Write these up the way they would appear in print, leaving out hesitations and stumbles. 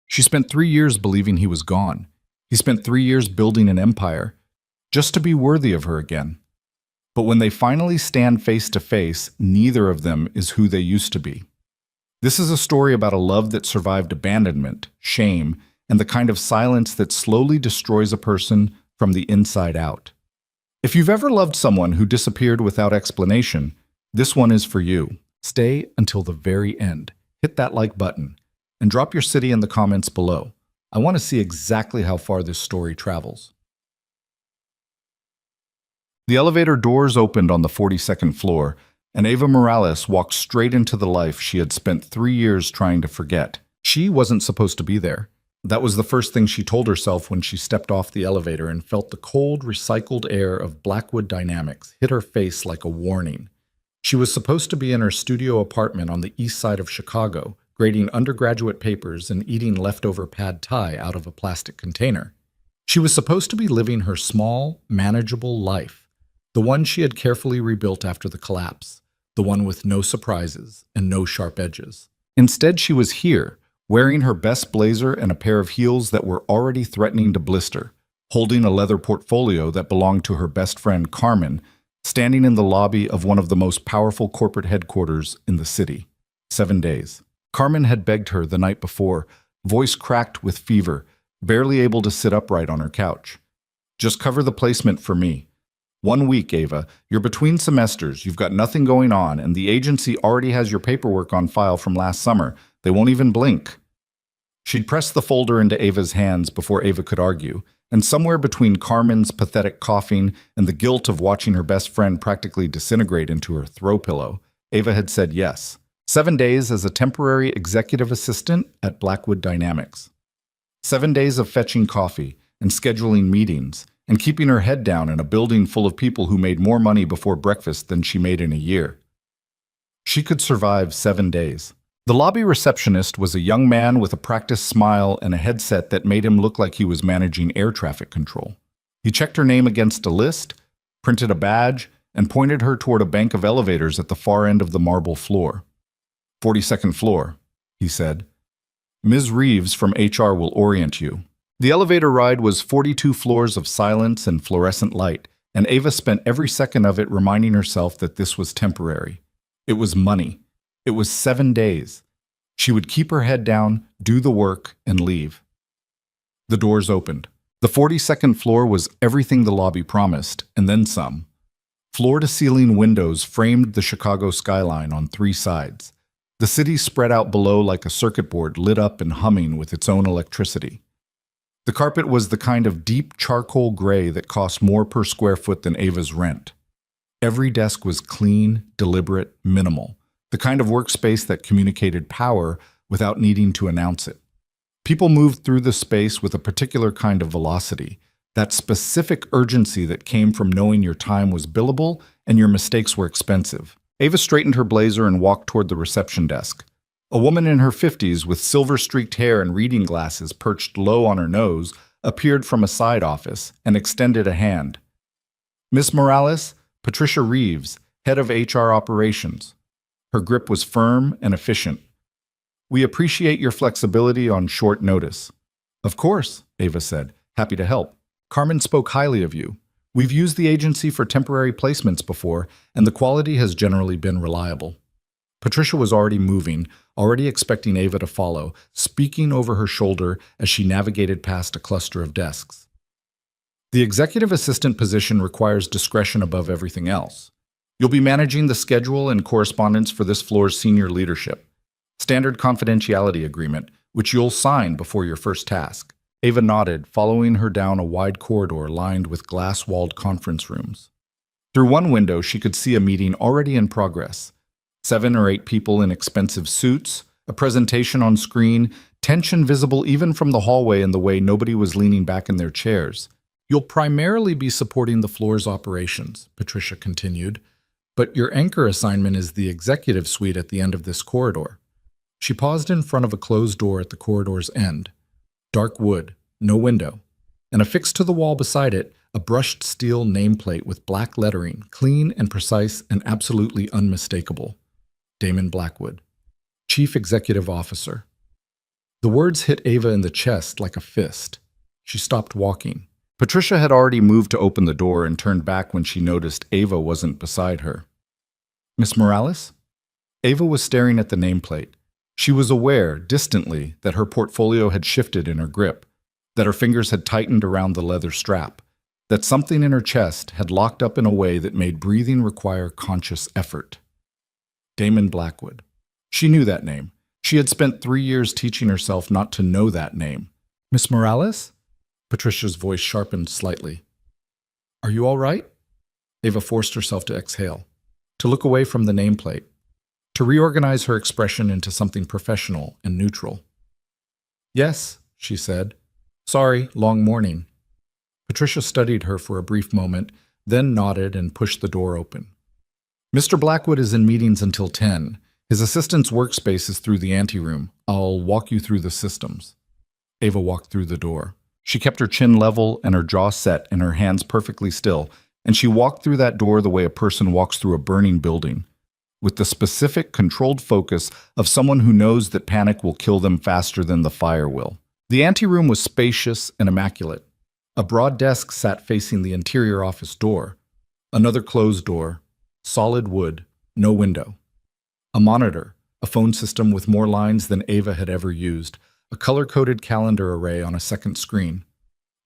She spent 3 years believing he was gone. He spent 3 years building an empire, just to be worthy of her again. But when they finally stand face to face, neither of them is who they used to be. This is a story about a love that survived abandonment, shame, and the kind of silence that slowly destroys a person from the inside out. If you've ever loved someone who disappeared without explanation, this one is for you. Stay until the very end. Hit that like button and drop your city in the comments below. I want to see exactly how far this story travels. The elevator doors opened on the 42nd floor, and Eva Morales walked straight into the life she had spent 3 years trying to forget. She wasn't supposed to be there. That was the first thing she told herself when she stepped off the elevator and felt the cold, recycled air of Blackwood Dynamics hit her face like a warning. She was supposed to be in her studio apartment on the east side of Chicago, grading undergraduate papers and eating leftover pad thai out of a plastic container. She was supposed to be living her small, manageable life, the one she had carefully rebuilt after the collapse, the one with no surprises and no sharp edges. Instead, she was here, wearing her best blazer and a pair of heels that were already threatening to blister, holding a leather portfolio that belonged to her best friend Carmen, standing in the lobby of one of the most powerful corporate headquarters in the city. 7 days. Carmen had begged her the night before, voice cracked with fever, barely able to sit upright on her couch. Just cover the placement for me. 1 week, Ava. You're between semesters, you've got nothing going on, and the agency already has your paperwork on file from last summer. They won't even blink. She'd pressed the folder into Ava's hands before Ava could argue, and somewhere between Carmen's pathetic coughing and the guilt of watching her best friend practically disintegrate into her throw pillow, Ava had said yes. 7 days as a temporary executive assistant at Blackwood Dynamics. 7 days of fetching coffee and scheduling meetings and keeping her head down in a building full of people who made more money before breakfast than she made in a year. She could survive 7 days. The lobby receptionist was a young man with a practiced smile and a headset that made him look like he was managing air traffic control. He checked her name against a list, printed a badge, and pointed her toward a bank of elevators at the far end of the marble floor. 42nd floor, he said. Ms. Reeves from HR will orient you. The elevator ride was 42 floors of silence and fluorescent light, and Ava spent every second of it reminding herself that this was temporary. It was money. It was 7 days. She would keep her head down, do the work, and leave. The doors opened. The 42nd floor was everything the lobby promised, and then some. Floor-to-ceiling windows framed the Chicago skyline on 3 sides. The city spread out below like a circuit board lit up and humming with its own electricity. The carpet was the kind of deep charcoal gray that cost more per square foot than Ava's rent. Every desk was clean, deliberate, minimal. The kind of workspace that communicated power without needing to announce it. People moved through the space with a particular kind of velocity, that specific urgency that came from knowing your time was billable and your mistakes were expensive. Ava straightened her blazer and walked toward the reception desk. A woman in her 50s with silver-streaked hair and reading glasses perched low on her nose appeared from a side office and extended a hand. Miss Morales, Patricia Reeves, head of HR operations. Her grip was firm and efficient. We appreciate your flexibility on short notice. Of course, Ava said, happy to help. Carmen spoke highly of you. We've used the agency for temporary placements before, and the quality has generally been reliable. Patricia was already moving, already expecting Ava to follow, speaking over her shoulder as she navigated past a cluster of desks. The executive assistant position requires discretion above everything else. You'll be managing the schedule and correspondence for this floor's senior leadership. Standard confidentiality agreement, which you'll sign before your first task. Ava nodded, following her down a wide corridor lined with glass-walled conference rooms. Through one window, she could see a meeting already in progress. 7 or 8 people in expensive suits, a presentation on screen, tension visible even from the hallway in the way nobody was leaning back in their chairs. You'll primarily be supporting the floor's operations, Patricia continued. But your anchor assignment is the executive suite at the end of this corridor. She paused in front of a closed door at the corridor's end. Dark wood, no window, and affixed to the wall beside it, a brushed steel nameplate with black lettering, clean and precise and absolutely unmistakable. Damon Blackwood, Chief Executive Officer. The words hit Ava in the chest like a fist. She stopped walking. Patricia had already moved to open the door and turned back when she noticed Ava wasn't beside her. Miss Morales? Ava was staring at the nameplate. She was aware, distantly, that her portfolio had shifted in her grip, that her fingers had tightened around the leather strap, that something in her chest had locked up in a way that made breathing require conscious effort. Damon Blackwood. She knew that name. She had spent 3 years teaching herself not to know that name. Miss Morales? Patricia's voice sharpened slightly. Are you all right? Ava forced herself to exhale, to look away from the nameplate, to reorganize her expression into something professional and neutral. Yes, she said. Sorry, long morning. Patricia studied her for a brief moment, then nodded and pushed the door open. Mr. Blackwood is in meetings until 10. His assistant's workspace is through the anteroom. I'll walk you through the systems. Ava walked through the door. She kept her chin level and her jaw set and her hands perfectly still, and she walked through that door the way a person walks through a burning building, with the specific, controlled focus of someone who knows that panic will kill them faster than the fire will. The anteroom was spacious and immaculate. A broad desk sat facing the interior office door. Another closed door, solid wood, no window. A monitor, a phone system with more lines than Ava had ever used, a color-coded calendar array on a second screen.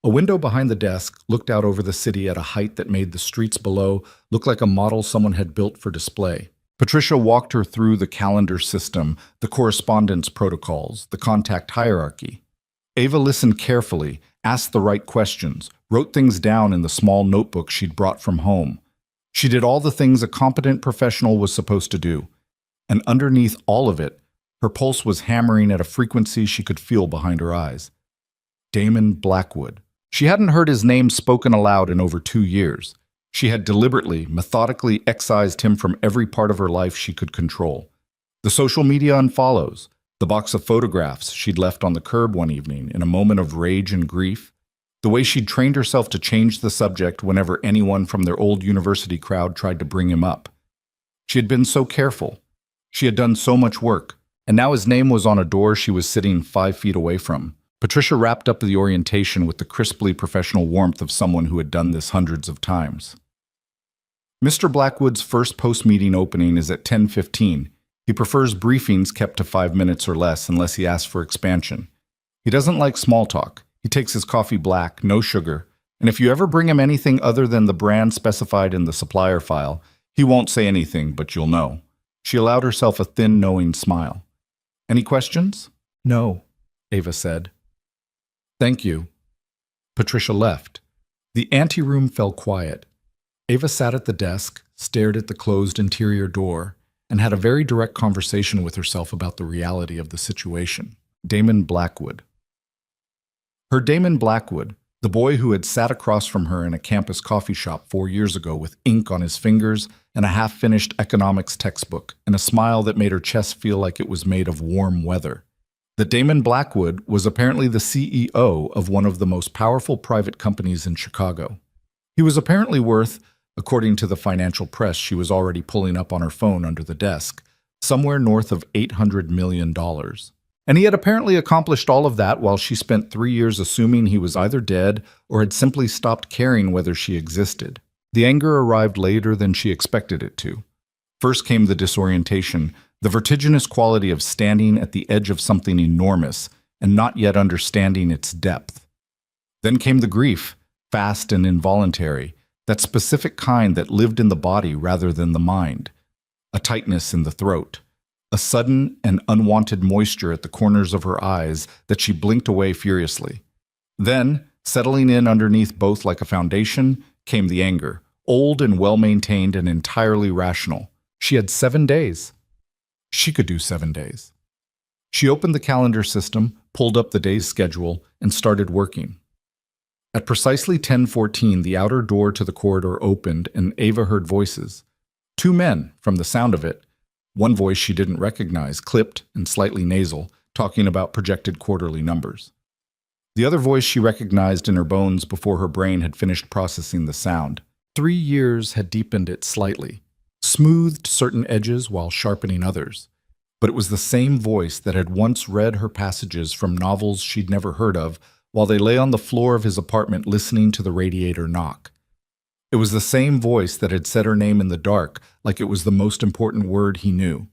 A window behind the desk looked out over the city at a height that made the streets below look like a model someone had built for display. Patricia walked her through the calendar system, the correspondence protocols, the contact hierarchy. Ava listened carefully, asked the right questions, wrote things down in the small notebook she'd brought from home. She did all the things a competent professional was supposed to do. And underneath all of it, her pulse was hammering at a frequency she could feel behind her eyes. Damon Blackwood. She hadn't heard his name spoken aloud in over 2 years. She had deliberately, methodically excised him from every part of her life she could control. The social media unfollows, the box of photographs she'd left on the curb one evening in a moment of rage and grief, the way she'd trained herself to change the subject whenever anyone from their old university crowd tried to bring him up. She had been so careful. She had done so much work, and now his name was on a door she was sitting 5 feet away from. Patricia wrapped up the orientation with the crisply professional warmth of someone who had done this hundreds of times. Mr. Blackwood's first post-meeting opening is at 10:15. He prefers briefings kept to 5 minutes or less unless he asks for expansion. He doesn't like small talk. He takes his coffee black, no sugar, and if you ever bring him anything other than the brand specified in the supplier file, he won't say anything, but you'll know. She allowed herself a thin, knowing smile. Any questions? No, Ava said. Thank you. Patricia left. The anteroom fell quiet. Ava sat at the desk, stared at the closed interior door, and had a very direct conversation with herself about the reality of the situation. Damon Blackwood. Her Damon Blackwood, the boy who had sat across from her in a campus coffee shop 4 years ago with ink on his fingers and a half-finished economics textbook and a smile that made her chest feel like it was made of warm weather. That Damon Blackwood was apparently the CEO of one of the most powerful private companies in Chicago. He was apparently worth, according to the financial press she was already pulling up on her phone under the desk, somewhere north of $800 million. And he had apparently accomplished all of that while she spent 3 years assuming he was either dead or had simply stopped caring whether she existed. The anger arrived later than she expected it to. First came the disorientation, the vertiginous quality of standing at the edge of something enormous and not yet understanding its depth. Then came the grief, fast and involuntary, that specific kind that lived in the body rather than the mind, a tightness in the throat, a sudden and unwanted moisture at the corners of her eyes that she blinked away furiously. Then, settling in underneath both like a foundation, came the anger, old and well-maintained and entirely rational. She had 7 days. She could do 7 days. She opened the calendar system, pulled up the day's schedule, and started working. At precisely 10:14, the outer door to the corridor opened and Ava heard voices. 2 men, from the sound of it. One voice she didn't recognize, clipped and slightly nasal, talking about projected quarterly numbers. The other voice she recognized in her bones before her brain had finished processing the sound. 3 years had deepened it slightly, smoothed certain edges while sharpening others. but it was the same voice that had once read her passages from novels she'd never heard of while they lay on the floor of his apartment listening to the radiator knock. It was the same voice that had said her name in the dark like it was the most important word he knew.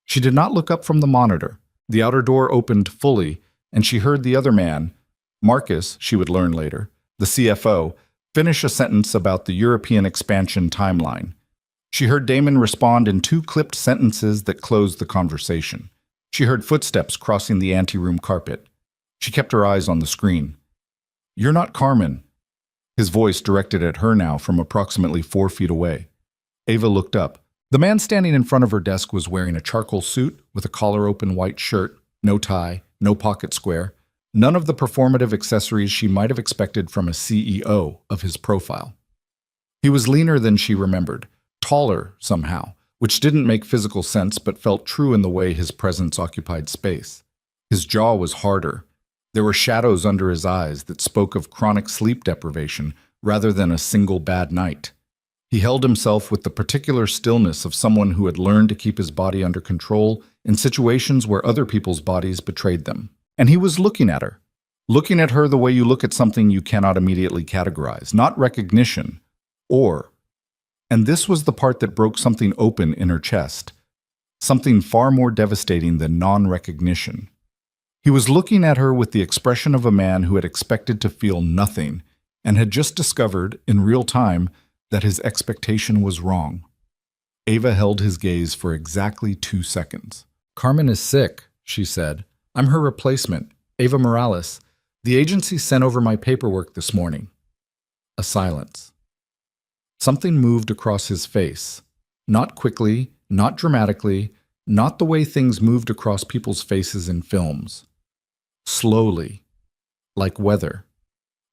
She did not look up from the monitor. The outer door opened fully, and she heard the other man, Marcus, she would learn later, the CFO, finish a sentence about the European expansion timeline. She heard Damon respond in two clipped sentences that closed the conversation. She heard footsteps crossing the anteroom carpet. She kept her eyes on the screen. "You're not Carmen." His voice directed at her now from approximately 4 feet away. Ava looked up. The man standing in front of her desk was wearing a charcoal suit with a collar-open white shirt, no tie, no pocket square, none of the performative accessories she might have expected from a CEO of his profile. He was leaner than she remembered, taller somehow, which didn't make physical sense but felt true in the way his presence occupied space. His jaw was harder. There were shadows under his eyes that spoke of chronic sleep deprivation rather than a single bad night. He held himself with the particular stillness of someone who had learned to keep his body under control in situations where other people's bodies betrayed them. And he was looking at her the way you look at something you cannot immediately categorize, not recognition, or, and this was the part that broke something open in her chest, something far more devastating than non-recognition. He was looking at her with the expression of a man who had expected to feel nothing and had just discovered, in real time, that his expectation was wrong. Ava held his gaze for exactly 2 seconds. "Carmen is sick," she said. "I'm her replacement, Ava Morales. The agency sent over my paperwork this morning." A silence. Something moved across his face. Not quickly, not dramatically, not the way things moved across people's faces in films. Slowly, like weather,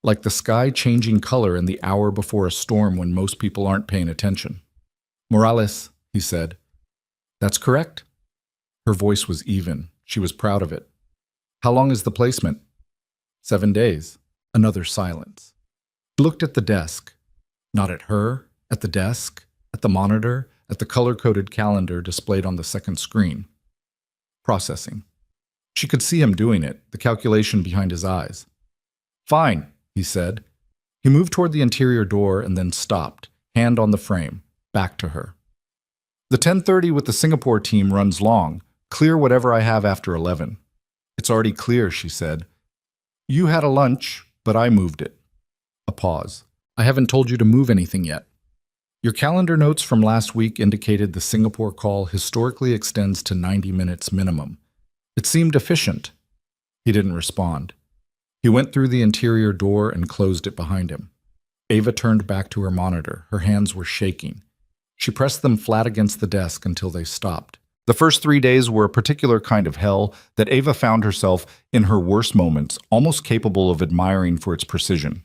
like the sky changing color in the hour before a storm when most people aren't paying attention. "Morales," he said. "That's correct." Her voice was even. She was proud of it. "How long is the placement?" 7 days. Another silence. He looked at the desk. Not at her, at the desk, at the monitor, at the color-coded calendar displayed on the second screen. Processing. She could see him doing it, the calculation behind his eyes. "Fine," he said. He moved toward the interior door and then stopped, hand on the frame, back to her. "The 10:30 with the Singapore team runs long. Clear whatever I have after 11. "It's already clear," she said. "You had a lunch, but I moved it." A pause. "I haven't told you to move anything yet." "Your calendar notes from last week indicated the Singapore call historically extends to 90 minutes minimum. It seemed efficient." He didn't respond. He went through the interior door and closed it behind him. Ava turned back to her monitor. Her hands were shaking. She pressed them flat against the desk until they stopped. The first 3 days were a particular kind of hell that Ava found herself, in her worst moments, almost capable of admiring for its precision.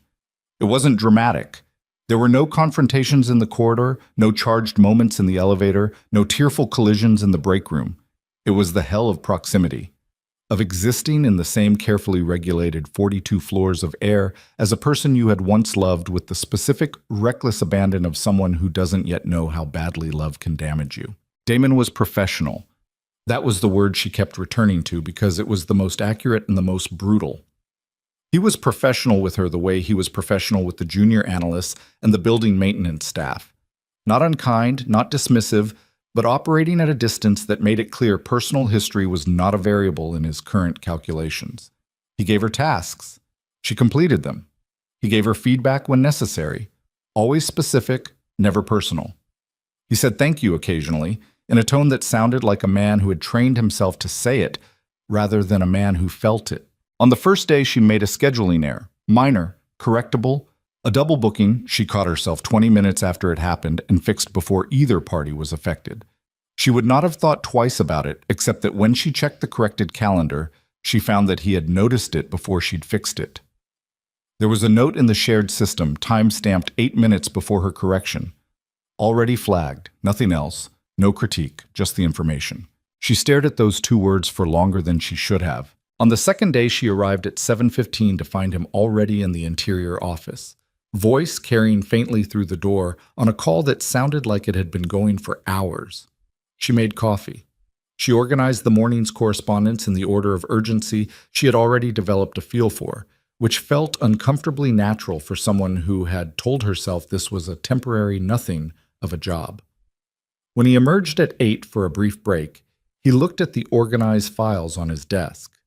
It wasn't dramatic. There were no confrontations in the corridor, no charged moments in the elevator, no tearful collisions in the break room. It was the hell of proximity, of existing in the same carefully regulated 42 floors of air as a person you had once loved with the specific, reckless abandon of someone who doesn't yet know how badly love can damage you. Damon was professional. That was the word she kept returning to because it was the most accurate and the most brutal. He was professional with her the way he was professional with the junior analysts and the building maintenance staff. Not unkind, not dismissive, but operating at a distance that made it clear personal history was not a variable in his current calculations. He gave her tasks. She completed them. He gave her feedback when necessary, always specific, never personal. He said thank you occasionally, in a tone that sounded like a man who had trained himself to say it, rather than a man who felt it. On the first day, she made a scheduling error, minor, correctable, a double booking she caught herself 20 minutes after it happened and fixed before either party was affected. She would not have thought twice about it, except that when she checked the corrected calendar, she found that he had noticed it before she'd fixed it. There was a note in the shared system, time-stamped 8 minutes before her correction. Already flagged, nothing else, no critique, just the information. She stared at those 2 words for longer than she should have. On the second day, she arrived at 7:15 to find him already in the interior office, voice carrying faintly through the door on a call that sounded like it had been going for hours. She made coffee. She organized the morning's correspondence in the order of urgency she had already developed a feel for, which felt uncomfortably natural for someone who had told herself this was a temporary nothing of a job. When he emerged at 8 for a brief break, he looked at the organized files on his desk.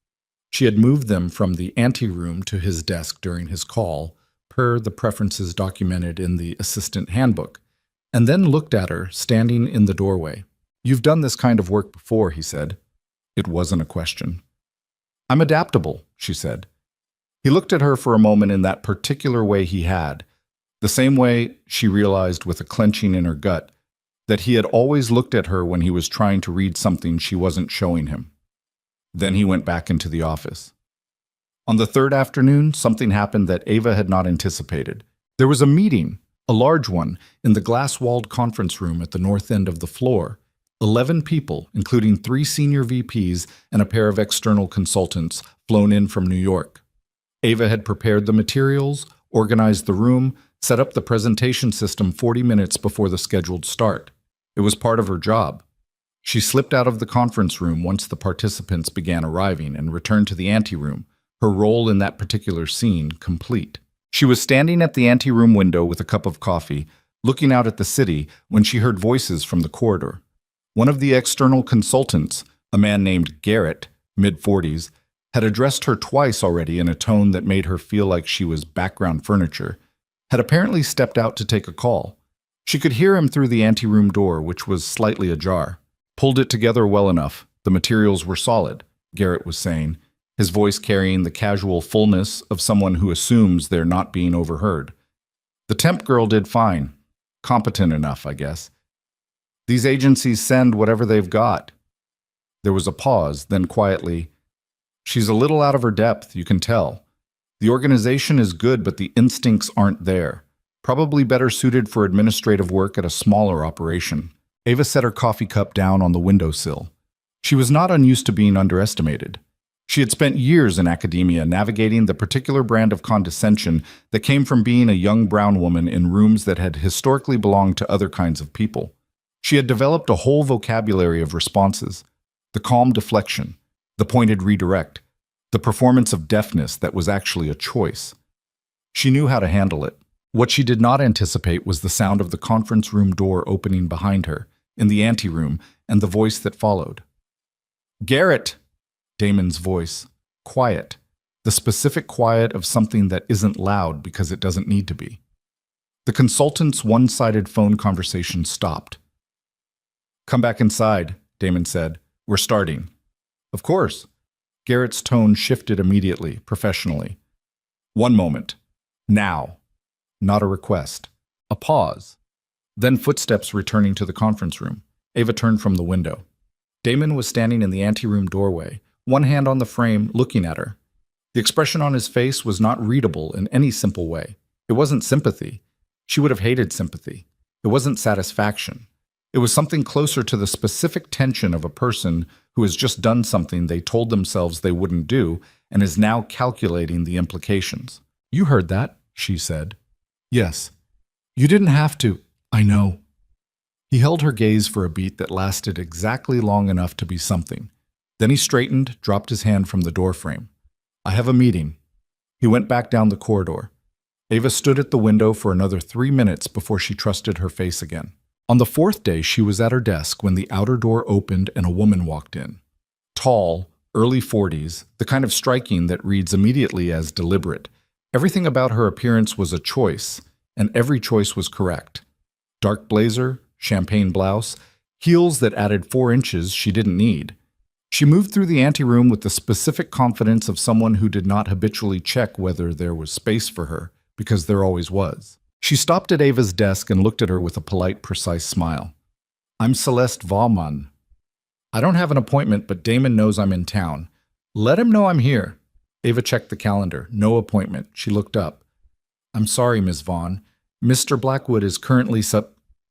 She had moved them from the anteroom to his desk during his call, per the preferences documented in the assistant handbook, and then looked at her standing in the doorway. "You've done this kind of work before," he said. It wasn't a question. "I'm adaptable," she said. He looked at her for a moment in that particular way he had, the same way, she realized with a clenching in her gut, that he had always looked at her when he was trying to read something she wasn't showing him. Then he went back into the office. On the third afternoon, something happened that Ava had not anticipated. There was a meeting, a large one, in the glass-walled conference room at the north end of the floor. 11 people, including 3 senior VPs and a pair of external consultants, flown in from New York. Ava had prepared the materials, organized the room, set up the presentation system 40 minutes before the scheduled start. It was part of her job. She slipped out of the conference room once the participants began arriving and returned to the anteroom, her role in that particular scene complete. She was standing at the anteroom window with a cup of coffee, looking out at the city, when she heard voices from the corridor. One of the external consultants, a man named Garrett, mid-40s, had addressed her twice already in a tone that made her feel like she was background furniture, had apparently stepped out to take a call. She could hear him through the anteroom door, which was slightly ajar. "Pulled it together well enough. The materials were solid," Garrett was saying, his voice carrying the casual fullness of someone who assumes they're not being overheard. "The temp girl did fine. Competent enough, I guess. These agencies send whatever they've got." There was a pause, then quietly, "She's a little out of her depth, you can tell. The organization is good, but the instincts aren't there. Probably better suited for administrative work at a smaller operation." Ava set her coffee cup down on the windowsill. She was not unused to being underestimated. She had spent years in academia navigating the particular brand of condescension that came from being a young brown woman in rooms that had historically belonged to other kinds of people. She had developed a whole vocabulary of responses: the calm deflection, the pointed redirect, the performance of deafness that was actually a choice. She knew how to handle it. What she did not anticipate was the sound of the conference room door opening behind her, in the anteroom, and the voice that followed. "Garrett!" Damon's voice. Quiet. The specific quiet of something that isn't loud because it doesn't need to be. The consultant's one-sided phone conversation stopped. "Come back inside," Damon said. "We're starting." "Of course." Garrett's tone shifted immediately, professionally. "One moment. Now." Not a request. A pause. Then footsteps returning to the conference room. Ava turned from the window. Damon was standing in the anteroom doorway, one hand on the frame, looking at her. The expression on his face was not readable in any simple way. It wasn't sympathy. She would have hated sympathy. It wasn't satisfaction. It was something closer to the specific tension of a person who has just done something they told themselves they wouldn't do and is now calculating the implications. "You heard that," she said. "Yes. You didn't have to." "I know." He held her gaze for a beat that lasted exactly long enough to be something. Then he straightened, dropped his hand from the doorframe. "I have a meeting." He went back down the corridor. Ava stood at the window for another 3 minutes before she trusted her face again. On the 4th day, she was at her desk when the outer door opened and a woman walked in. Tall, early 40s, the kind of striking that reads immediately as deliberate. Everything about her appearance was a choice, and every choice was correct. Dark blazer, champagne blouse, heels that added 4 inches she didn't need. She moved through the anteroom with the specific confidence of someone who did not habitually check whether there was space for her, because there always was. She stopped at Ava's desk and looked at her with a polite, precise smile. "I'm Celeste Vaughman. I don't have an appointment, but Damon knows I'm in town. Let him know I'm here." Ava checked the calendar. No appointment. She looked up. "I'm sorry, Ms. Vaughn. Mr. Blackwood is currently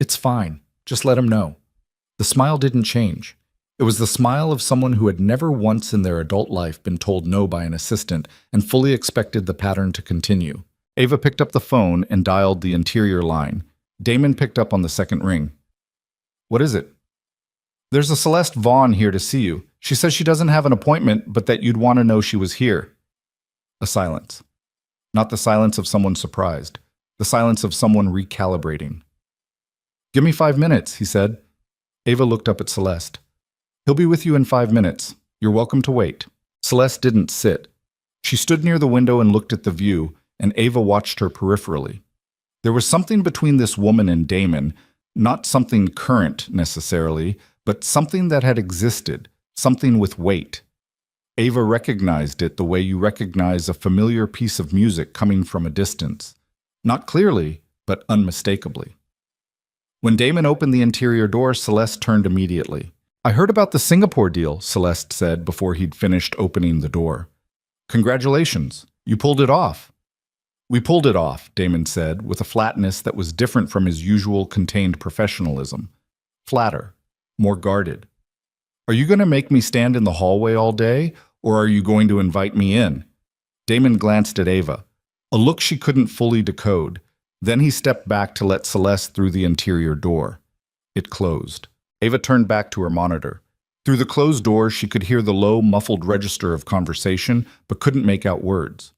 It's fine. Just let him know." The smile didn't change. It was the smile of someone who had never once in their adult life been told no by an assistant and fully expected the pattern to continue. Ava picked up the phone and dialed the interior line. Damon picked up on the second ring. "What is it?" There's a Celeste Vaughn here to see you. She says she doesn't have an appointment, but that you'd want to know she was here. A silence. Not the silence of someone surprised. The silence of someone recalibrating. Give me 5 minutes, he said. Ava looked up at Celeste. He'll be with you in 5 minutes. You're welcome to wait. Celeste didn't sit. She stood near the window and looked at the view, and Ava watched her peripherally. There was something between this woman and Damon, not something current necessarily, but something that had existed, something with weight. Ava recognized it the way you recognize a familiar piece of music coming from a distance. Not clearly, but unmistakably. When Damon opened the interior door, Celeste turned immediately. I heard about the Singapore deal, Celeste said before he'd finished opening the door. Congratulations, you pulled it off. We pulled it off, Damon said, with a flatness that was different from his usual contained professionalism. Flatter, more guarded. Are you going to make me stand in the hallway all day, or are you going to invite me in? Damon glanced at Ava, a look she couldn't fully decode. Then he stepped back to let Celeste through the interior door. It closed. Ava turned back to her monitor. Through the closed door, she could hear the low, muffled register of conversation, but couldn't make out words.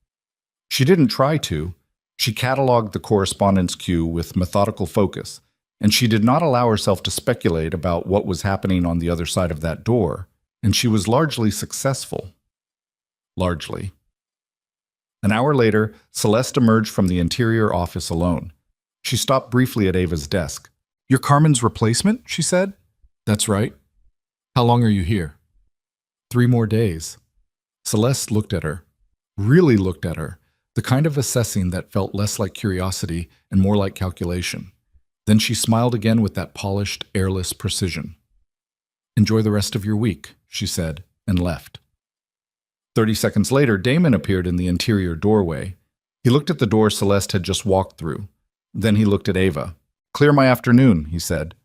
She didn't try to. She cataloged the correspondence queue with methodical focus, and she did not allow herself to speculate about what was happening on the other side of that door, and she was largely successful. Largely. An hour later, Celeste emerged from the interior office alone. She stopped briefly at Ava's desk. You're Carmen's replacement, she said. That's right. How long are you here? 3 more days. Celeste looked at her, really looked at her, the kind of assessing that felt less like curiosity and more like calculation. Then she smiled again with that polished, airless precision. Enjoy the rest of your week, she said, and left. 30 seconds later, Damon appeared in the interior doorway. He looked at the door Celeste had just walked through. Then he looked at Ava. Clear my afternoon, he said.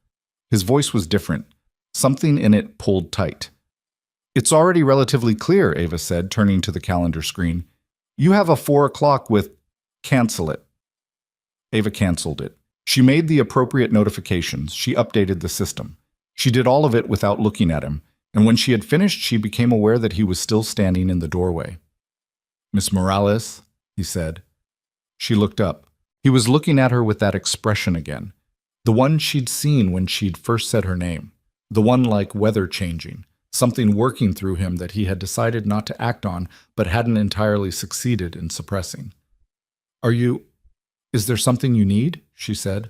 His voice was different. Something in it pulled tight. It's already relatively clear, Ava said, turning to the calendar screen. You have a 4 o'clock with... Cancel it. Ava canceled it. She made the appropriate notifications. She updated the system. She did all of it without looking at him, and when she had finished, she became aware that he was still standing in the doorway. Miss Morales, he said. She looked up. He was looking at her with that expression again. The one she'd seen when she'd first said her name. The one like weather changing. Something working through him that he had decided not to act on, but hadn't entirely succeeded in suppressing. Is there something you need? She said.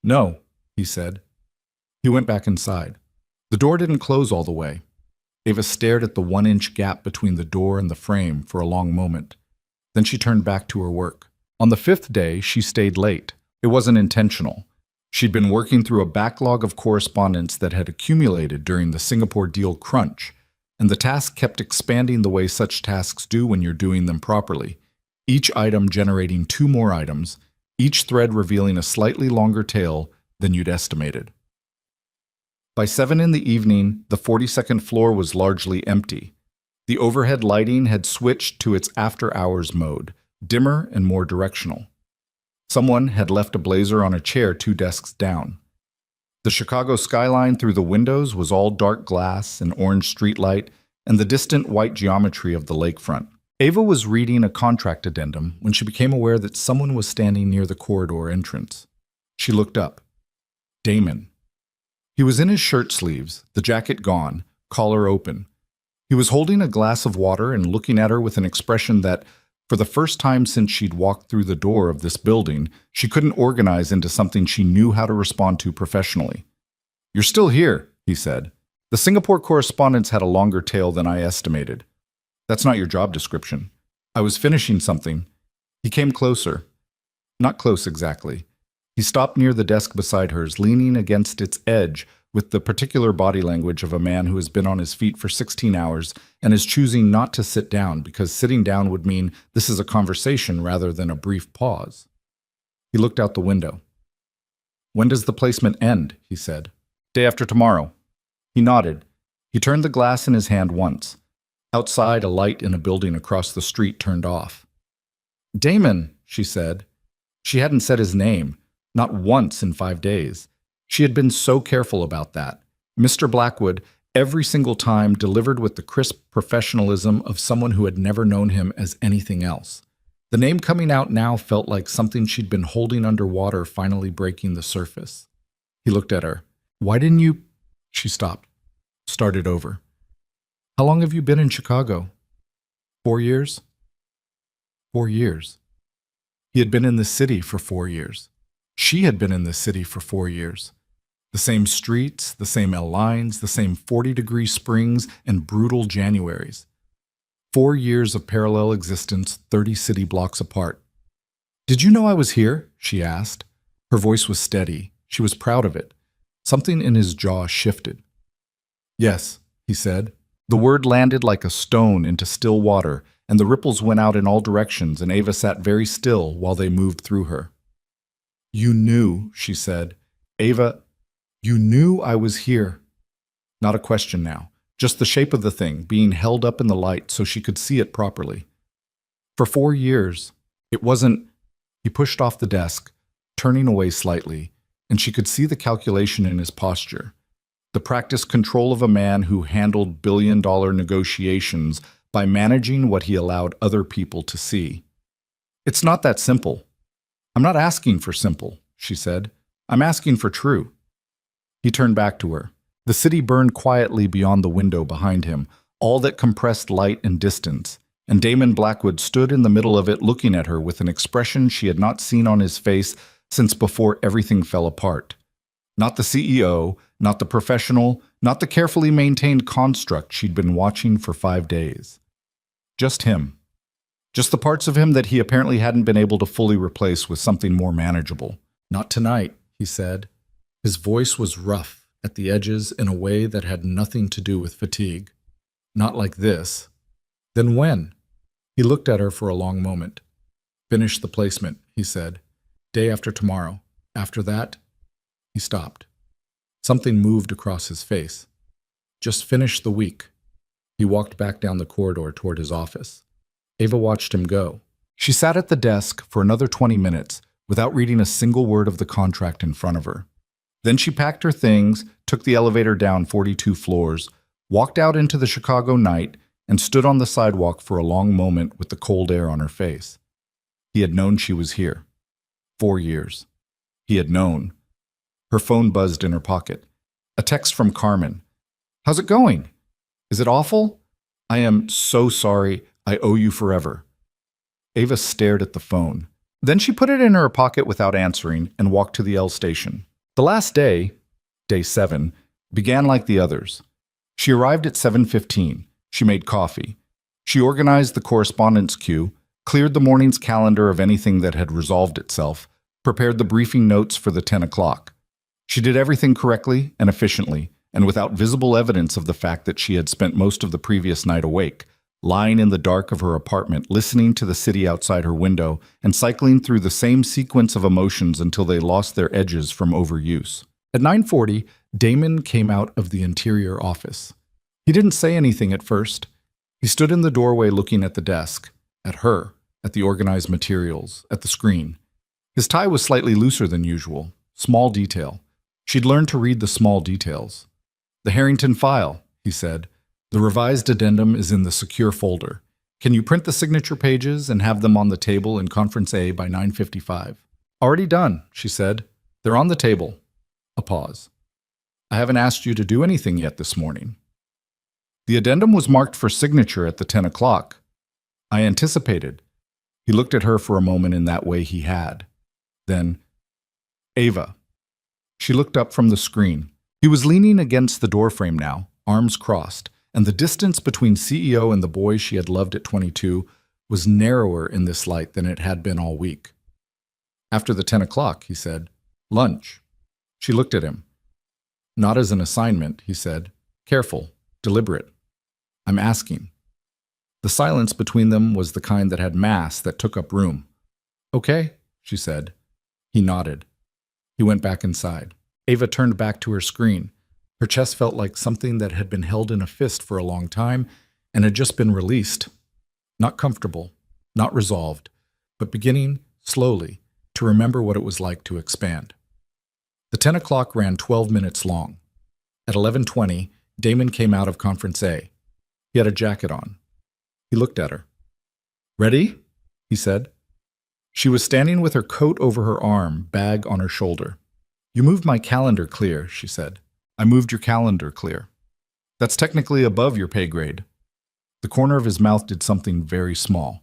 No, he said. He went back inside. The door didn't close all the way. Ava stared at the 1-inch gap between the door and the frame for a long moment. Then she turned back to her work. On the 5th day, she stayed late. It wasn't intentional. She'd been working through a backlog of correspondence that had accumulated during the Singapore deal crunch, and the task kept expanding the way such tasks do when you're doing them properly, each item generating 2 more items, each thread revealing a slightly longer tail than you'd estimated. By 7 in the evening, the 42nd floor was largely empty. The overhead lighting had switched to its after-hours mode, dimmer and more directional. Someone had left a blazer on a chair 2 desks down. The Chicago skyline through the windows was all dark glass and orange streetlight and the distant white geometry of the lakefront. Ava was reading a contract addendum when she became aware that someone was standing near the corridor entrance. She looked up. Damon. He was in his shirt sleeves, the jacket gone, collar open. He was holding a glass of water and looking at her with an expression that, for the first time since she'd walked through the door of this building, she couldn't organize into something she knew how to respond to professionally. You're still here, he said. The Singapore correspondence had a longer tail than I estimated. That's not your job description. I was finishing something. He came closer. Not close exactly. He stopped near the desk beside hers, leaning against its edge with the particular body language of a man who has been on his feet for 16 hours and is choosing not to sit down because sitting down would mean this is a conversation rather than a brief pause. He looked out the window. When does the placement end? He said. Day after tomorrow. He nodded. He turned the glass in his hand once. Outside, a light in a building across the street turned off. Damon, she said. She hadn't said his name, not once in 5 days. She had been so careful about that. Mr. Blackwood, every single time delivered with the crisp professionalism of someone who had never known him as anything else. The name coming out now felt like something she'd been holding underwater finally breaking the surface. He looked at her. Why didn't you... She stopped. Started over. How long have you been in Chicago? 4 years? 4 years. He had been in the city for 4 years. She had been in the city for 4 years. The same streets, the same L lines, the same 40-degree springs and brutal Januaries. 4 years of parallel existence, 30 city blocks apart. Did you know I was here? She asked. Her voice was steady. She was proud of it. Something in his jaw shifted. Yes, he said. The word landed like a stone into still water, and the ripples went out in all directions, and Ava sat very still while they moved through her. You knew, she said. Ava, you knew I was here. Not a question now, just the shape of the thing being held up in the light so she could see it properly. For 4 years, it wasn't... He pushed off the desk, turning away slightly, and she could see the calculation in his posture. The practiced control of a man who handled billion-dollar negotiations by managing what he allowed other people to see. It's not that simple. I'm not asking for simple, she said. I'm asking for true. He turned back to her. The city burned quietly beyond the window behind him, all that compressed light and distance, and Damon Blackwood stood in the middle of it looking at her with an expression she had not seen on his face since before everything fell apart. Not the CEO, not the professional, not the carefully maintained construct she'd been watching for 5 days. Just him. Just the parts of him that he apparently hadn't been able to fully replace with something more manageable. Not tonight, he said. His voice was rough at the edges in a way that had nothing to do with fatigue. Not like this. Then when? He looked at her for a long moment. Finish the placement, he said. Day after tomorrow. After that... He stopped. Something moved across his face. Just finish the week. He walked back down the corridor toward his office. Ava watched him go. She sat at the desk for another 20 minutes without reading a single word of the contract in front of her. Then she packed her things, took the elevator down 42 floors, walked out into the Chicago night, and stood on the sidewalk for a long moment with the cold air on her face. He had known she was here. 4 years. He had known. Her phone buzzed in her pocket. A text from Carmen. How's it going? Is it awful? I am so sorry. I owe you forever. Ava stared at the phone. Then she put it in her pocket without answering and walked to the L station. The last day, day 7, began like the others. She arrived at 7:15. She made coffee. She organized the correspondence queue, cleared the morning's calendar of anything that had resolved itself, prepared the briefing notes for the 10 o'clock. She did everything correctly and efficiently, and without visible evidence of the fact that she had spent most of the previous night awake, lying in the dark of her apartment, listening to the city outside her window, and cycling through the same sequence of emotions until they lost their edges from overuse. At 9:40, Damon came out of the interior office. He didn't say anything at first. He stood in the doorway looking at the desk, at her, at the organized materials, at the screen. His tie was slightly looser than usual, small detail. She'd learned to read the small details. The Harrington file, he said. The revised addendum is in the secure folder. Can you print the signature pages and have them on the table in Conference A by 9:55? Already done, she said. They're on the table. A pause. I haven't asked you to do anything yet this morning. The addendum was marked for signature at the 10 o'clock. I anticipated. He looked at her for a moment in that way he had. Then, Ava. She looked up from the screen. He was leaning against the doorframe now, arms crossed, and the distance between CEO and the boy she had loved at 22 was narrower in this light than it had been all week. After the 10 o'clock, he said, lunch. She looked at him. Not as an assignment, he said. Careful, deliberate. I'm asking. The silence between them was the kind that had mass that took up room. Okay, she said. He nodded. He went back inside. Ava turned back to her screen. Her chest felt like something that had been held in a fist for a long time and had just been released. Not comfortable, not resolved, but beginning, slowly, to remember what it was like to expand. The 10 o'clock ran 12 minutes long. At 11:20, Damon came out of Conference A. He had a jacket on. He looked at her. "Ready?" he said. She was standing with her coat over her arm, bag on her shoulder. "You moved my calendar clear," she said. "I moved your calendar clear. That's technically above your pay grade." The corner of his mouth did something very small.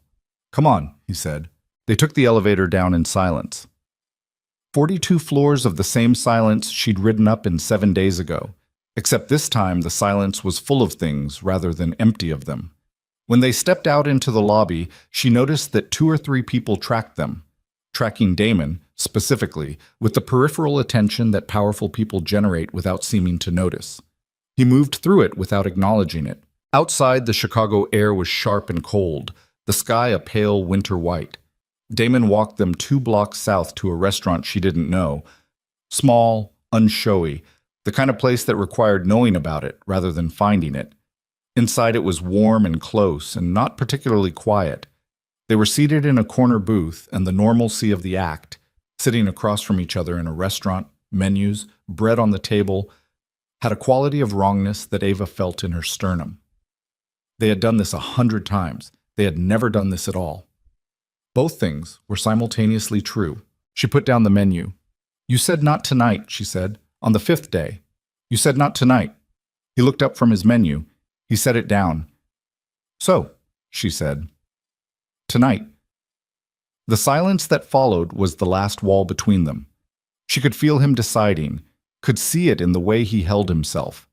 "Come on," he said. They took the elevator down in silence. 42 floors of the same silence she'd ridden up in 7 days ago, except this time the silence was full of things rather than empty of them. When they stepped out into the lobby, she noticed that 2 or 3 people tracked them, tracking Damon, specifically, with the peripheral attention that powerful people generate without seeming to notice. He moved through it without acknowledging it. Outside, the Chicago air was sharp and cold, the sky a pale winter white. Damon walked them 2 blocks south to a restaurant she didn't know. Small, unshowy, the kind of place that required knowing about it rather than finding it. Inside it was warm and close and not particularly quiet. They were seated in a corner booth and the normalcy of the act, sitting across from each other in a restaurant, menus, bread on the table, had a quality of wrongness that Ava felt in her sternum. They had done this 100 times. They had never done this at all. Both things were simultaneously true. She put down the menu. "You said not tonight," she said, "on the 5th day. You said not tonight." He looked up from his menu. He set it down. "So," she said, "tonight." The silence that followed was the last wall between them. She could feel him deciding, could see it in the way he held himself.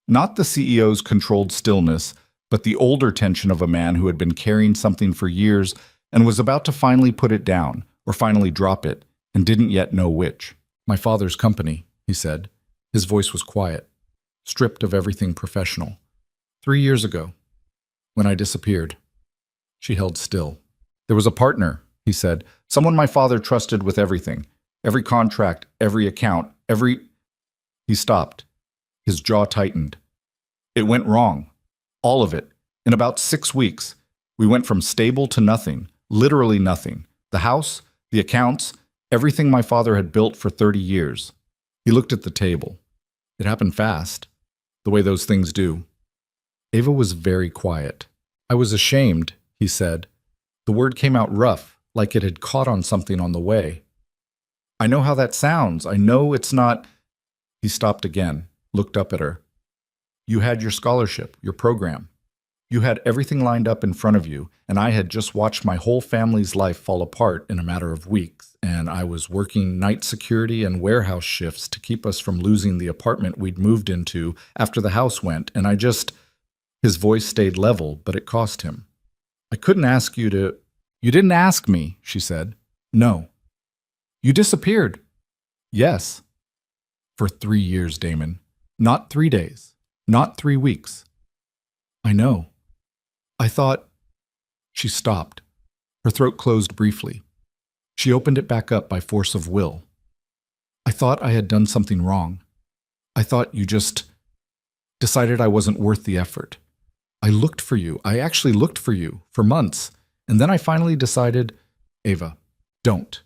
Not the CEO's controlled stillness, but the older tension of a man who had been carrying something for years and was about to finally put it down, or finally drop it, and didn't yet know which. "My father's company," he said. His voice was quiet, stripped of everything professional. 3 years ago, when I disappeared." She held still. "There was a partner," he said, "someone my father trusted with everything. Every contract, every account, every—" He stopped. His jaw tightened. "It went wrong. All of it. In about 6 weeks. We went from stable to nothing. Literally nothing. The house, the accounts, everything my father had built for 30 years. He looked at the table. It happened fast, the way those things do. Ava was very quiet. "I was ashamed," he said. The word came out rough, like it had caught on something on the way. "I know how that sounds. I know it's not—" He stopped again, looked up at her. "You had your scholarship, your program. You had everything lined up in front of you, and I had just watched my whole family's life fall apart in a matter of weeks, and I was working night security and warehouse shifts to keep us from losing the apartment we'd moved into after the house went, and I just—" His voice stayed level, but it cost him. "I couldn't ask you to—" "You didn't ask me," she said. "No." "You disappeared." "Yes." "For 3 years, Damon. Not 3 days. Not 3 weeks." "I know. I thought—" She stopped. Her throat closed briefly. She opened it back up by force of will. "I thought I had done something wrong. I thought you just decided I wasn't worth the effort. I looked for you. I actually looked for you for months. And then I finally decided—" "Ava, don't."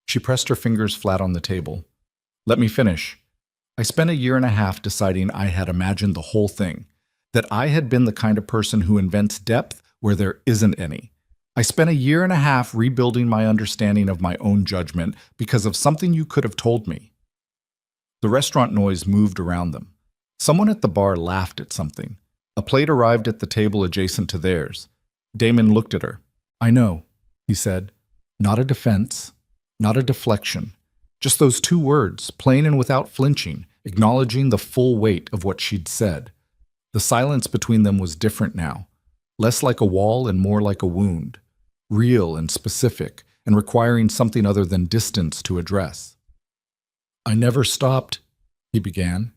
She pressed her fingers flat on the table. "Let me finish. I spent 1.5 years deciding I had imagined the whole thing. That I had been the kind of person who invents depth where there isn't any. I spent 1.5 years rebuilding my understanding of my own judgment because of something you could have told me." The restaurant noise moved around them. Someone at the bar laughed at something. A plate arrived at the table adjacent to theirs. Damon looked at her. "I know," he said. Not a defense, not a deflection. Just those 2 words, plain and without flinching, acknowledging the full weight of what she'd said. The silence between them was different now, less like a wall and more like a wound, real and specific, and requiring something other than distance to address. "I never stopped," he began.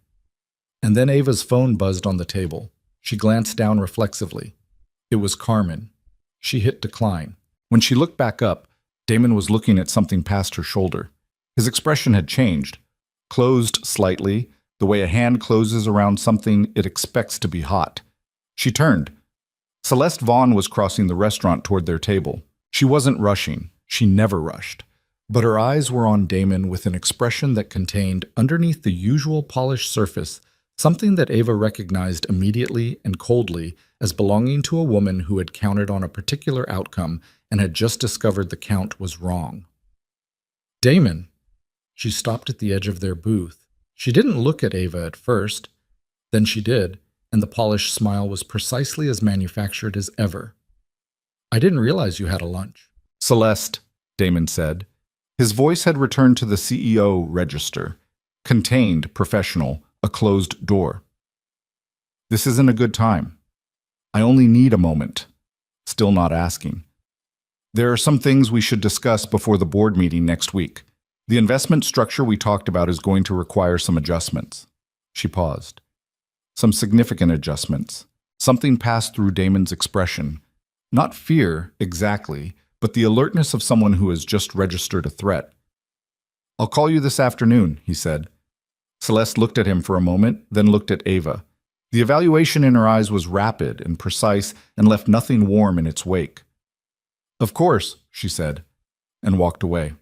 And then Ava's phone buzzed on the table. She glanced down reflexively. It was Carmen. She hit decline. When she looked back up, Damon was looking at something past her shoulder. His expression had changed, closed slightly, the way a hand closes around something it expects to be hot. She turned. Celeste Vaughn was crossing the restaurant toward their table. She wasn't rushing. She never rushed. But her eyes were on Damon with an expression that contained, underneath the usual polished surface, something that Ava recognized immediately and coldly as belonging to a woman who had counted on a particular outcome and had just discovered the count was wrong. Damon. She stopped at the edge of their booth. She didn't look at Ava at first. Then she did, and the polished smile was precisely as manufactured as ever. I didn't realize you had a lunch. Celeste, Damon said. His voice had returned to the CEO register. Contained, professional, a closed door. This isn't a good time. I only need a moment. Still not asking. There are some things we should discuss before the board meeting next week. The investment structure we talked about is going to require some adjustments. She paused. Some significant adjustments. Something passed through Damon's expression. Not fear, exactly, but the alertness of someone who has just registered a threat. I'll call you this afternoon, he said. Celeste looked at him for a moment, then looked at Ava. The evaluation in her eyes was rapid and precise and left nothing warm in its wake. Of course, she said, and walked away.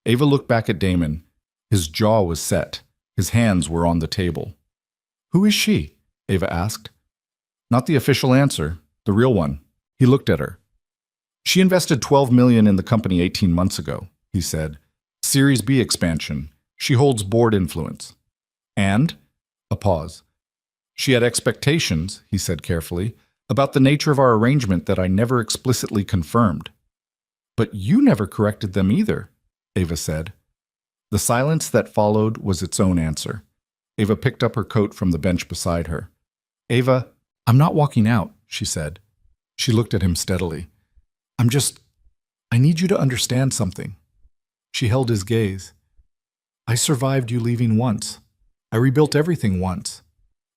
Ava looked back at Damon. His jaw was set. His hands were on the table. Who is she? Ava asked. Not the official answer, the real one. He looked at her. She invested $12 million in the company 18 months ago, he said. Series B expansion. She holds board influence. And? A pause. She had expectations, he said carefully, about the nature of our arrangement that I never explicitly confirmed. But you never corrected them either, Ava said. The silence that followed was its own answer. Ava picked up her coat from the bench beside her. Ava, I'm not walking out, she said. She looked at him steadily. I need you to understand something. She held his gaze. I survived you leaving once. I rebuilt everything once.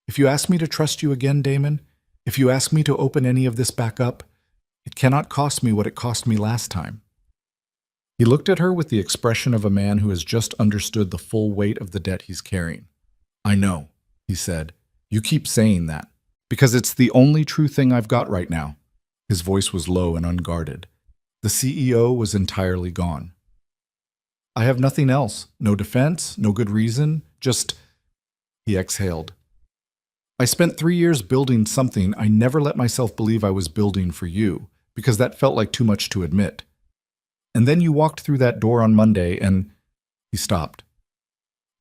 If you ask me to trust you again, Damon, if you ask me to open any of this back up, it cannot cost me what it cost me last time. He looked at her with the expression of a man who has just understood the full weight of the debt he's carrying. I know, he said. You keep saying that, because it's the only true thing I've got right now. His voice was low and unguarded. The CEO was entirely gone. I have nothing else. No defense, no good reason, just... He exhaled. I spent 3 years building something I never let myself believe I was building for you, because that felt like too much to admit. And then you walked through that door on Monday and... He stopped.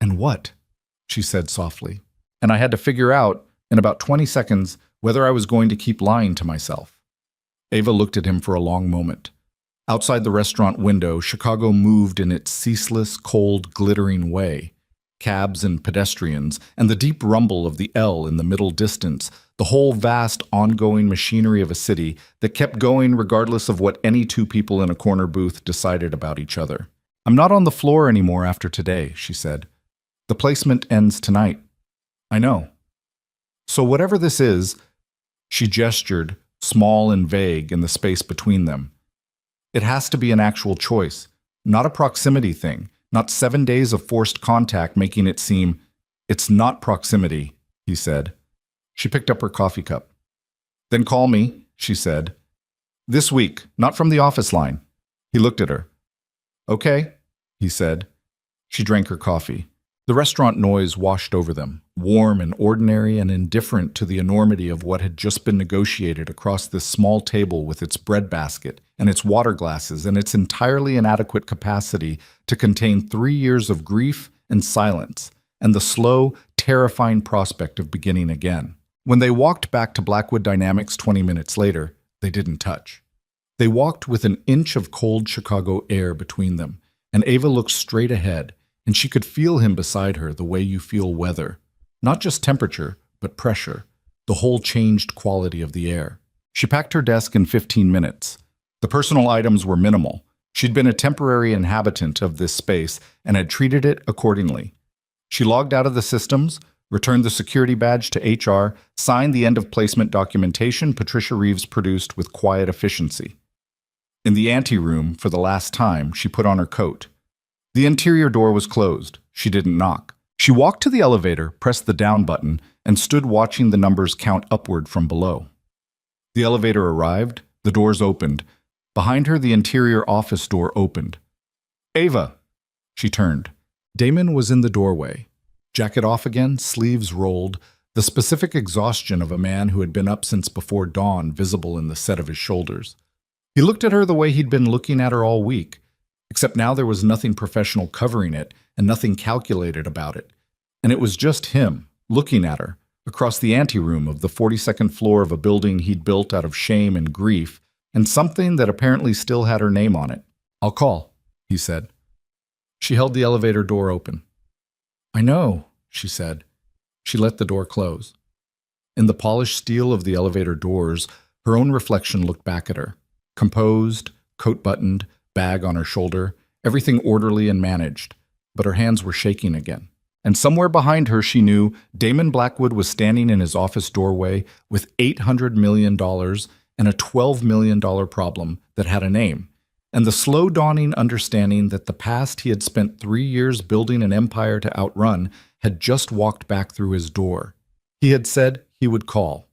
And what? She said softly. And I had to figure out, in about 20 seconds, whether I was going to keep lying to myself. Ava looked at him for a long moment. Outside the restaurant window, Chicago moved in its ceaseless, cold, glittering way. Cabs and pedestrians, and the deep rumble of the L in the middle distance, the whole vast, ongoing machinery of a city that kept going regardless of what any two people in a corner booth decided about each other. I'm not on the floor anymore after today, she said. The placement ends tonight. I know. So whatever this is, she gestured, small and vague in the space between them. It has to be an actual choice, not a proximity thing, not 7 days of forced contact making it seem, it's not proximity, he said. She picked up her coffee cup. Then call me, she said. This week, not from the office line. He looked at her. Okay, he said. She drank her coffee. The restaurant noise washed over them, warm and ordinary and indifferent to the enormity of what had just been negotiated across this small table with its breadbasket and its water glasses and its entirely inadequate capacity to contain 3 years of grief and silence and the slow, terrifying prospect of beginning again. When they walked back to Blackwood Dynamics 20 minutes later, they didn't touch. They walked with an inch of cold Chicago air between them, and Ava looked straight ahead, and she could feel him beside her the way you feel weather. Not just temperature, but pressure, the whole changed quality of the air. She packed her desk in 15 minutes. The personal items were minimal. She'd been a temporary inhabitant of this space and had treated it accordingly. She logged out of the systems, returned the security badge to HR, signed the end-of-placement documentation Patricia Reeves produced with quiet efficiency. In the anteroom, for the last time, she put on her coat. The interior door was closed. She didn't knock. She walked to the elevator, pressed the down button, and stood watching the numbers count upward from below. The elevator arrived. The doors opened. Behind her, the interior office door opened. Ava! She turned. Damon was in the doorway. Jacket off again, sleeves rolled, the specific exhaustion of a man who had been up since before dawn visible in the set of his shoulders. He looked at her the way he'd been looking at her all week, except now there was nothing professional covering it and nothing calculated about it. And it was just him, looking at her, across the anteroom of the 42nd floor of a building he'd built out of shame and grief, and something that apparently still had her name on it. "I'll call," he said. She held the elevator door open. "I know," she said. She let the door close. In the polished steel of the elevator doors, her own reflection looked back at her. Composed, coat buttoned, bag on her shoulder, everything orderly and managed, but her hands were shaking again. And somewhere behind her, she knew Damon Blackwood was standing in his office doorway with $800 million and a $12 million problem that had a name, and the slow dawning understanding that the past he had spent 3 years building an empire to outrun had just walked back through his door. He had said he would call.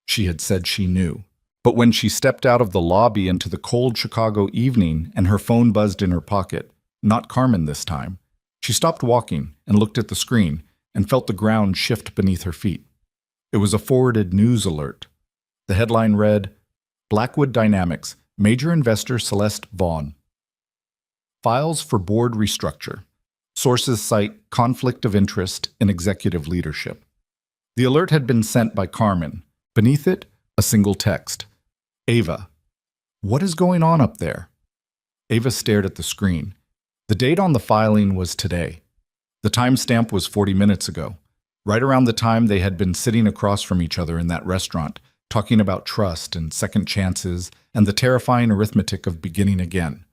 She had said she knew. But when she stepped out of the lobby into the cold Chicago evening and her phone buzzed in her pocket, not Carmen this time, she stopped walking and looked at the screen and felt the ground shift beneath her feet. It was a forwarded news alert. The headline read, "Blackwood Dynamics, Major Investor Celeste Vaughn. Files for Board Restructure. Sources cite conflict of interest in executive leadership." The alert had been sent by Carmen. Beneath it, a single text. "Ava, what is going on up there?" Ava stared at the screen. The date on the filing was today. The timestamp was 40 minutes ago, right around the time they had been sitting across from each other in that restaurant, talking about trust and second chances and the terrifying arithmetic of beginning again.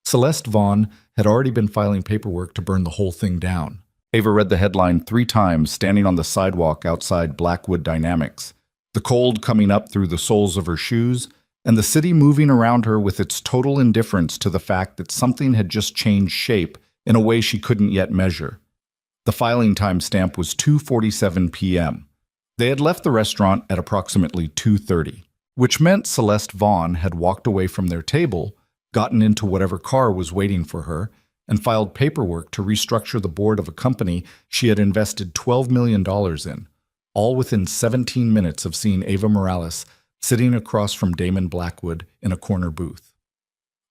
Celeste Vaughn had already been filing paperwork to burn the whole thing down. Ava read the headline 3 times, standing on the sidewalk outside Blackwood Dynamics, the cold coming up through the soles of her shoes, and the city moving around her with its total indifference to the fact that something had just changed shape in a way she couldn't yet measure. The filing timestamp was 2:47 p.m. They had left the restaurant at approximately 2:30, which meant Celeste Vaughn had walked away from their table, gotten into whatever car was waiting for her, and filed paperwork to restructure the board of a company she had invested $12 million in, all within 17 minutes of seeing Ava Morales sitting across from Damon Blackwood in a corner booth.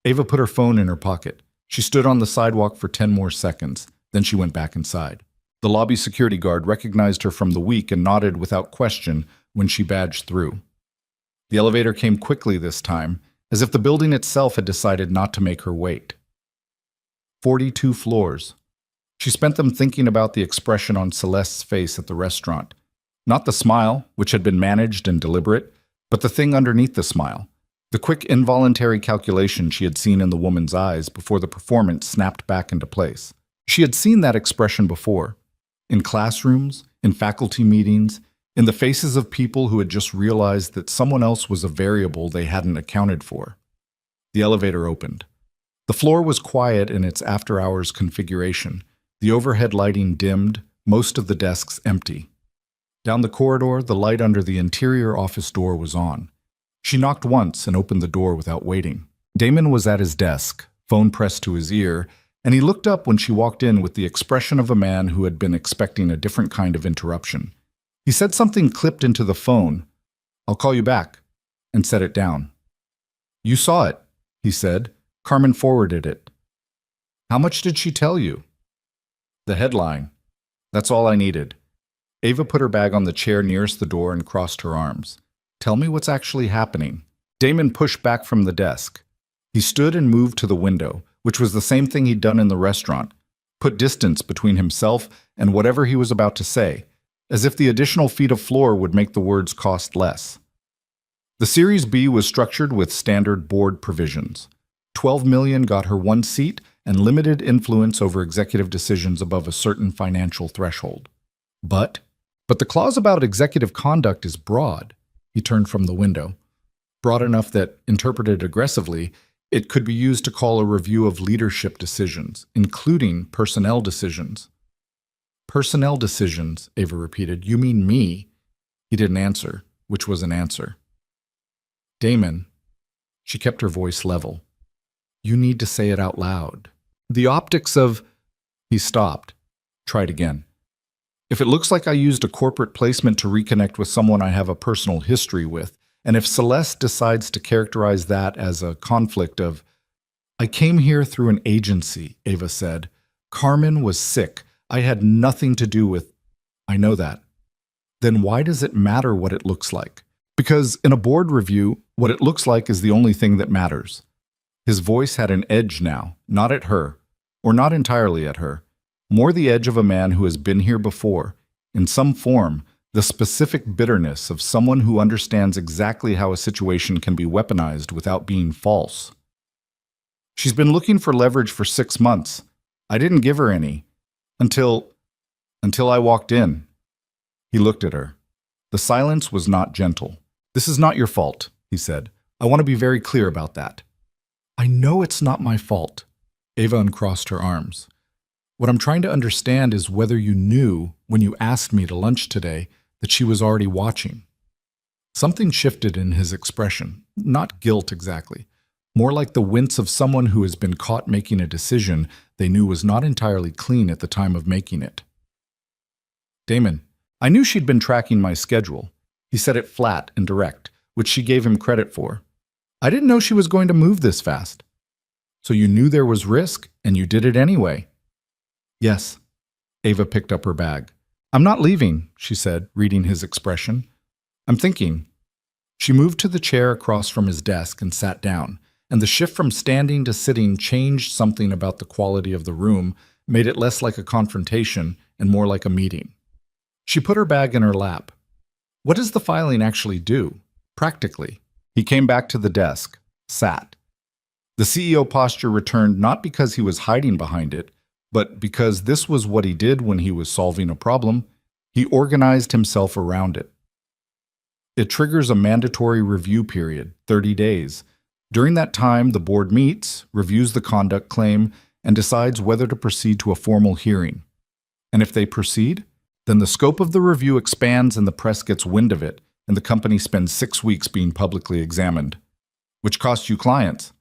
Ava put her phone in her pocket. She stood on the sidewalk for 10 more seconds, then she went back inside. The lobby security guard recognized her from the week and nodded without question when she badged through. The elevator came quickly this time, as if the building itself had decided not to make her wait. 42 floors. She spent them thinking about the expression on Celeste's face at the restaurant. Not the smile, which had been managed and deliberate, but the thing underneath the smile. The quick involuntary calculation she had seen in the woman's eyes before the performance snapped back into place. She had seen that expression before. In classrooms, in faculty meetings, in the faces of people who had just realized that someone else was a variable they hadn't accounted for. The elevator opened. The floor was quiet in its after-hours configuration, the overhead lighting dimmed, most of the desks empty. Down the corridor, the light under the interior office door was on. She knocked once and opened the door without waiting. Damon was at his desk, phone pressed to his ear, and he looked up when she walked in with the expression of a man who had been expecting a different kind of interruption. He said something clipped into the phone. "I'll call you back," and set it down. "You saw it," he said. Carmen forwarded it. "How much did she tell you?" "The headline. That's all I needed." Ava put her bag on the chair nearest the door and crossed her arms. "Tell me what's actually happening." Damon pushed back from the desk. He stood and moved to the window, which was the same thing he'd done in the restaurant, put distance between himself and whatever he was about to say, as if the additional feet of floor would make the words cost less. The Series B was structured with standard board provisions. $12 million got her 1 seat and limited influence over executive decisions above a certain financial threshold. But the clause about executive conduct is broad. He turned from the window. Broad enough that, interpreted aggressively, it could be used to call a review of leadership decisions, including personnel decisions. "Personnel decisions," Ava repeated. "You mean me?" He didn't answer, which was an answer. "Damon," she kept her voice level, "you need to say it out loud. The optics of—" He stopped. Tried again. If it looks like I used a corporate placement to reconnect with someone I have a personal history with, and if Celeste decides to characterize that as a conflict of, I came here through an agency, Ava said. Carmen was sick. I had nothing to do with, I know that. Then why does it matter what it looks like? Because in a board review, what it looks like is the only thing that matters. His voice had an edge now, not at her, or not entirely at her, more the edge of a man who has been here before, in some form, the specific bitterness of someone who understands exactly how a situation can be weaponized without being false. She's been looking for leverage for 6 months. I didn't give her any. Until I walked in. He looked at her. The silence was not gentle. This is not your fault, he said. I want to be very clear about that. I know it's not my fault. Ava uncrossed her arms. What I'm trying to understand is whether you knew, when you asked me to lunch today, that she was already watching. Something shifted in his expression, not guilt exactly, more like the wince of someone who has been caught making a decision they knew was not entirely clean at the time of making it. Damon, I knew she'd been tracking my schedule. He said it flat and direct, which she gave him credit for. I didn't know she was going to move this fast. So you knew there was risk, and you did it anyway. Yes. Ava picked up her bag. I'm not leaving, she said, reading his expression. I'm thinking. She moved to the chair across from his desk and sat down, and the shift from standing to sitting changed something about the quality of the room, made it less like a confrontation and more like a meeting. She put her bag in her lap. What does the filing actually do, practically? He came back to the desk, sat. The CEO posture returned not because he was hiding behind it, but because this was what he did when he was solving a problem. He organized himself around it. It triggers a mandatory review period, 30 days. During that time, the board meets, reviews the conduct claim, and decides whether to proceed to a formal hearing. And if they proceed, then the scope of the review expands and the press gets wind of it, and the company spends 6 weeks being publicly examined. Which costs you clients.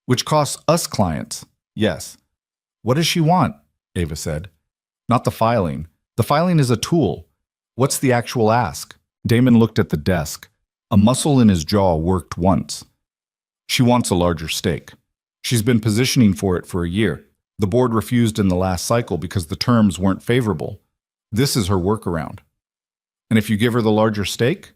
Which costs us clients. Yes. What does she want? Ava said. Not the filing. The filing is a tool. What's the actual ask? Damon looked at the desk. A muscle in his jaw worked once. She wants a larger stake. She's been positioning for it for a year. The board refused in the last cycle because the terms weren't favorable. This is her workaround. And if you give her the larger stake,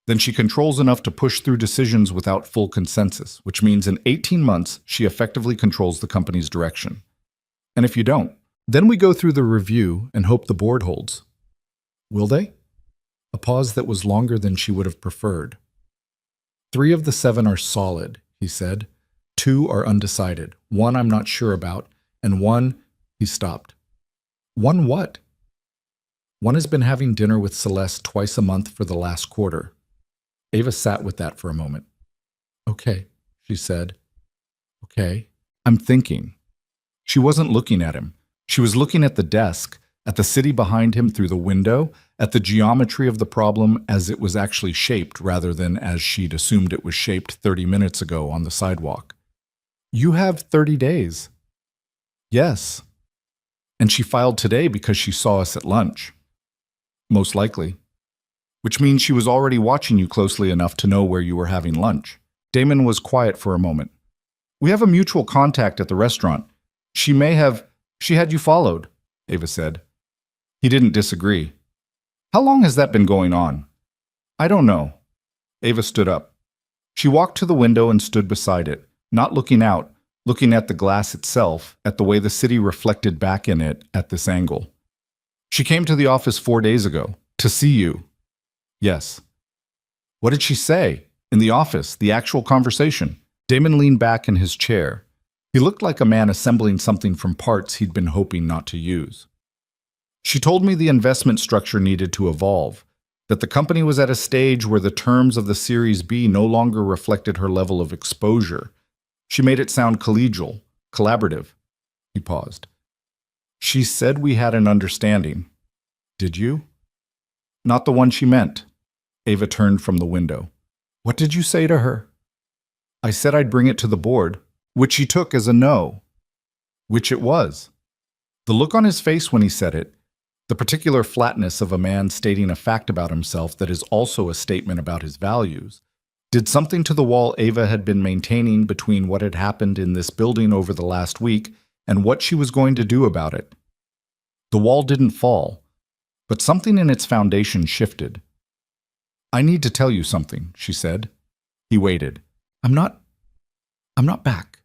then she controls enough to push through decisions without full consensus, which means in 18 months, she effectively controls the company's direction. And if you don't, then we go through the review and hope the board holds. Will they? A pause that was longer than she would have preferred. 3 of the 7 are solid, he said. 2 are undecided. 1 I'm not sure about, and 1, he stopped. 1 what? 1 has been having dinner with Celeste twice a month for the last quarter. Ava sat with that for a moment. Okay, she said. Okay, I'm thinking. She wasn't looking at him. She was looking at the desk, at the city behind him through the window, at the geometry of the problem as it was actually shaped rather than as she'd assumed it was shaped 30 minutes ago on the sidewalk. You have 30 days. Yes. And she filed today because she saw us at lunch. Most likely. Which means she was already watching you closely enough to know where you were having lunch. Damon was quiet for a moment. We have a mutual contact at the restaurant. She had you followed, Ava said. He didn't disagree. How long has that been going on? I don't know. Ava stood up. She walked to the window and stood beside it, not looking out, looking at the glass itself, at the way the city reflected back in it at this angle. She came to the office 4 days ago, to see you. Yes. What did she say? In the office, the actual conversation. Damon leaned back in his chair. He looked like a man assembling something from parts he'd been hoping not to use. She told me the investment structure needed to evolve, that the company was at a stage where the terms of the Series B no longer reflected her level of exposure. She made it sound collegial, collaborative. He paused. She said we had an understanding. Did you? Not the one she meant. Ava turned from the window. What did you say to her? I said I'd bring it to the board, which she took as a no. Which it was. The look on his face when he said it, The particular flatness of a man stating a fact about himself that is also a statement about his values, did something to the wall Ava had been maintaining between what had happened in this building over the last week and what she was going to do about it. The wall didn't fall, but something in its foundation shifted. "I need to tell you something," she said. He waited. I'm not back."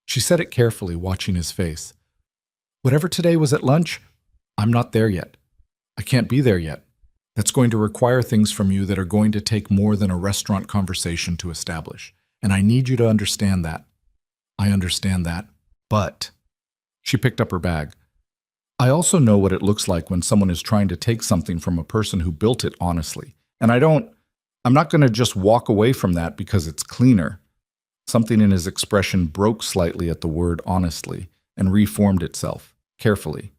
She said it carefully, watching his face. "Whatever today was at lunch, I'm not there yet. I can't be there yet. That's going to require things from you that are going to take more than a restaurant conversation to establish. And I need you to understand that." "I understand that. But," she picked up her bag, "I also know what it looks like when someone is trying to take something from a person who built it honestly. And I'm not going to just walk away from that because it's cleaner." Something in his expression broke slightly at the word honestly and reformed itself, carefully.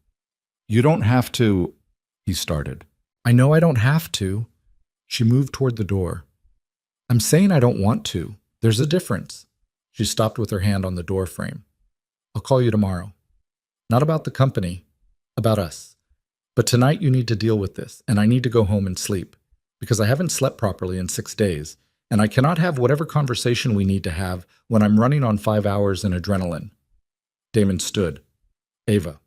"You don't have to," he started. "I know I don't have to." She moved toward the door. "I'm saying I don't want to. There's a difference." She stopped with her hand on the door frame. "I'll call you tomorrow. Not about the company, about us. But tonight you need to deal with this, and I need to go home and sleep, because I haven't slept properly in 6 days, and I cannot have whatever conversation we need to have when I'm running on 5 hours in adrenaline." Damon stood. "Ava."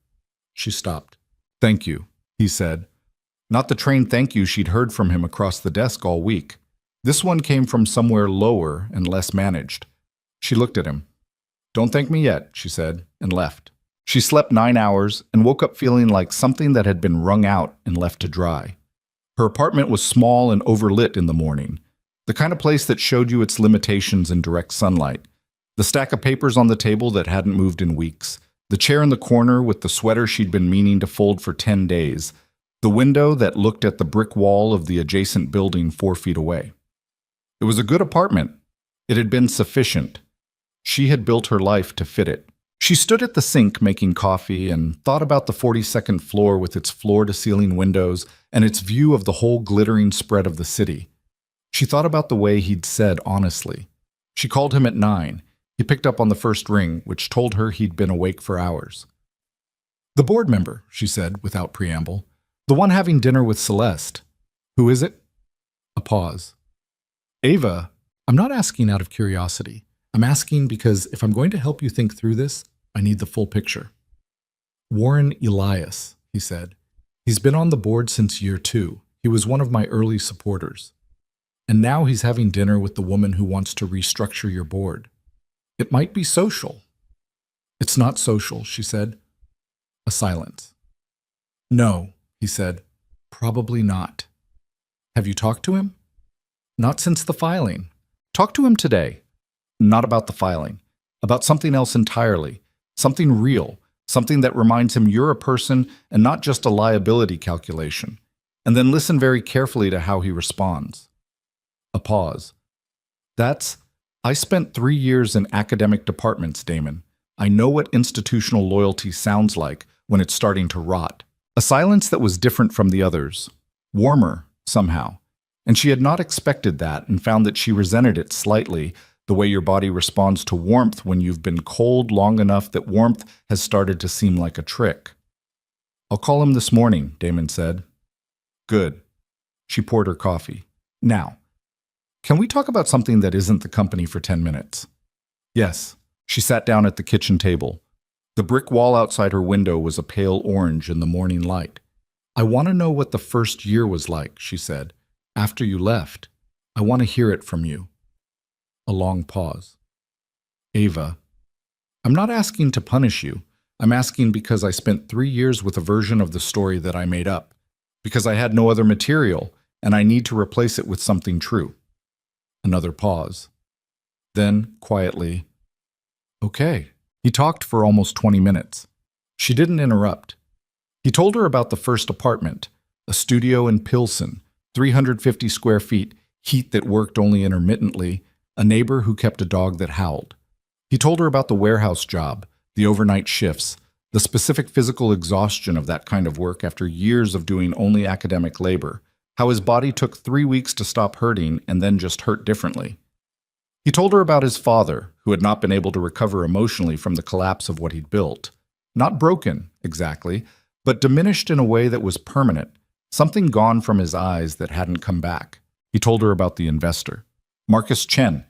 She stopped. "Thank you," he said. Not the trained thank you she'd heard from him across the desk all week. This one came from somewhere lower and less managed. She looked at him. "Don't thank me yet," she said, and left. She slept 9 hours and woke up feeling like something that had been wrung out and left to dry. Her apartment was small and overlit in the morning, the kind of place that showed you its limitations in direct sunlight. The stack of papers on the table that hadn't moved in weeks, the chair in the corner with the sweater she'd been meaning to fold for 10 days, the window that looked at the brick wall of the adjacent building 4 feet away. It was a good apartment. It had been sufficient. She had built her life to fit it. She stood at the sink making coffee and thought about the 42nd floor with its floor-to-ceiling windows and its view of the whole glittering spread of the city. She thought about the way he'd said honestly. She called him at 9. He picked up on the first ring, which told her he'd been awake for hours. "The board member," she said without preamble. "The one having dinner with Celeste. Who is it?" A pause. "Ava, I'm not asking out of curiosity. I'm asking because if I'm going to help you think through this, I need the full picture." "Warren Elias," he said. "He's been on the board since year 2. He was one of my early supporters. And now he's having dinner with the woman who wants to restructure your board. It might be social." "It's not social," she said. A silence. "No," he said. "Probably not." "Have you talked to him?" "Not since the filing." "Talk to him today." "Not about the filing. About something else entirely. Something real. Something that reminds him you're a person and not just a liability calculation. And then listen very carefully to how he responds." A pause. I spent 3 years in academic departments, Damon. I know what institutional loyalty sounds like when it's starting to rot." A silence that was different from the others. Warmer, somehow. And she had not expected that and found that she resented it slightly, the way your body responds to warmth when you've been cold long enough that warmth has started to seem like a trick. "I'll call him this morning," Damon said. "Good." She poured her coffee. "Now, can we talk about something that isn't the company for 10 minutes? "Yes." She sat down at the kitchen table. The brick wall outside her window was a pale orange in the morning light. "I want to know what the first year was like," she said. "After you left. I want to hear it from you." A long pause. "Ava, I'm not asking to punish you. I'm asking because I spent 3 years with a version of the story that I made up. Because I had no other material, and I need to replace it with something true." Another pause. Then, quietly, "Okay." He talked for almost 20 minutes. She didn't interrupt. He told her about the first apartment, a studio in Pilsen, 350 square feet, heat that worked only intermittently, a neighbor who kept a dog that howled. He told her about the warehouse job, the overnight shifts, the specific physical exhaustion of that kind of work after years of doing only academic labor, how his body took 3 weeks to stop hurting and then just hurt differently. He told her about his father, who had not been able to recover emotionally from the collapse of what he'd built. Not broken, exactly, but diminished in a way that was permanent, something gone from his eyes that hadn't come back. He told her about the investor, Marcus Chen,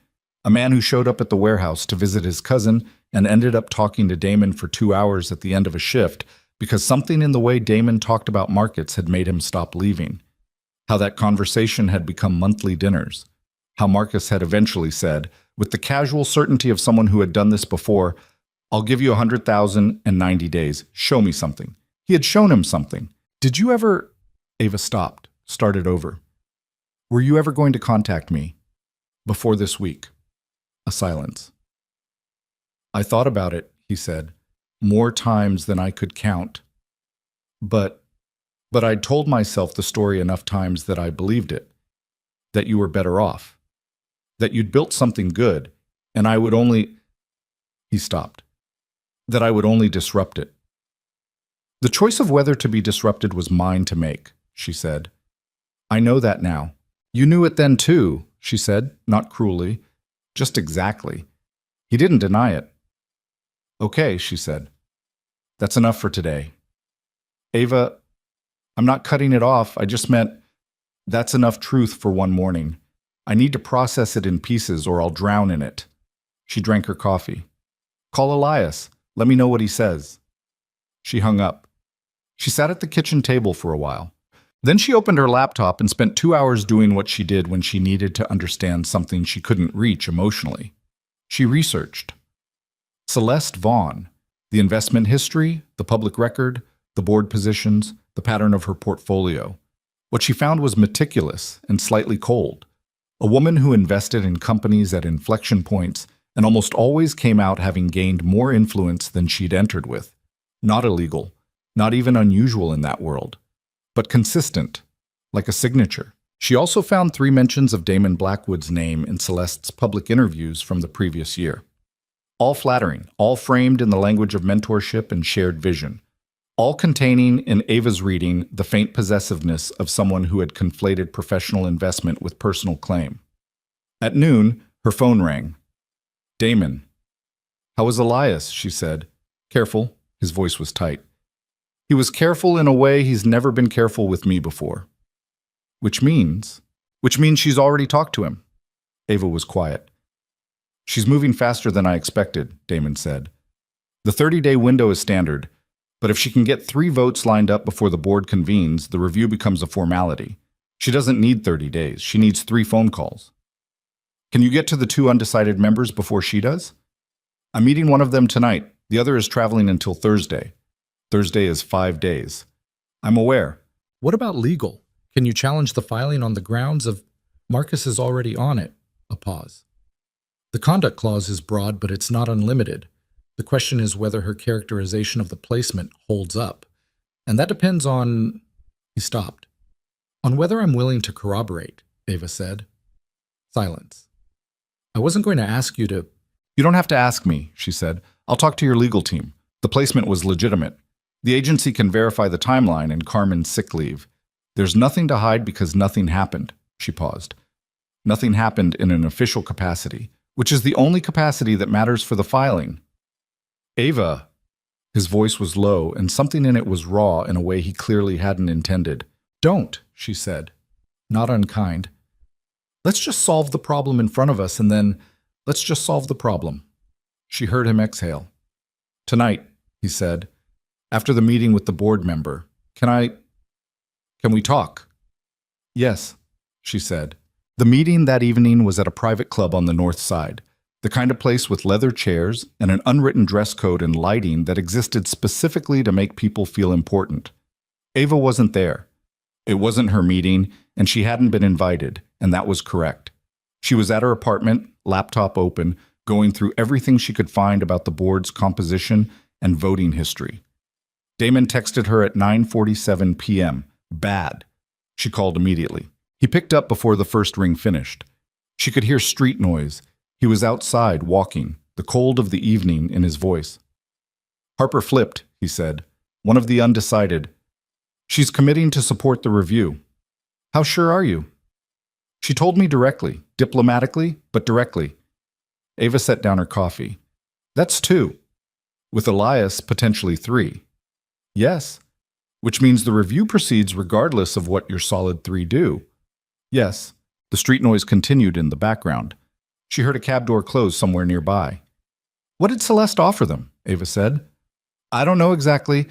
a man who showed up at the warehouse to visit his cousin and ended up talking to Damon for 2 hours at the end of a shift because something in the way Damon talked about markets had made him stop leaving. How that conversation had become monthly dinners. How Marcus had eventually said, with the casual certainty of someone who had done this before, "I'll give you 100,000 in 90 days. Show me something." He had shown him something. "Did you ever—" Ava stopped, started over. "Were you ever going to contact me? Before this week?" A silence. "I thought about it," he said, "more times than I could count. But I'd told myself the story enough times that I believed it. That you were better off. That you'd built something good, and I would only—" He stopped. "That I would only disrupt it." "The choice of whether to be disrupted was mine to make," she said. "I know that now." "You knew it then too," she said, not cruelly, just exactly. He didn't deny it. "Okay," she said. "That's enough for today." "Ava, I'm not cutting it off. I just meant that's enough truth for one morning. I need to process it in pieces or I'll drown in it." She drank her coffee. "Call Elias. Let me know what he says." She hung up. She sat at the kitchen table for a while. Then she opened her laptop and spent 2 hours doing what she did when she needed to understand something she couldn't reach emotionally. She researched. Celeste Vaughn, the investment history, the public record, the board positions, the pattern of her portfolio. What she found was meticulous and slightly cold. A woman who invested in companies at inflection points and almost always came out having gained more influence than she'd entered with. Not illegal, not even unusual in that world, but consistent, like a signature. She also found 3 mentions of Damon Blackwood's name in Celeste's public interviews from the previous year. All flattering, all framed in the language of mentorship and shared vision. All containing, in Ava's reading, the faint possessiveness of someone who had conflated professional investment with personal claim. At noon, her phone rang. "Damon." "How was Elias?" she said. "Careful." His voice was tight. "He was careful in a way he's never been careful with me before." Which means she's already talked to him." Ava was quiet. "She's moving faster than I expected," Damon said. "The 30-day window is standard, but if she can get 3 votes lined up before the board convenes, the review becomes a formality. She doesn't need 30 days. She needs 3 phone calls." "Can you get to the 2 undecided members before she does?" "I'm meeting one of them tonight. The other is traveling until Thursday. Thursday is 5 days." "I'm aware." "What about legal? Can you challenge the filing on the grounds of Marcus is already on it?" A pause. "The conduct clause is broad, but it's not unlimited. The question is whether her characterization of the placement holds up. And that depends on—" He stopped. "On whether I'm willing to corroborate," Ava said. Silence. "I wasn't going to ask you to—" "You don't have to ask me," she said. "I'll talk to your legal team. The placement was legitimate. The agency can verify the timeline and Carmen's sick leave. There's nothing to hide because nothing happened." She paused. "Nothing happened in an official capacity, which is the only capacity that matters for the filing." "Ava." His voice was low, and something in it was raw in a way he clearly hadn't intended. "Don't," she said, not unkind. "Let's just solve the problem in front of us, and then let's just solve the problem." She heard him exhale. "Tonight," he said, "after the meeting with the board member, can we talk?" "Yes," she said. The meeting that evening was at a private club on the north side. The kind of place with leather chairs and an unwritten dress code and lighting that existed specifically to make people feel important. Ava wasn't there. It wasn't her meeting, and she hadn't been invited, and that was correct. She was at her apartment, laptop open, going through everything she could find about the board's composition and voting history. Damon texted her at 9:47 p.m. Bad. She called immediately. He picked up before the first ring finished. She could hear street noise. He was outside, walking, the cold of the evening in his voice. "Harper flipped," he said. "One of the undecided. She's committing to support the review." "How sure are you?" "She told me directly, diplomatically, but directly." Ava set down her coffee. "That's 2. With Elias, potentially 3. "Yes." which means the review proceeds regardless of what your solid three do. Yes, the street noise continued in the background. She heard a cab door close somewhere nearby. What did Celeste offer them? Ava said. I don't know exactly,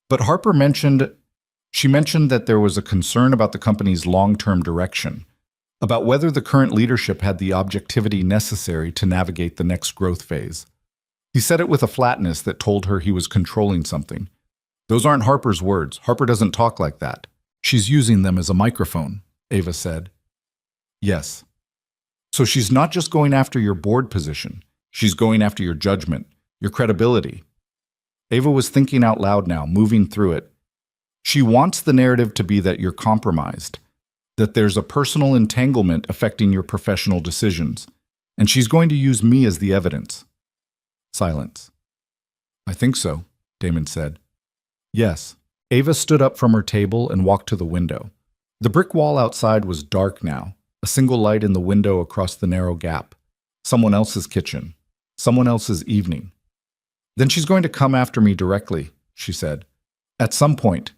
but Harper mentioned that there was a concern about the company's long-term direction, about whether the current leadership had the objectivity necessary to navigate the next growth phase. He said it with a flatness that told her he was controlling something. Those aren't Harper's words. Harper doesn't talk like that. She's using them as a microphone, Ava said. Yes. So she's not just going after your board position. She's going after your judgment, your credibility. Ava was thinking out loud now, moving through it. She wants the narrative to be that you're compromised, that there's a personal entanglement affecting your professional decisions, and she's going to use me as the evidence. Silence. I think so, Damon said. Yes. Ava stood up from her table and walked to the window. The brick wall outside was dark now, a single light in the window across the narrow gap. Someone else's kitchen. Someone else's evening. Then she's going to come after me directly, she said. At some point.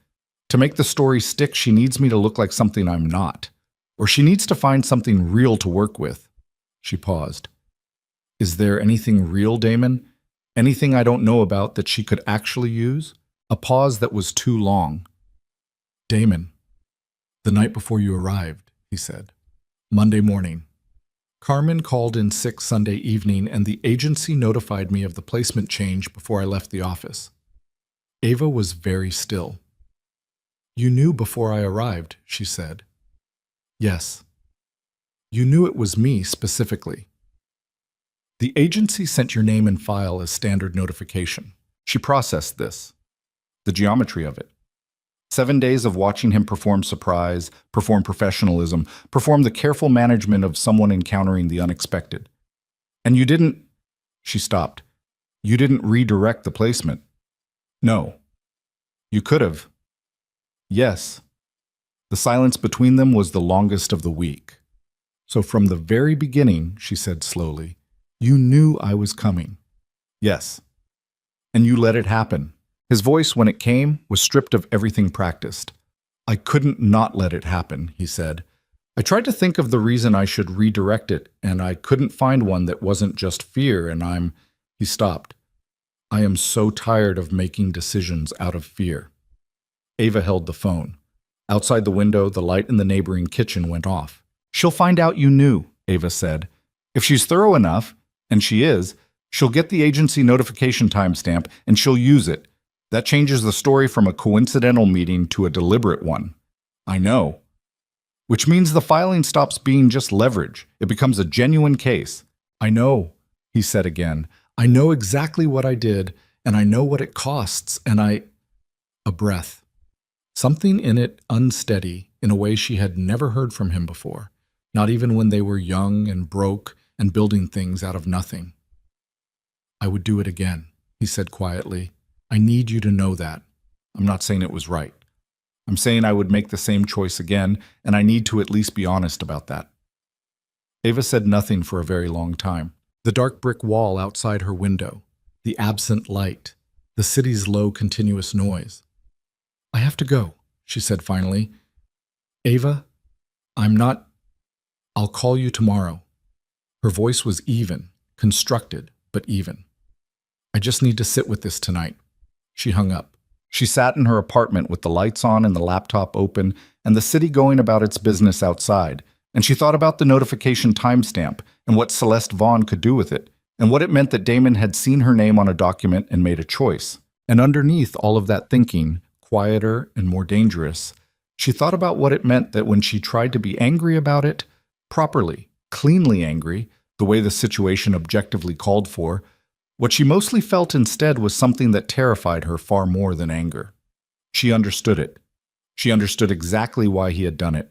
To make the story stick, she needs me to look like something I'm not. Or she needs to find something real to work with. She paused. Is there anything real, Damon? Anything I don't know about that she could actually use? A pause that was too long. Damon, the night before you arrived, he said. Monday morning. Carmen called in sick Sunday evening, and the agency notified me of the placement change before I left the office. Ava was very still. You knew before I arrived, she said. Yes. You knew it was me specifically. The agency sent your name and file as standard notification. She processed this. The geometry of it. 7 days of watching him perform surprise, perform professionalism, perform the careful management of someone encountering the unexpected. And you didn't... She stopped. You didn't redirect the placement. No. You could have. Yes. The silence between them was the longest of the week. So from the very beginning, she said slowly, you knew I was coming. Yes. And you let it happen. His voice, when it came, was stripped of everything practiced. I couldn't not let it happen, he said. I tried to think of the reason I should redirect it, and I couldn't find one that wasn't just fear, and He stopped. I am so tired of making decisions out of fear. Ava held the phone. Outside the window, the light in the neighboring kitchen went off. She'll find out you knew, Ava said. If she's thorough enough, and she is, she'll get the agency notification timestamp, and she'll use it. That changes the story from a coincidental meeting to a deliberate one. I know. Which means the filing stops being just leverage. It becomes a genuine case. I know, he said again. I know exactly what I did, and I know what it costs, and A breath. Something in it unsteady in a way she had never heard from him before, not even when they were young and broke and building things out of nothing. I would do it again, he said quietly. I need you to know that. I'm not saying it was right. I'm saying I would make the same choice again, and I need to at least be honest about that. Ava said nothing for a very long time. The dark brick wall outside her window, the absent light, the city's low continuous noise. I have to go, she said finally. Ava, I'll call you tomorrow. Her voice was even, constructed, but even. I just need to sit with this tonight. She hung up. She sat in her apartment with the lights on and the laptop open and the city going about its business outside, and she thought about the notification timestamp and what Celeste Vaughn could do with it, and what it meant that Damon had seen her name on a document and made a choice. And underneath all of that thinking, quieter and more dangerous, she thought about what it meant that when she tried to be angry about it, properly, cleanly angry, the way the situation objectively called for, what she mostly felt instead was something that terrified her far more than anger. She understood it. She understood exactly why he had done it.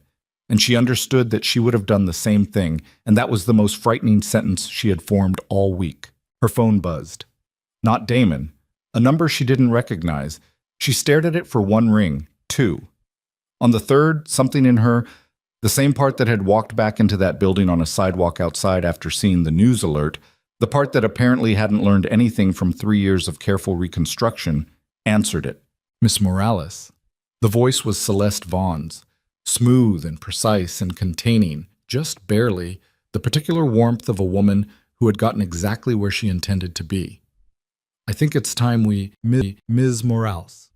And she understood that she would have done the same thing, and that was the most frightening sentence she had formed all week. Her phone buzzed. Not Damon. A number she didn't recognize. She stared at it for one ring, two. On the third, something in her, the same part that had walked back into that building on a sidewalk outside after seeing the news alert, the part that apparently hadn't learned anything from 3 years of careful reconstruction, answered it. Miss Morales. The voice was Celeste Vaughn's, smooth and precise and containing, just barely, the particular warmth of a woman who had gotten exactly where she intended to be. I think it's time we, Ms. Morales.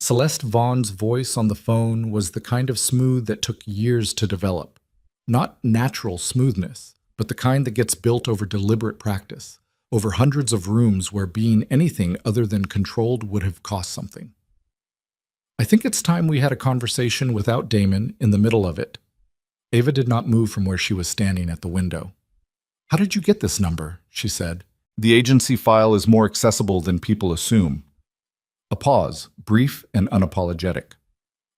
Celeste Vaughn's voice on the phone was the kind of smooth that took years to develop. Not natural smoothness, but the kind that gets built over deliberate practice, over hundreds of rooms where being anything other than controlled would have cost something. I think it's time we had a conversation without Damon in the middle of it. Ava did not move from where she was standing at the window. How did you get this number? She said. The agency file is more accessible than people assume. A pause, brief and unapologetic.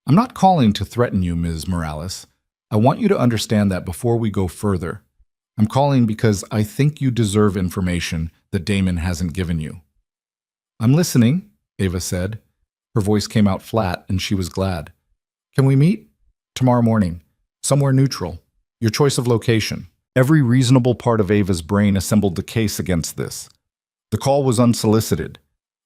I'm not calling to threaten you, Ms. Morales. I want you to understand that before we go further. I'm calling because I think you deserve information that Damon hasn't given you. I'm listening, Ava said. Her voice came out flat, and she was glad. Can we meet? Tomorrow morning. Somewhere neutral. Your choice of location. Every reasonable part of Ava's brain assembled the case against this. The call was unsolicited.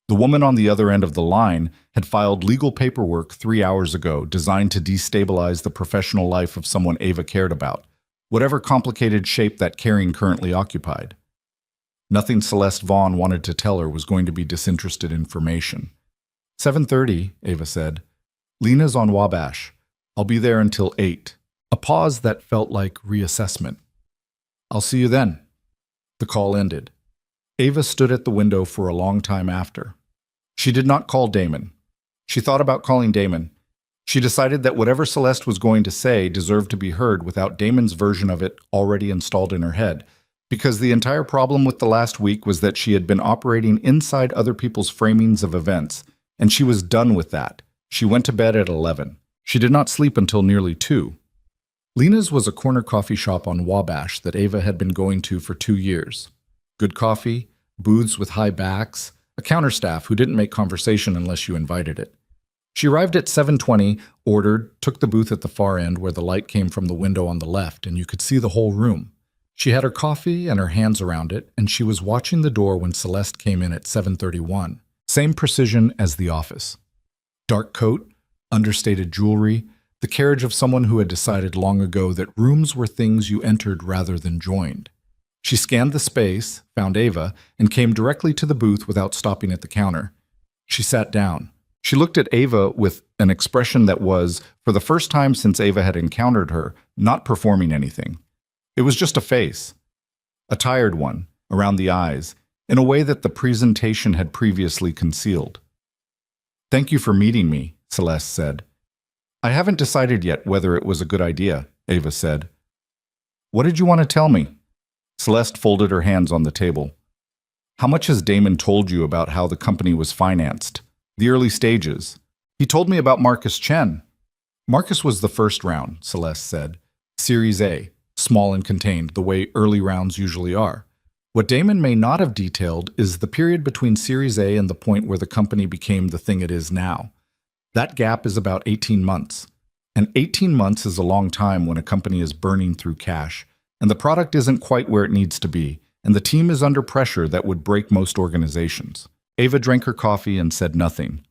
The woman on the other end of the line had filed legal paperwork 3 hours ago designed to destabilize the professional life of someone Ava cared about, whatever complicated shape that caring currently occupied. Nothing Celeste Vaughn wanted to tell her was going to be disinterested information. 7:30, Ava said. Lena's on Wabash. I'll be there until 8. A pause that felt like reassessment. I'll see you then. The call ended. Ava stood at the window for a long time after. She did not call Damon. She thought about calling Damon. She decided that whatever Celeste was going to say deserved to be heard without Damon's version of it already installed in her head, because the entire problem with the last week was that she had been operating inside other people's framings of events, and she was done with that. She went to bed at 11. She did not sleep until nearly 2. Lena's was a corner coffee shop on Wabash that Ava had been going to for 2 years. Good coffee, booths with high backs, a counter staff who didn't make conversation unless you invited it. She arrived at 7:20, ordered, took the booth at the far end where the light came from the window on the left and you could see the whole room. She had her coffee and her hands around it, and she was watching the door when Celeste came in at 7:31. Same precision as the office. Dark coat, understated jewelry, the carriage of someone who had decided long ago that rooms were things you entered rather than joined. She scanned the space, found Ava, and came directly to the booth without stopping at the counter. She sat down. She looked at Ava with an expression that was, for the first time since Ava had encountered her, not performing anything. It was just a face. A tired one, around the eyes, in a way that the presentation had previously concealed. Thank you for meeting me, Celeste said. I haven't decided yet whether it was a good idea, Ava said. What did you want to tell me? Celeste folded her hands on the table. How much has Damon told you about how the company was financed? The early stages. He told me about Marcus Chen. Marcus was the first round, Celeste said. Series A, small and contained, the way early rounds usually are. What Damon may not have detailed is the period between Series A and the point where the company became the thing it is now. That gap is about 18 months. And 18 months is a long time when a company is burning through cash, and the product isn't quite where it needs to be, and the team is under pressure that would break most organizations. Ava drank her coffee and said nothing.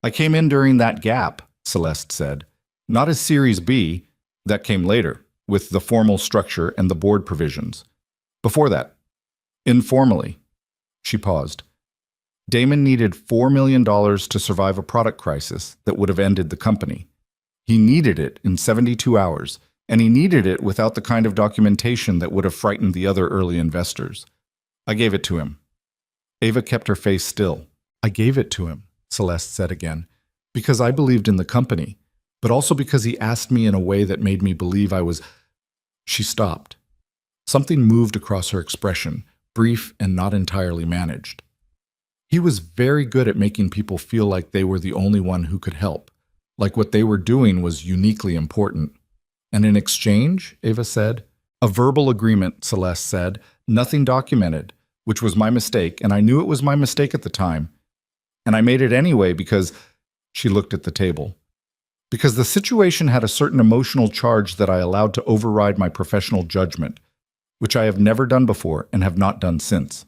I came in during that gap, Celeste said. Not as Series B, that came later, with the formal structure and the board provisions. Before that, informally. She paused. Damon needed $4 million to survive a product crisis that would have ended the company. He needed it in 72 hours, and he needed it without the kind of documentation that would have frightened the other early investors. I gave it to him. Ava kept her face still. I gave it to him, Celeste said again, because I believed in the company, but also because he asked me in a way that made me believe I was... She stopped. Something moved across her expression, brief and not entirely managed. He was very good at making people feel like they were the only one who could help, like what they were doing was uniquely important. And in exchange, Ava said, a verbal agreement, Celeste said, nothing documented, which was my mistake, and I knew it was my mistake at the time. And I made it anyway because, she looked at the table, because the situation had a certain emotional charge that I allowed to override my professional judgment, which I have never done before and have not done since.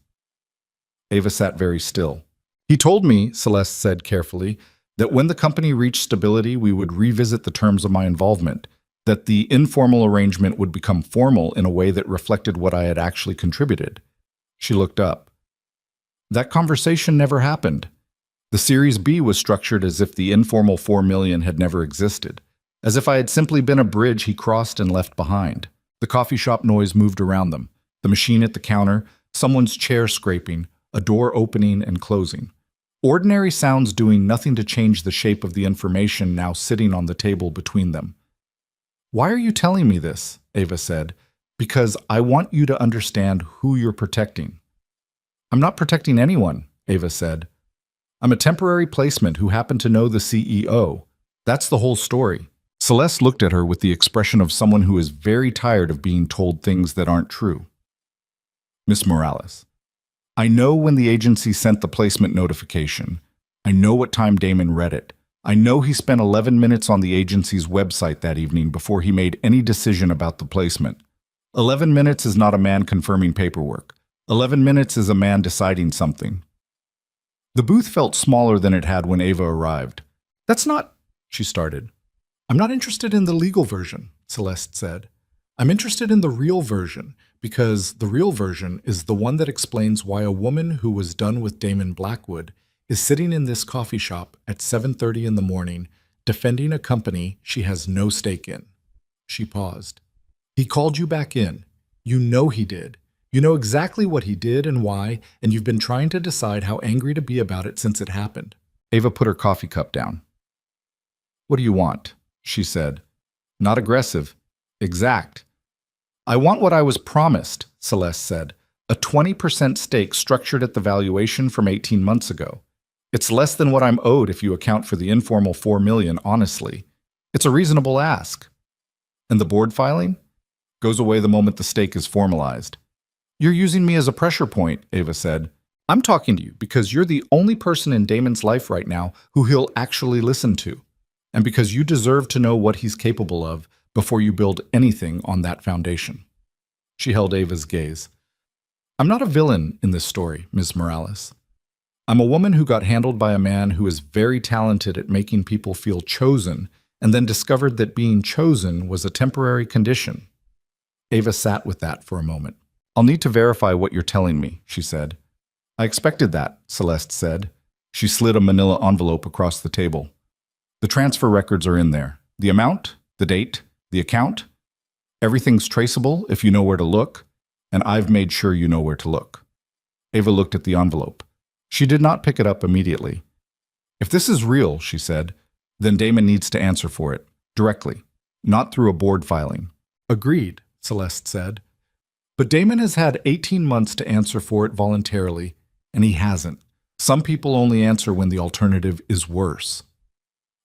Ava sat very still. He told me, Celeste said carefully, That when the company reached stability, we would revisit the terms of my involvement, that the informal arrangement would become formal in a way that reflected what I had actually contributed. She looked up. That conversation never happened. The Series B was structured as if the informal 4 million had never existed, as if I had simply been a bridge he crossed and left behind. The coffee shop noise moved around them, the machine at the counter, someone's chair scraping, a door opening and closing. Ordinary sounds doing nothing to change the shape of the information now sitting on the table between them. "Why are you telling me this?" Ava said. "Because I want you to understand who you're protecting." "I'm not protecting anyone," Ava said. "I'm a temporary placement who happened to know the CEO. That's the whole story." Celeste looked at her with the expression of someone who is very tired of being told things that aren't true. "Miss Morales, I know when the agency sent the placement notification. I know what time Damon read it. I know he spent 11 minutes on the agency's website that evening before he made any decision about the placement. 11 minutes is not a man confirming paperwork. 11 minutes is a man deciding something." The booth felt smaller than it had when Ava arrived. "That's not," she started. "I'm not interested in the legal version," Celeste said. "I'm interested in the real version, because the real version is the one that explains why a woman who was done with Damon Blackwood is sitting in this coffee shop at 7:30 in the morning defending a company she has no stake in." She paused. "He called you back in. You know he did. You know exactly what he did and why, and you've been trying to decide how angry to be about it since it happened." Ava put her coffee cup down. "What do you want?" she said. "Not aggressive. Exact." "I want what I was promised," Celeste said. "A 20% stake structured at the valuation from 18 months ago. It's less than what I'm owed if you account for the informal 4 million, honestly. It's a reasonable ask." "And the board filing?" "Goes away the moment the stake is formalized." "You're using me as a pressure point," Ava said. "I'm talking to you because you're the only person in Damon's life right now who he'll actually listen to, and because you deserve to know what he's capable of before you build anything on that foundation." She held Ava's gaze. "I'm not a villain in this story, Ms. Morales. I'm a woman who got handled by a man who is very talented at making people feel chosen and then discovered that being chosen was a temporary condition." Ava sat with that for a moment. "I'll need to verify what you're telling me," she said. "I expected that," Celeste said. She slid a manila envelope across the table. "The transfer records are in there. The amount, the date, the account. Everything's traceable if you know where to look, and I've made sure you know where to look." Ava looked at the envelope. She did not pick it up immediately. "If this is real," she said, "then Damon needs to answer for it, directly, not through a board filing." "Agreed," Celeste said. "But Damon has had 18 months to answer for it voluntarily, and he hasn't. Some people only answer when the alternative is worse."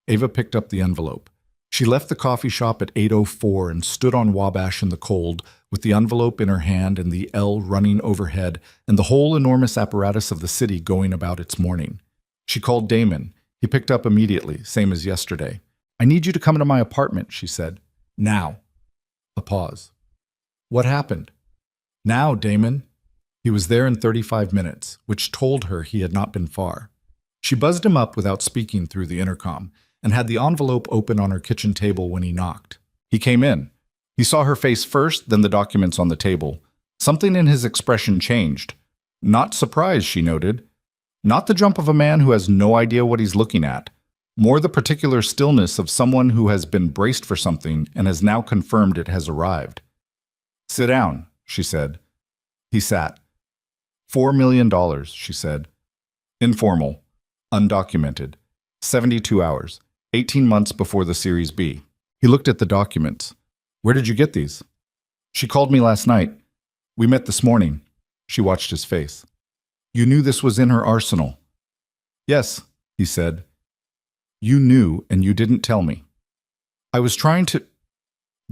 Ava picked up the envelope. She left the coffee shop at 8:04 and stood on Wabash in the cold, with the envelope in her hand and the L running overhead and the whole enormous apparatus of the city going about its morning. She called Damon. He picked up immediately, same as yesterday. "I need you to come to my apartment," she said. "Now." A pause. "What happened?" "Now, Damon." He was there in 35 minutes, which told her he had not been far. She buzzed him up without speaking through the intercom, and had the envelope open on her kitchen table when he knocked. He came in. He saw her face first, then the documents on the table. Something in his expression changed. Not surprise, she noted. Not the jump of a man who has no idea what he's looking at. More the particular stillness of someone who has been braced for something and has now confirmed it has arrived. "Sit down," she said. He sat. $4 million, she said. Informal. Undocumented. 72 hours. 18 months before the Series B. He looked at the documents. "Where did you get these?" "She called me last night. We met this morning." She watched his face. "You knew this was in her arsenal." "Yes," he said. "You knew and you didn't tell me." "I was trying to—"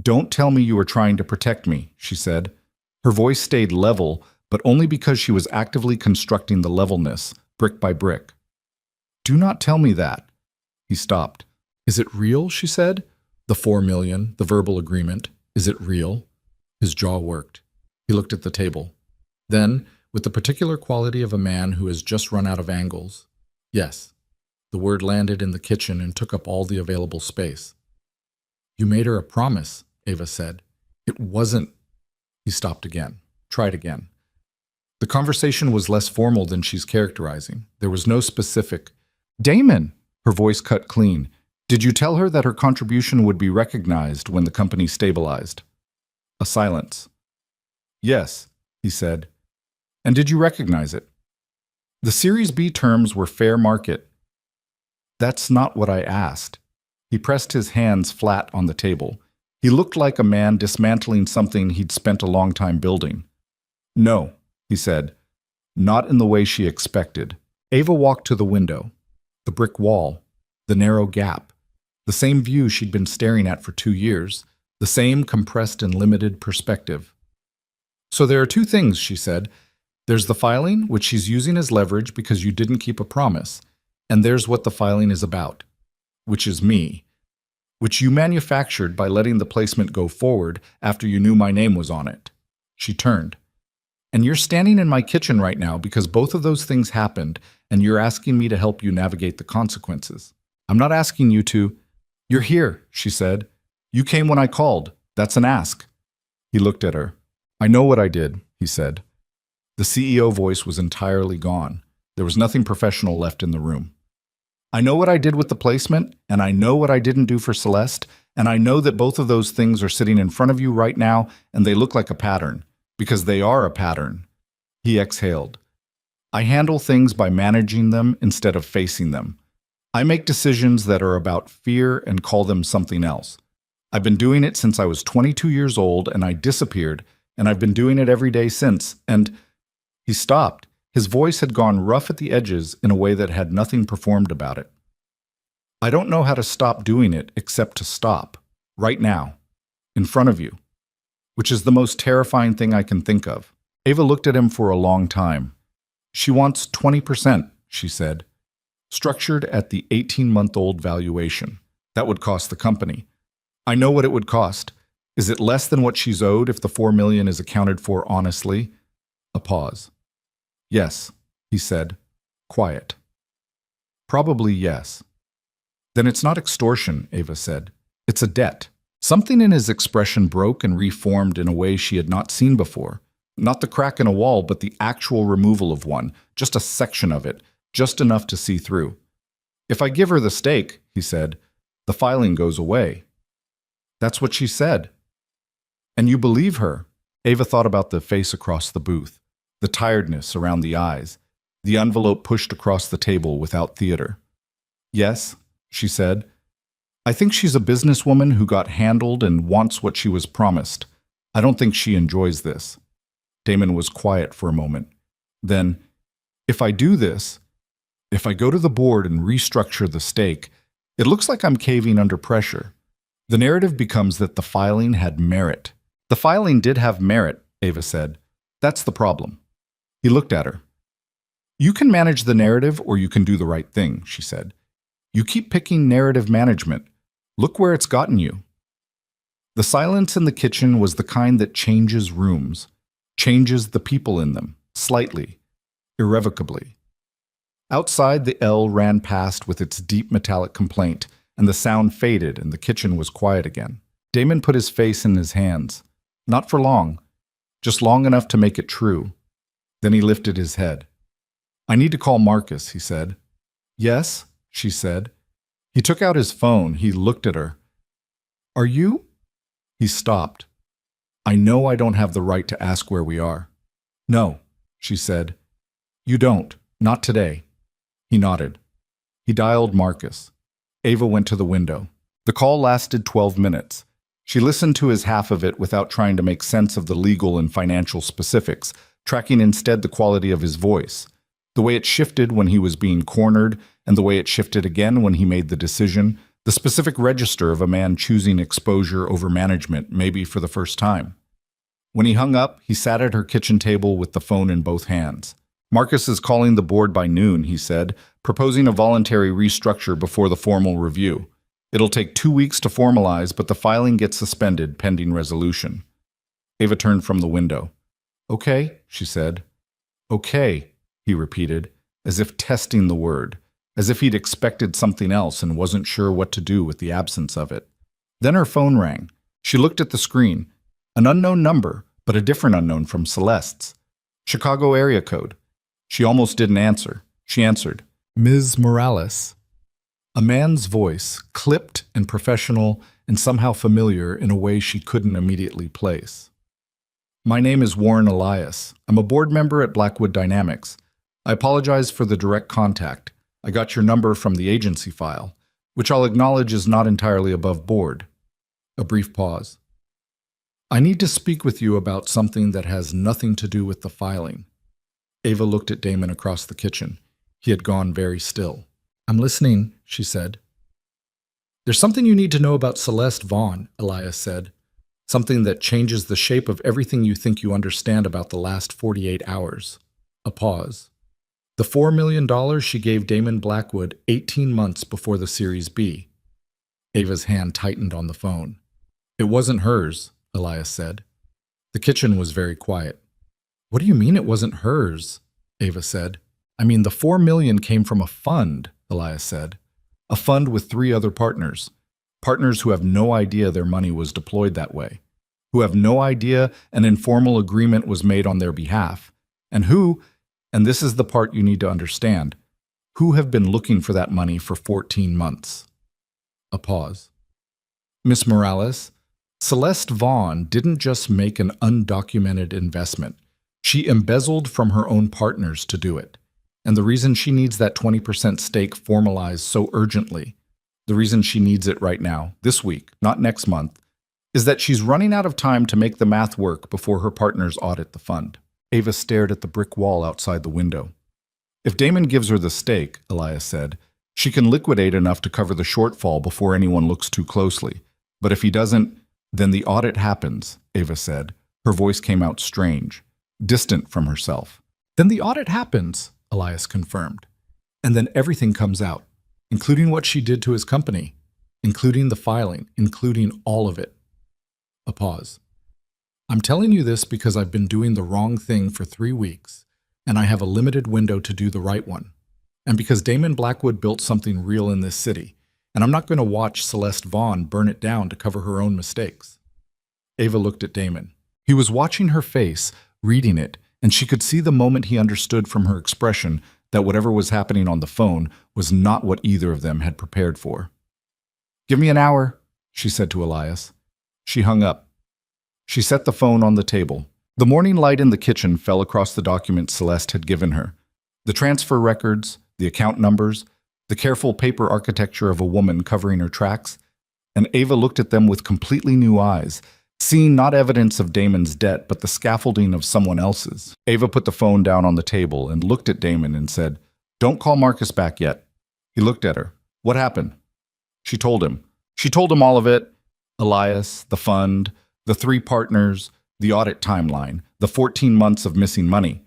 "Don't tell me you were trying to protect me," she said. Her voice stayed level, but only because she was actively constructing the levelness, brick by brick. "Do not tell me that." He stopped. "Is it real?" she said. "The 4 million, the verbal agreement. Is it real?" His jaw worked. He looked at the table. Then, with the particular quality of a man who has just run out of angles, "Yes." The word landed in the kitchen and took up all the available space. You made her a promise, Ava said. It wasn't. He stopped again, tried again. The conversation was less formal than she's characterizing. There was no specific. Damon, her voice cut clean. Did you tell her that her contribution would be recognized when the company stabilized? A silence. Yes, he said. And did you recognize it? The Series B terms were fair market. That's not what I asked. He pressed his hands flat on the table. He looked like a man dismantling something he'd spent a long time building. No, he said, not in the way she expected. Ava walked to the window. The brick wall, the narrow gap, the same view she'd been staring at for 2 years, the same compressed and limited perspective. So there are two things, she said. There's the filing, which she's using as leverage because you didn't keep a promise, and there's what the filing is about, which is me, which you manufactured by letting the placement go forward after you knew my name was on it. She turned. And you're standing in my kitchen right now because both of those things happened, and you're asking me to help you navigate the consequences. I'm not asking you to. You're here, she said. You came when I called. That's an ask. He looked at her. I know what I did, he said. The CEO voice was entirely gone. There was nothing professional left in the room. I know what I did with the placement, and I know what I didn't do for Celeste, and I know that both of those things are sitting in front of you right now, and they look like a pattern, because they are a pattern. He exhaled. I handle things by managing them instead of facing them. I make decisions that are about fear and call them something else. I've been doing it since I was 22 years old, and I disappeared, and I've been doing it every day since, and... He stopped. His voice had gone rough at the edges in a way that had nothing performed about it. I don't know how to stop doing it except to stop, right now, in front of you, which is the most terrifying thing I can think of. Ava looked at him for a long time. She wants 20%, she said, structured at the 18-month-old valuation. That would cost the company. I know what it would cost. Is it less than what she's owed if the $4 million is accounted for honestly? A pause. Yes, he said, quiet. Probably yes. Then it's not extortion, Ava said. It's a debt. Something in his expression broke and reformed in a way she had not seen before. Not the crack in a wall, but the actual removal of one, just a section of it, just enough to see through. If I give her the stake, he said, the filing goes away. That's what she said. And you believe her? Ava thought about the face across the booth. The tiredness around the eyes, the envelope pushed across the table without theater. Yes, she said. I think she's a businesswoman who got handled and wants what she was promised. I don't think she enjoys this. Damon was quiet for a moment. Then, if I do this, if I go to the board and restructure the stake, it looks like I'm caving under pressure. The narrative becomes that the filing had merit. The filing did have merit, Ava said. That's the problem. He looked at her. You can manage the narrative or you can do the right thing, she said. You keep picking narrative management. Look where it's gotten you. The silence in the kitchen was the kind that changes rooms, changes the people in them, slightly, irrevocably. Outside, the L ran past with its deep metallic complaint, and the sound faded and the kitchen was quiet again. Damon put his face in his hands. Not for long, just long enough to make it true. Then he lifted his head. I need to call Marcus, he said. Yes, she said. He took out his phone. He looked at her. Are you? He stopped. I know I don't have the right to ask where we are. No, she said. You don't. Not today. He nodded. He dialed Marcus. Ava went to the window. The call lasted 12 minutes. She listened to his half of it without trying to make sense of the legal and financial specifics, tracking instead the quality of his voice, the way it shifted when he was being cornered, and the way it shifted again when he made the decision, the specific register of a man choosing exposure over management, maybe for the first time. When he hung up, he sat at her kitchen table with the phone in both hands. Marcus is calling the board by noon, he said, proposing a voluntary restructure before the formal review. It'll take 2 weeks to formalize, but the filing gets suspended pending resolution. Ava turned from the window. Okay, she said. Okay, he repeated, as if testing the word, as if he'd expected something else and wasn't sure what to do with the absence of it. Then her phone rang. She looked at the screen. An unknown number, but a different unknown from Celeste's. Chicago area code. She almost didn't answer. She answered, "Ms. Morales." A man's voice, clipped and professional and somehow familiar in a way she couldn't immediately place. "My name is Warren Elias. I'm a board member at Blackwood Dynamics. I apologize for the direct contact. I got your number from the agency file, which I'll acknowledge is not entirely above board." A brief pause. "I need to speak with you about something that has nothing to do with the filing." Ava looked at Damon across the kitchen. He had gone very still. "I'm listening," she said. "There's something you need to know about Celeste Vaughn," Elias said. "Something that changes the shape of everything you think you understand about the last 48 hours. A pause. "The $4 million she gave Damon Blackwood 18 months before the Series B." Ava's hand tightened on the phone. "It wasn't hers," Elias said. The kitchen was very quiet. "What do you mean it wasn't hers?" Ava said. "I mean, the $4 million came from a fund," Elias said. "A fund with 3 other partners. Partners who have no idea their money was deployed that way. Who have no idea an informal agreement was made on their behalf. And who, and this is the part you need to understand, who have been looking for that money for 14 months. A pause. "Miss Morales, Celeste Vaughn didn't just make an undocumented investment. She embezzled from her own partners to do it. And the reason she needs that 20% stake formalized so urgently, the reason she needs it right now, this week, not next month, is that she's running out of time to make the math work before her partners audit the fund." Ava stared at the brick wall outside the window. "If Damon gives her the stake," Elias said, "she can liquidate enough to cover the shortfall before anyone looks too closely. But if he doesn't, then the audit happens," Ava said. Her voice came out strange, distant from herself. "Then the audit happens," Elias confirmed. "And then everything comes out, including what she did to his company, including the filing, including all of it." A pause. "I'm telling you this because I've been doing the wrong thing for 3 weeks, and I have a limited window to do the right one. And because Damon Blackwood built something real in this city, and I'm not going to watch Celeste Vaughn burn it down to cover her own mistakes." Ava looked at Damon. He was watching her face, reading it, and she could see the moment he understood from her expression that whatever was happening on the phone was not what either of them had prepared for. "Give me an hour," she said to Elias. She hung up. She set the phone on the table. The morning light in the kitchen fell across the documents Celeste had given her. The transfer records, the account numbers, the careful paper architecture of a woman covering her tracks, and Ava looked at them with completely new eyes, seeing not evidence of Damon's debt, but the scaffolding of someone else's. Ava put the phone down on the table and looked at Damon and said, "Don't call Marcus back yet." He looked at her. "What happened?" She told him. She told him all of it. Elias, the fund, the 3 partners, the audit timeline, the 14 months of missing money.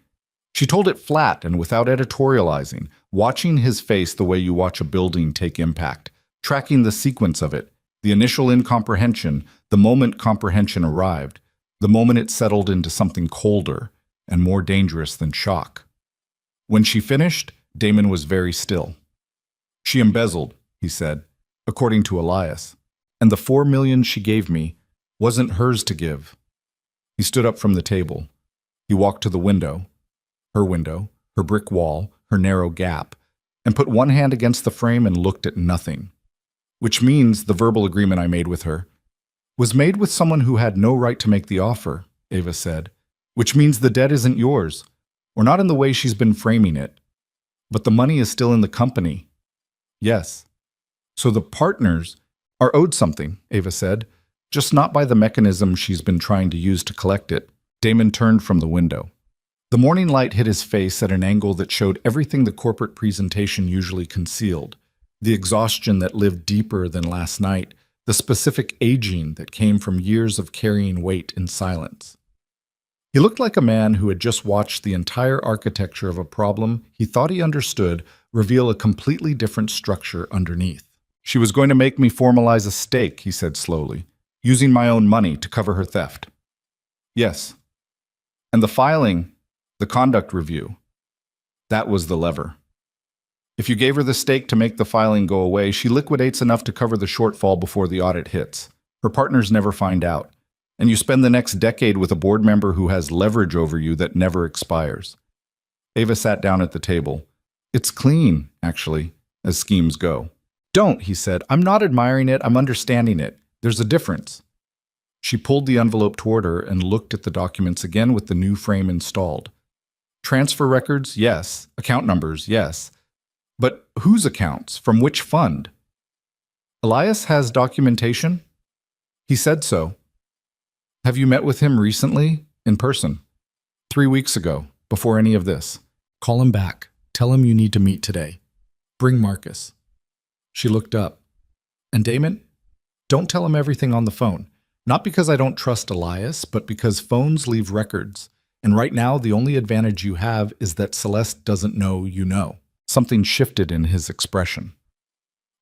She told it flat and without editorializing, watching his face the way you watch a building take impact, tracking the sequence of it, the initial incomprehension, the moment comprehension arrived, the moment it settled into something colder and more dangerous than shock. When she finished, Damon was very still. "She embezzled," he said, "according to Elias. And the $4 million she gave me wasn't hers to give." He stood up from the table. He walked to the window, her brick wall, her narrow gap, and put one hand against the frame and looked at nothing. "Which means the verbal agreement I made with her was made with someone who had no right to make the offer," Ava said. "Which means the debt isn't yours, or not in the way she's been framing it. But the money is still in the company." "Yes. So the partners are owed something," Ava said, "just not by the mechanism she's been trying to use to collect it." Damon turned from the window. The morning light hit his face at an angle that showed everything the corporate presentation usually concealed. The exhaustion that lived deeper than last night, the specific aging that came from years of carrying weight in silence. He looked like a man who had just watched the entire architecture of a problem he thought he understood reveal a completely different structure underneath. "She was going to make me formalize a stake," he said slowly, "using my own money to cover her theft." "Yes. And the filing, the conduct review, that was the lever." If you gave her the stake to make the filing go away, she liquidates enough to cover the shortfall before the audit hits. Her partners never find out. And you spend the next decade with a board member who has leverage over you that never expires. Ava sat down at the table. It's clean, actually, as schemes go. Don't, he said. I'm not admiring it, I'm understanding it. There's a difference. She pulled the envelope toward her and looked at the documents again with the new frame installed. Transfer records, yes. Account numbers, yes. But whose accounts? From which fund? Elias has documentation? He said so. Have you met with him recently? In person? 3 weeks ago, before any of this. Call him back. Tell him you need to meet today. Bring Marcus. She looked up. And Damon? Don't tell him everything on the phone. Not because I don't trust Elias, but because phones leave records. And right now, the only advantage you have is that Celeste doesn't know you know. Something shifted in his expression.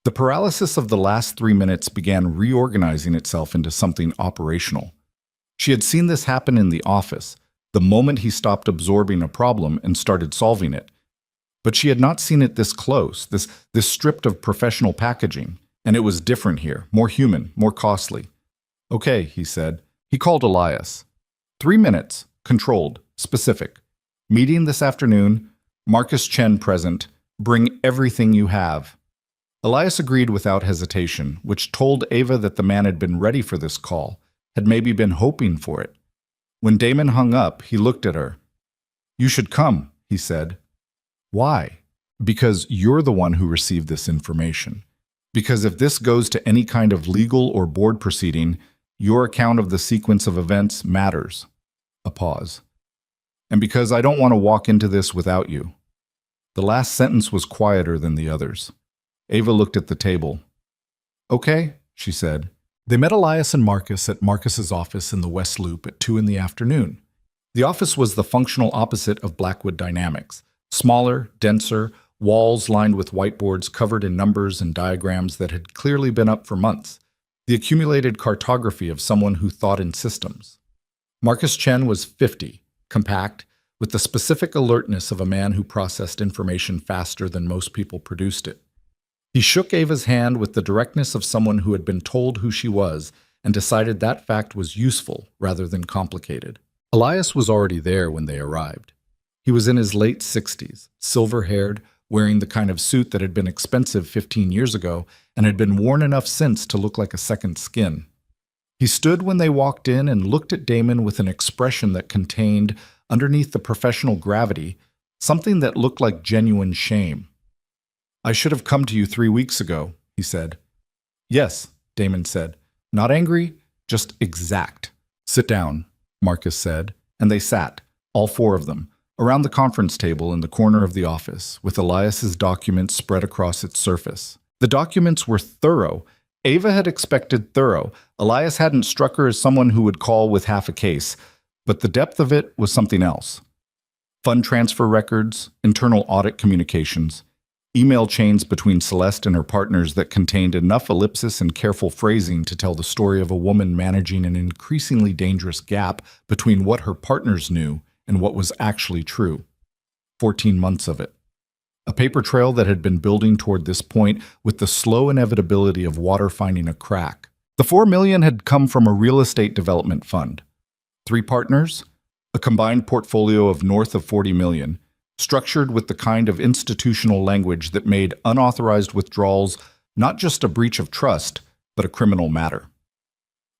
The paralysis of the last 3 minutes began reorganizing itself into something operational. She had seen this happen in the office, the moment he stopped absorbing a problem and started solving it. But she had not seen it this close, this stripped of professional packaging, and it was different here, more human, more costly. Okay, he said. He called Elias. 3 minutes, controlled, specific. Meeting this afternoon, Marcus Chen present, bring everything you have. Elias agreed without hesitation, which told Ava that the man had been ready for this call, had maybe been hoping for it. When Damon hung up, he looked at her. You should come, he said. Why? Because you're the one who received this information. Because if this goes to any kind of legal or board proceeding, your account of the sequence of events matters. A pause. And because I don't want to walk into this without you. The last sentence was quieter than the others. Ava looked at the table. Okay, she said. They met Elias and Marcus at Marcus's office in the West Loop at 2 in the afternoon. The office was the functional opposite of Blackwood Dynamics. Smaller, denser, walls lined with whiteboards covered in numbers and diagrams that had clearly been up for months. The accumulated cartography of someone who thought in systems. Marcus Chen was 50, compact, with the specific alertness of a man who processed information faster than most people produced it. He shook Ava's hand with the directness of someone who had been told who she was and decided that fact was useful rather than complicated. Elias was already there when they arrived. He was in his late 60s, silver-haired, wearing the kind of suit that had been expensive 15 years ago and had been worn enough since to look like a second skin. He stood when they walked in and looked at Damon with an expression that contained, underneath the professional gravity, something that looked like genuine shame. I should have come to you 3 weeks ago, he said. Yes, Damon said. Not angry, just exact. Sit down, Marcus said, and they sat, all 4 of them, around the conference table in the corner of the office, with Elias's documents spread across its surface. The documents were thorough. Ava had expected thorough. Elias hadn't struck her as someone who would call with half a case, but the depth of it was something else. Fund transfer records, internal audit communications, email chains between Celeste and her partners that contained enough ellipsis and careful phrasing to tell the story of a woman managing an increasingly dangerous gap between what her partners knew and what was actually true. 14 months of it. A paper trail that had been building toward this point with the slow inevitability of water finding a crack. The $4 million had come from a real estate development fund. 3 partners, a combined portfolio of north of $40 million, structured with the kind of institutional language that made unauthorized withdrawals not just a breach of trust, but a criminal matter.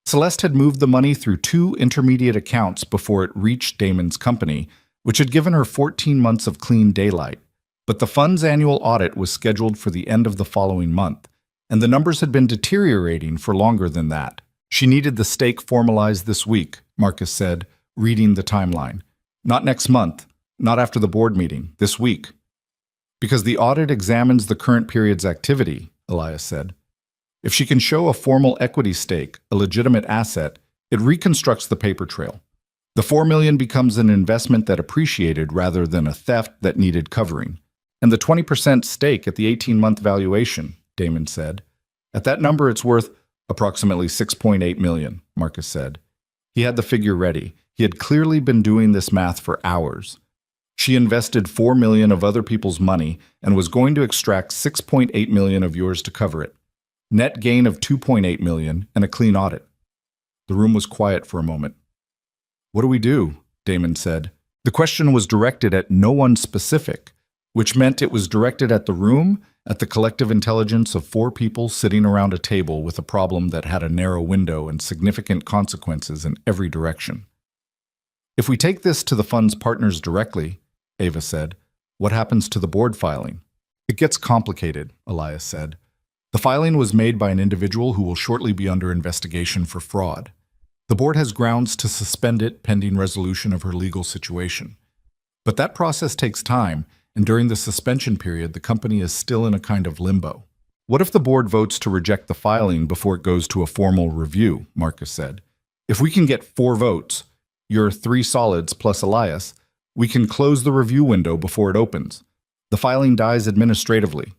Celeste had moved the money through 2 intermediate accounts before it reached Damon's company, which had given her 14 months of clean daylight. But the fund's annual audit was scheduled for the end of the following month, and the numbers had been deteriorating for longer than that. She needed the stake formalized this week, Marcus said, reading the timeline. Not next month. Not after the board meeting, this week. Because the audit examines the current period's activity, Elias said. If she can show a formal equity stake, a legitimate asset, it reconstructs the paper trail. The $4 million becomes an investment that appreciated rather than a theft that needed covering. And the 20% stake at the 18-month valuation, Damon said. At that number, it's worth approximately $6.8 million, Marcus said. He had the figure ready. He had clearly been doing this math for hours. She invested $4 million of other people's money and was going to extract $6.8 million of yours to cover it. Net gain of $2.8 million and a clean audit. The room was quiet for a moment. What do we do? Damon said. The question was directed at no one specific, which meant it was directed at the room, at the collective intelligence of 4 people sitting around a table with a problem that had a narrow window and significant consequences in every direction. If we take this to the fund's partners directly, Ava said, what happens to the board filing? It gets complicated, Elias said. The filing was made by an individual who will shortly be under investigation for fraud. The board has grounds to suspend it pending resolution of her legal situation. But that process takes time, and during the suspension period, the company is still in a kind of limbo. What if the board votes to reject the filing before it goes to a formal review? Marcus said. If we can get 4 votes, your 3 solids plus Elias, we can close the review window before it opens. The filing dies administratively.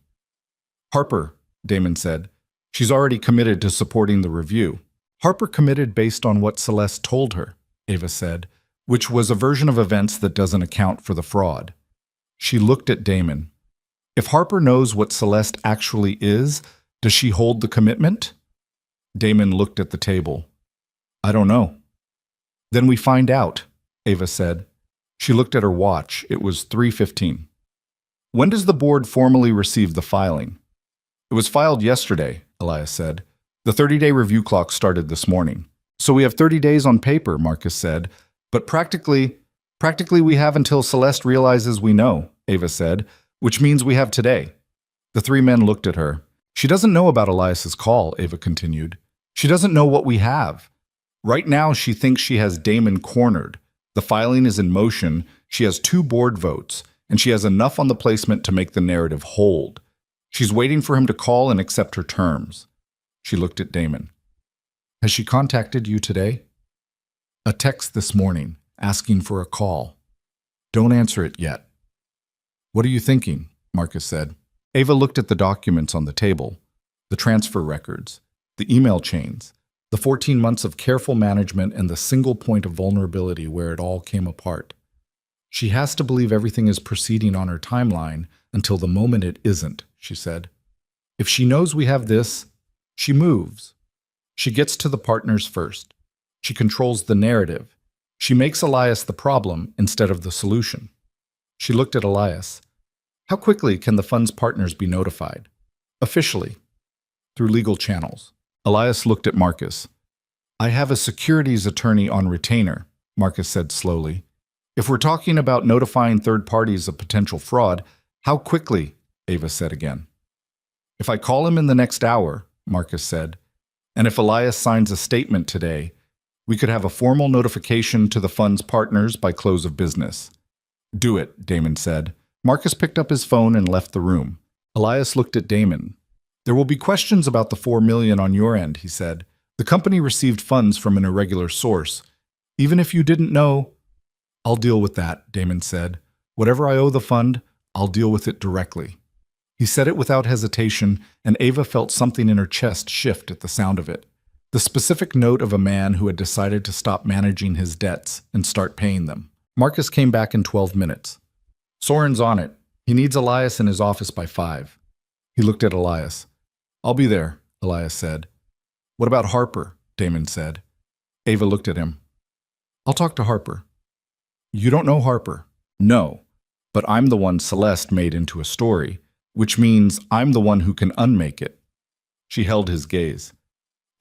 Harper, Damon said. She's already committed to supporting the review. Harper committed based on what Celeste told her, Ava said, which was a version of events that doesn't account for the fraud. She looked at Damon. If Harper knows what Celeste actually is, does she hold the commitment? Damon looked at the table. I don't know. Then we find out, Ava said. She looked at her watch. It was 3:15. When does the board formally receive the filing? It was filed yesterday, Elias said. The 30-day review clock started this morning. So we have 30 days on paper, Marcus said. But practically we have until Celeste realizes we know, Ava said, which means we have today. The 3 men looked at her. She doesn't know about Elias's call, Ava continued. She doesn't know what we have. Right now, she thinks she has Damon cornered. The filing is in motion. She has 2 board votes, and she has enough on the placement to make the narrative hold. She's waiting for him to call and accept her terms. She looked at Damon. Has she contacted you today? A text this morning, asking for a call. Don't answer it yet. What are you thinking? Marcus said. Ava looked at the documents on the table, the transfer records, the email chains, the 14 months of careful management and the single point of vulnerability where it all came apart. She has to believe everything is proceeding on her timeline until the moment it isn't, she said. If she knows we have this, she moves. She gets to the partners first. She controls the narrative. She makes Elias the problem instead of the solution. She looked at Elias. How quickly can the fund's partners be notified? Officially. Through legal channels. Elias looked at Marcus. I have a securities attorney on retainer, Marcus said slowly. If we're talking about notifying third parties of potential fraud, how quickly? Ava said again. If I call him in the next hour, Marcus said, and if Elias signs a statement today, we could have a formal notification to the fund's partners by close of business. Do it, Damon said. Marcus picked up his phone and left the room. Elias looked at Damon. There will be questions about the $4 million on your end, he said. The company received funds from an irregular source. Even if you didn't know, I'll deal with that, Damon said. Whatever I owe the fund, I'll deal with it directly. He said it without hesitation, and Ava felt something in her chest shift at the sound of it. The specific note of a man who had decided to stop managing his debts and start paying them. Marcus came back in 12 minutes. Soren's on it. He needs Elias in his office by 5. He looked at Elias. I'll be there, Elias said. What about Harper? Damon said. Ava looked at him. I'll talk to Harper. You don't know Harper? No, but I'm the one Celeste made into a story, which means I'm the one who can unmake it. She held his gaze.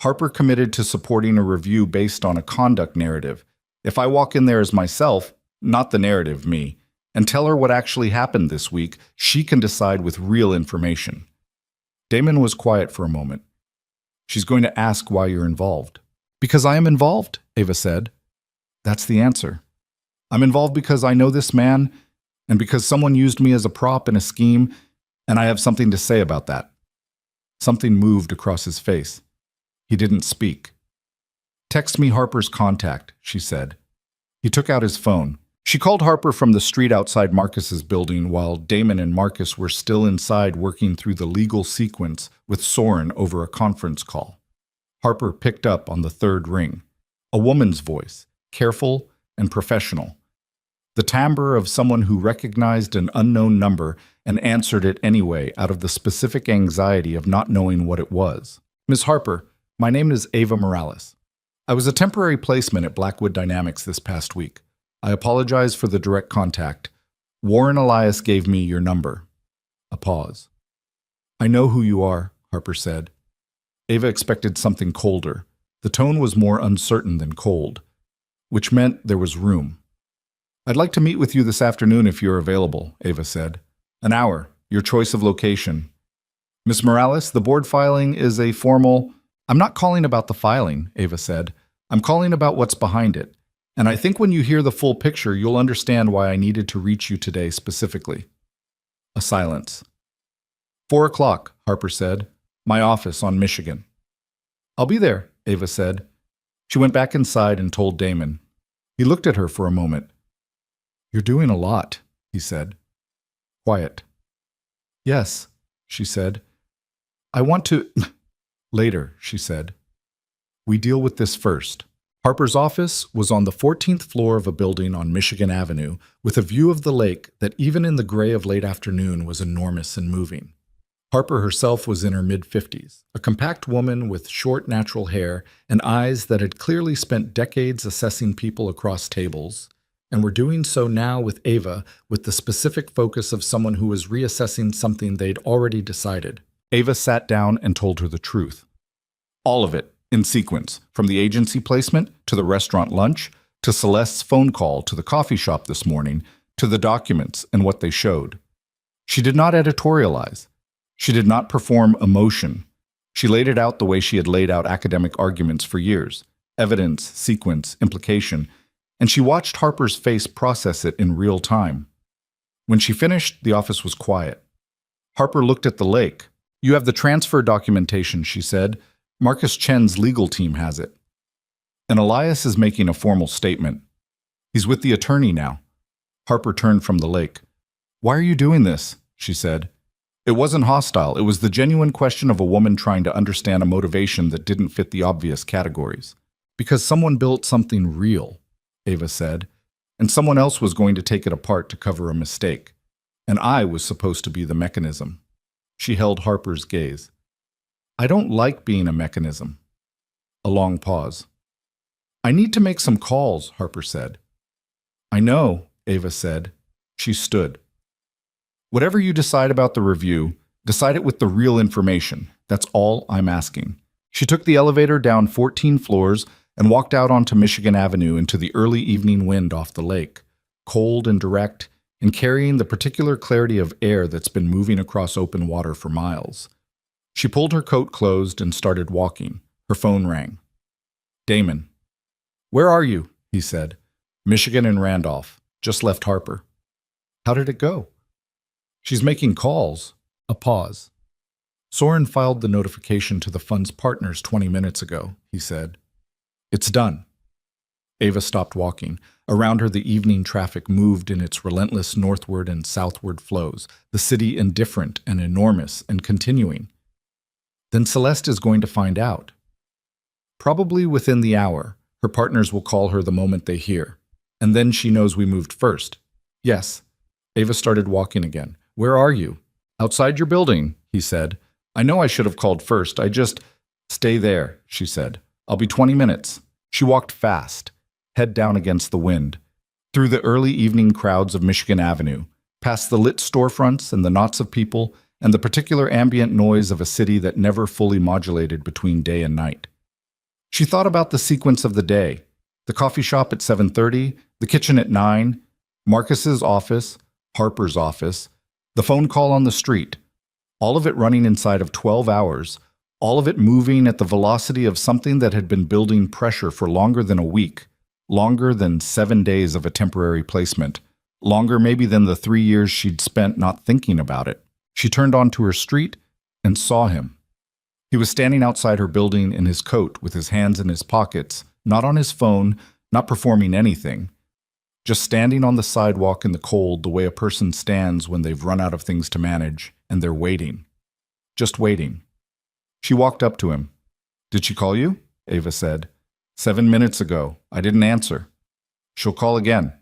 Harper committed to supporting a review based on a conduct narrative. If I walk in there as myself, not the narrative, me, and tell her what actually happened this week, she can decide with real information. Damon was quiet for a moment. She's going to ask why you're involved. Because I am involved, Ava said. That's the answer. I'm involved because I know this man, and because someone used me as a prop in a scheme, and I have something to say about that. Something moved across his face. He didn't speak. Text me Harper's contact, she said. He took out his phone. She called Harper from the street outside Marcus's building while Damon and Marcus were still inside working through the legal sequence with Soren over a conference call. Harper picked up on the 3rd ring. A woman's voice, careful and professional. The timbre of someone who recognized an unknown number and answered it anyway out of the specific anxiety of not knowing what it was. Ms. Harper, my name is Ava Morales. I was a temporary placement at Blackwood Dynamics this past week. I apologize for the direct contact. Warren Elias gave me your number. A pause. I know who you are, Harper said. Ava expected something colder. The tone was more uncertain than cold, which meant there was room. I'd like to meet with you this afternoon if you're available, Ava said. An hour, your choice of location. Miss Morales, the board filing is a formal... I'm not calling about the filing, Ava said. I'm calling about what's behind it. And I think when you hear the full picture, you'll understand why I needed to reach you today specifically. A silence. 4 o'clock, Harper said. My office on Michigan. I'll be there, Ava said. She went back inside and told Damon. He looked at her for a moment. You're doing a lot, he said. Quiet. Yes, she said. I want to... Later, she said. We deal with this first. Harper's office was on the 14th floor of a building on Michigan Avenue with a view of the lake that even in the gray of late afternoon was enormous and moving. Harper herself was in her mid-50s, a compact woman with short natural hair and eyes that had clearly spent decades assessing people across tables, and were doing so now with Ava with the specific focus of someone who was reassessing something they'd already decided. Ava sat down and told her the truth. All of it, in sequence, from the agency placement to the restaurant lunch, to Celeste's phone call to the coffee shop this morning, to the documents and what they showed. She did not editorialize. She did not perform emotion. She laid it out the way she had laid out academic arguments for years, evidence, sequence, implication, and she watched Harper's face process it in real time. When she finished, the office was quiet. Harper looked at the lake. You have the transfer documentation, she said. Marcus Chen's legal team has it. And Elias is making a formal statement. He's with the attorney now. Harper turned from the lake. Why are you doing this? She said. It wasn't hostile. It was the genuine question of a woman trying to understand a motivation that didn't fit the obvious categories. Because someone built something real, Ava said, and someone else was going to take it apart to cover a mistake. And I was supposed to be the mechanism. She held Harper's gaze. I don't like being a mechanism. A long pause. I need to make some calls, Harper said. I know, Ava said. She stood. Whatever you decide about the review, decide it with the real information. That's all I'm asking. She took the elevator down 14 floors and walked out onto Michigan Avenue into the early evening wind off the lake, cold and direct, and carrying the particular clarity of air that's been moving across open water for miles. She pulled her coat closed and started walking. Her phone rang. Damon. Where are you? He said. Michigan and Randolph. Just left Harper. How did it go? She's making calls. A pause. Soren filed the notification to the fund's partners 20 minutes ago, he said. It's done. Ava stopped walking. Around her, the evening traffic moved in its relentless northward and southward flows, the city indifferent and enormous and continuing. Then Celeste is going to find out. Probably within the hour, her partners will call her the moment they hear. And then she knows we moved first. Yes. Ava started walking again. Where are you? Outside your building, he said. I know I should have called first. Stay there, she said. I'll be 20 minutes. She walked fast, head down against the wind, through the early evening crowds of Michigan Avenue, past the lit storefronts and the knots of people and the particular ambient noise of a city that never fully modulated between day and night. She thought about the sequence of the day, the coffee shop at 7:30, the kitchen at 9, Marcus's office, Harper's office, the phone call on the street, all of it running inside of 12 hours, all of it moving at the velocity of something that had been building pressure for longer than a week, longer than 7 days of a temporary placement, longer maybe than the 3 years she'd spent not thinking about it. She turned onto her street and saw him. He was standing outside her building in his coat with his hands in his pockets, not on his phone, not performing anything, just standing on the sidewalk in the cold the way a person stands when they've run out of things to manage and they're waiting. Just waiting. She walked up to him. Did she call you? Ava said. 7 minutes ago. I didn't answer. She'll call again.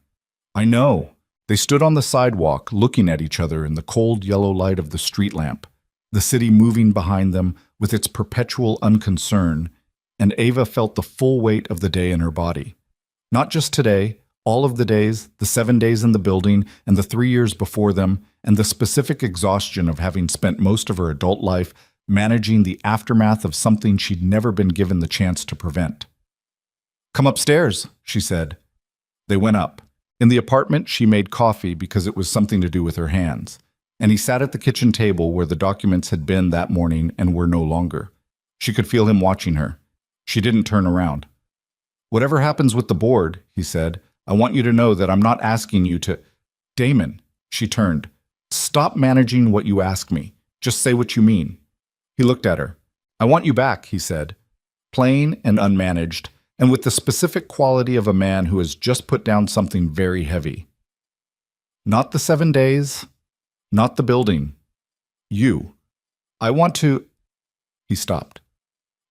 I know. They stood on the sidewalk, looking at each other in the cold yellow light of the street lamp, the city moving behind them with its perpetual unconcern, and Ava felt the full weight of the day in her body. Not just today, all of the days, the 7 days in the building, and the 3 years before them, and the specific exhaustion of having spent most of her adult life managing the aftermath of something she'd never been given the chance to prevent. "Come upstairs," she said. They went up. In the apartment, she made coffee because it was something to do with her hands, and he sat at the kitchen table where the documents had been that morning and were no longer. She could feel him watching her. She didn't turn around. "Whatever happens with the board," he said, "I want you to know that I'm not asking you to—" "Damon," she turned. "Stop managing what you ask me. Just say what you mean." He looked at her. "I want you back," he said, plain and unmanaged, and with the specific quality of a man who has just put down something very heavy. "Not the 7 days, not the building. You. I want to—" He stopped.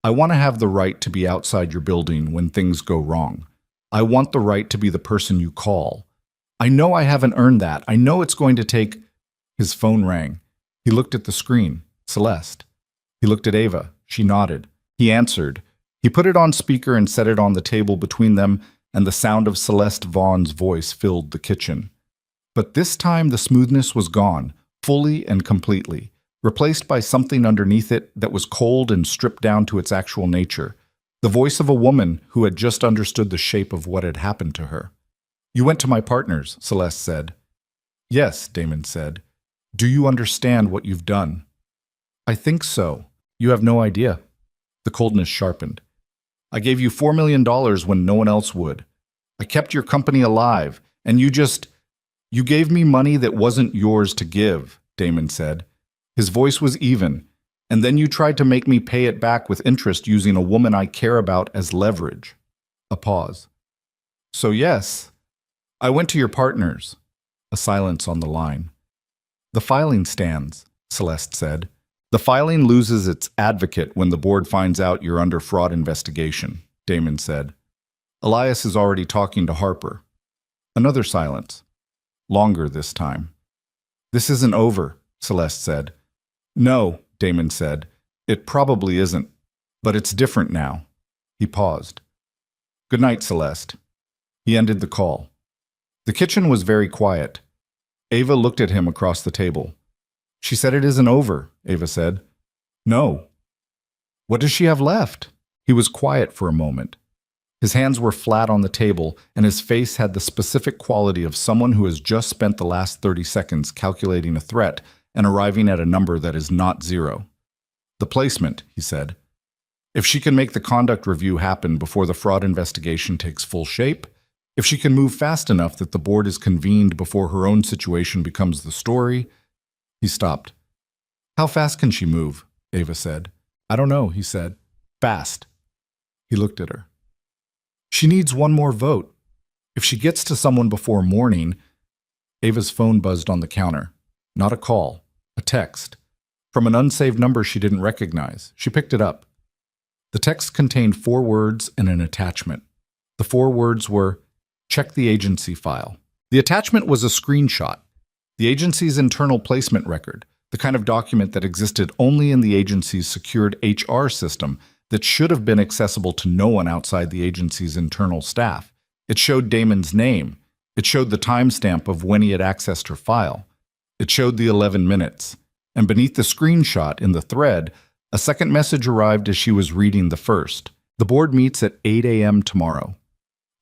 "I want to have the right to be outside your building when things go wrong. I want the right to be the person you call. I know I haven't earned that. I know it's going to take—" His phone rang. He looked at the screen. Celeste. He looked at Ava. She nodded. He answered. He put it on speaker and set it on the table between them, and the sound of Celeste Vaughn's voice filled the kitchen. But this time the smoothness was gone, fully and completely, replaced by something underneath it that was cold and stripped down to its actual nature, the voice of a woman who had just understood the shape of what had happened to her. "You went to my partner's," Celeste said. "Yes," Damon said. "Do you understand what you've done?" "I think so. You have no idea." The coldness sharpened. "I gave you $4 million when no one else would. I kept your company alive, and you gave me money that wasn't yours to give," Damon said. His voice was even. "And then you tried to make me pay it back with interest using a woman I care about as leverage." A pause. "So yes, I went to your partner's." A silence on the line. "The filing stands," Celeste said. "The filing loses its advocate when the board finds out you're under fraud investigation," Damon said. "Elias is already talking to Harper." Another silence. Longer this time. "This isn't over," Celeste said. "No," Damon said. "It probably isn't. But it's different now." He paused. "Good night, Celeste." He ended the call. The kitchen was very quiet. Ava looked at him across the table. "She said it isn't over," Ava said. "No." "What does she have left?" He was quiet for a moment. His hands were flat on the table, and his face had the specific quality of someone who has just spent the last 30 seconds calculating a threat and arriving at a number that is not 0. "The placement," he said. "If she can make the conduct review happen before the fraud investigation takes full shape, if she can move fast enough that the board is convened before her own situation becomes the story—" He stopped. "How fast can she move?" Ava said. "I don't know," he said. "Fast." He looked at her. "She needs one more vote. If she gets to someone before morning—" Ava's phone buzzed on the counter. Not a call, a text. From an unsaved number she didn't recognize. She picked it up. The text contained 4 words and an attachment. The 4 words were, "Check the agency file." The attachment was a screenshot. The agency's internal placement record, the kind of document that existed only in the agency's secured HR system that should have been accessible to no one outside the agency's internal staff. It showed Damon's name. It showed the timestamp of when he had accessed her file. It showed the 11 minutes. And beneath the screenshot in the thread, a second message arrived as she was reading the first. "The board meets at 8 a.m. tomorrow.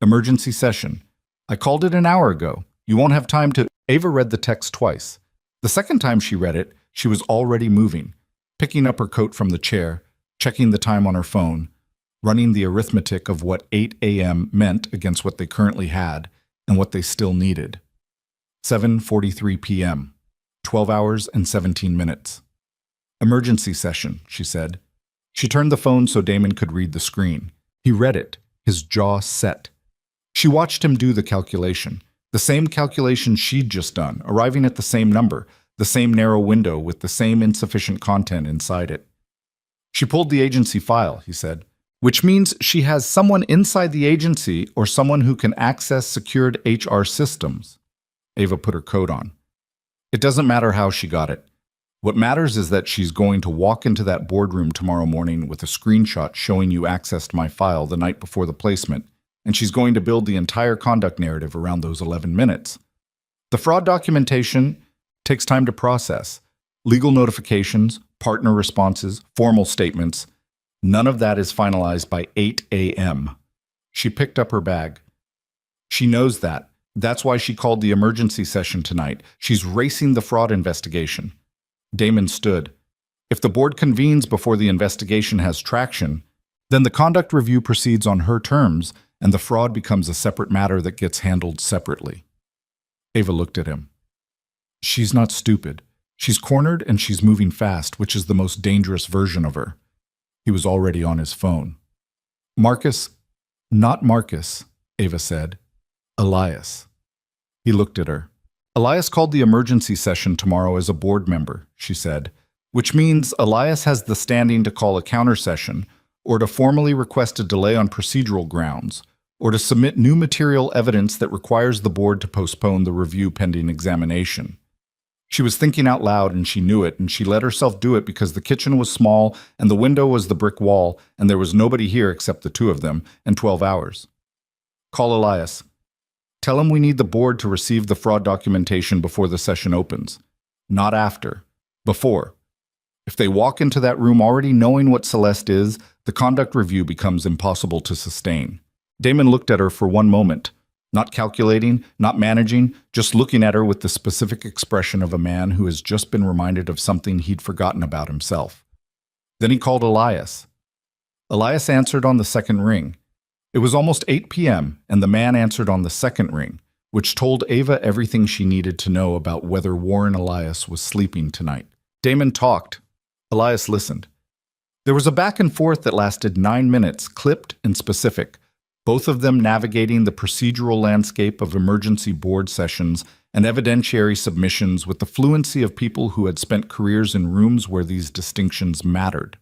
Emergency session. I called it an hour ago. You won't have time to—" Ava read the text twice. The second time she read it, she was already moving, picking up her coat from the chair, checking the time on her phone, running the arithmetic of what 8 a.m. meant against what they currently had and what they still needed. 7:43 p.m. 12 hours and 17 minutes. "Emergency session," she said. She turned the phone so Damon could read the screen. He read it, his jaw set. She watched him do the calculation. The same calculation she'd just done, arriving at the same number, the same narrow window with the same insufficient content inside it. "She pulled the agency file," he said. which means she has someone inside the agency or someone who can access secured HR systems. Ava put her coat on. It doesn't matter how she got it. What matters is that she's going to walk into that boardroom tomorrow morning with a screenshot showing you accessed my file the night before the placement, and she's going to build the entire conduct narrative around those 11 minutes. The fraud documentation takes time to process. Legal notifications, partner responses, formal statements. None of that is finalized by 8 a.m. She picked up her bag. She knows that. That's why she called the emergency session tonight. She's racing the fraud investigation. Damon stood. If the board convenes before the investigation has traction, then the conduct review proceeds on her terms, and the fraud becomes a separate matter that gets handled separately. Ava looked at him. She's not stupid. She's cornered and she's moving fast, which is the most dangerous version of her. He was already on his phone. Marcus, not Marcus, Ava said. Elias. He looked at her. Elias called the emergency session tomorrow as a board member, she said, which means Elias has the standing to call a counter session, or to formally request a delay on procedural grounds, or to submit new material evidence that requires the board to postpone the review pending examination. She was thinking out loud and she knew it, and she let herself do it because the kitchen was small and the window was the brick wall and there was nobody here except the two of them and 12 hours. Call Elias. Tell him we need the board to receive the fraud documentation before the session opens. Not after. Before. If they walk into that room already knowing what Celeste is, the conduct review becomes impossible to sustain. Damon looked at her for one moment. Not calculating, not managing, just looking at her with the specific expression of a man who has just been reminded of something he'd forgotten about himself. Then he called Elias. Elias answered on the second ring. It was almost 8 p.m., and the man answered on the second ring, which told Ava everything she needed to know about whether Warren Elias was sleeping tonight. Damon talked. Elias listened. There was a back and forth that lasted 9 minutes, clipped and specific, both of them navigating the procedural landscape of emergency board sessions and evidentiary submissions with the fluency of people who had spent careers in rooms where these distinctions mattered.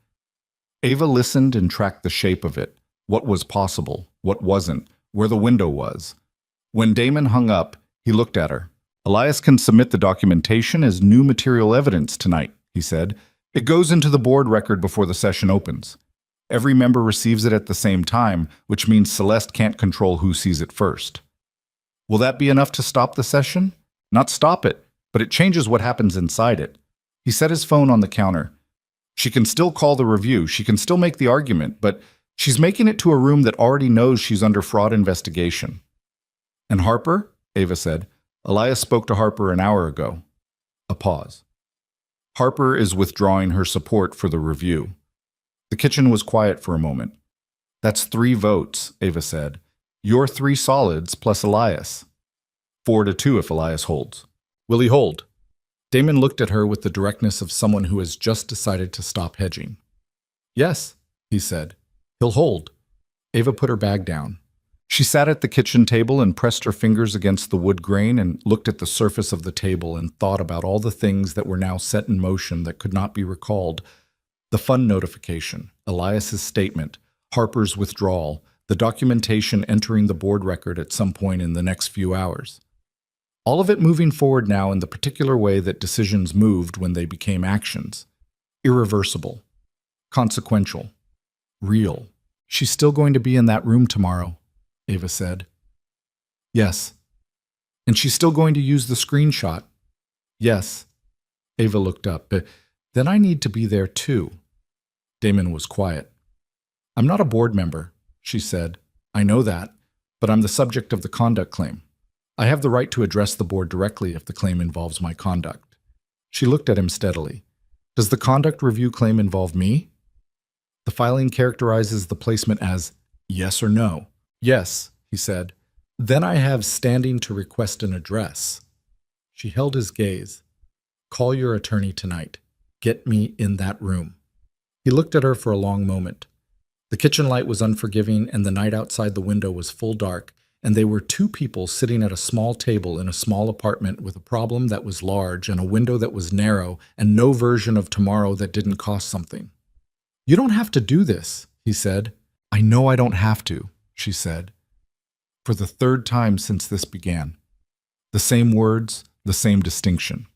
Ava listened and tracked the shape of it, what was possible, what wasn't, where the window was. When Damon hung up, he looked at her. Elias can submit the documentation as new material evidence tonight, he said. It goes into the board record before the session opens. Every member receives it at the same time, which means Celeste can't control who sees it first. Will that be enough to stop the session? Not stop it, but it changes what happens inside it. He set his phone on the counter. She can still call the review, she can still make the argument, but she's making it to a room that already knows she's under fraud investigation. And Harper? Ava said. Elias spoke to Harper an hour ago. A pause. Harper is withdrawing her support for the review. The kitchen was quiet for a moment. That's 3 votes, Ava said. Your 3 solids plus Elias. 4-2 if Elias holds. Will he hold? Damon looked at her with the directness of someone who has just decided to stop hedging. Yes, he said. He'll hold. Ava put her bag down. She sat at the kitchen table and pressed her fingers against the wood grain and looked at the surface of the table and thought about all the things that were now set in motion that could not be recalled. The fund notification, Elias's statement, Harper's withdrawal, the documentation entering the board record at some point in the next few hours. All of it moving forward now in the particular way that decisions moved when they became actions. Irreversible. Consequential. Real. She's still going to be in that room tomorrow, Ava said. Yes. And she's still going to use the screenshot. Yes. Ava looked up. Then I need to be there too. Damon was quiet. I'm not a board member, she said. I know that, but I'm the subject of the conduct claim. I have the right to address the board directly if the claim involves my conduct. She looked at him steadily. Does the conduct review claim involve me? The filing characterizes the placement as yes or no. Yes, he said. Then I have standing to request an address. She held his gaze. Call your attorney tonight. Get me in that room. He looked at her for a long moment. The kitchen light was unforgiving and the night outside the window was full dark, and they were 2 people sitting at a small table in a small apartment with a problem that was large and a window that was narrow and no version of tomorrow that didn't cost something. You don't have to do this, he said. I know I don't have to, she said, for the third time since this began. The same words, the same distinction.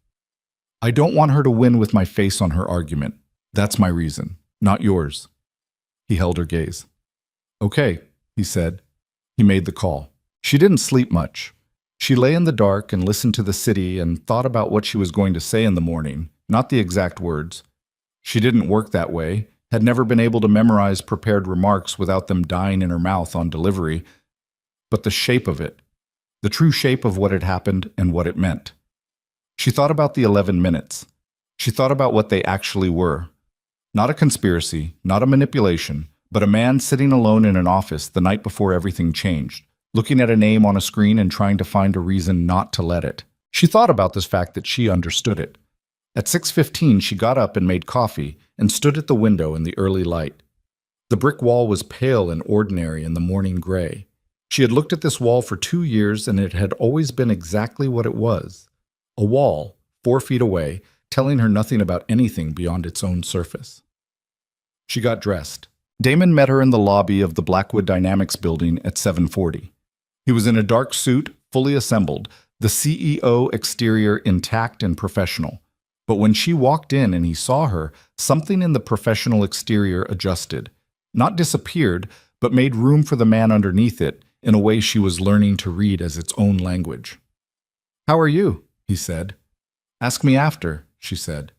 I don't want her to win with my face on her argument. That's my reason, not yours. He held her gaze. Okay, he said. He made the call. She didn't sleep much. She lay in the dark and listened to the city and thought about what she was going to say in the morning, not the exact words. She didn't work that way, had never been able to memorize prepared remarks without them dying in her mouth on delivery, but the shape of it, the true shape of what had happened and what it meant. She thought about the 11 minutes. She thought about what they actually were. Not a conspiracy, not a manipulation, but a man sitting alone in an office the night before everything changed, looking at a name on a screen and trying to find a reason not to let it. She thought about this fact that she understood it. At 6:15, she got up and made coffee and stood at the window in the early light. The brick wall was pale and ordinary in the morning gray. She had looked at this wall for 2 years and it had always been exactly what it was. A wall, 4 feet away, telling her nothing about anything beyond its own surface. She got dressed. Damon met her in the lobby of the Blackwood Dynamics building at 7:40. He was in a dark suit, fully assembled, the CEO exterior intact and professional. But when she walked in and he saw her, something in the professional exterior adjusted. Not disappeared, but made room for the man underneath it in a way she was learning to read as its own language. "How are you?" he said. "Ask me after," she said.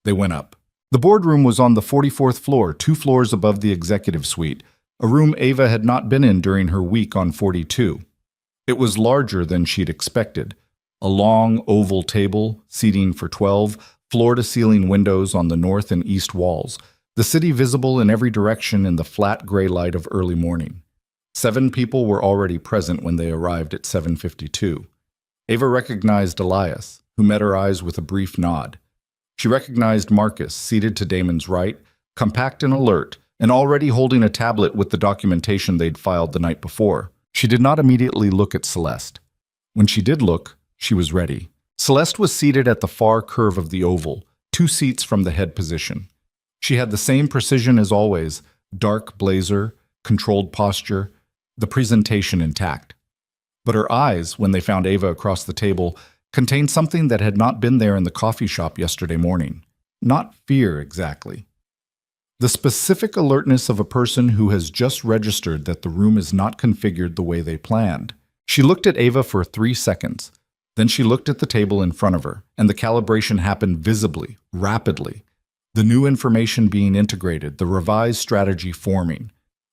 They went up. The boardroom was on the 44th floor, 2 floors above the executive suite, a room Ava had not been in during her week on 42. It was larger than she'd expected. A long, oval table, seating for 12, floor-to-ceiling windows on the north and east walls, the city visible in every direction in the flat gray light of early morning. 7 people were already present when they arrived at 7:52. Ava recognized Elias, who met her eyes with a brief nod. She recognized Marcus, seated to Damon's right, compact and alert, and already holding a tablet with the documentation they'd filed the night before. She did not immediately look at Celeste. When she did look, she was ready. Celeste was seated at the far curve of the oval, 2 seats from the head position. She had the same precision as always, dark blazer, controlled posture, the presentation intact. But her eyes, when they found Ava across the table, contained something that had not been there in the coffee shop yesterday morning. Not fear, exactly. The specific alertness of a person who has just registered that the room is not configured the way they planned. She looked at Ava for 3 seconds. Then she looked at the table in front of her, and the calibration happened visibly, rapidly. The new information being integrated, the revised strategy forming.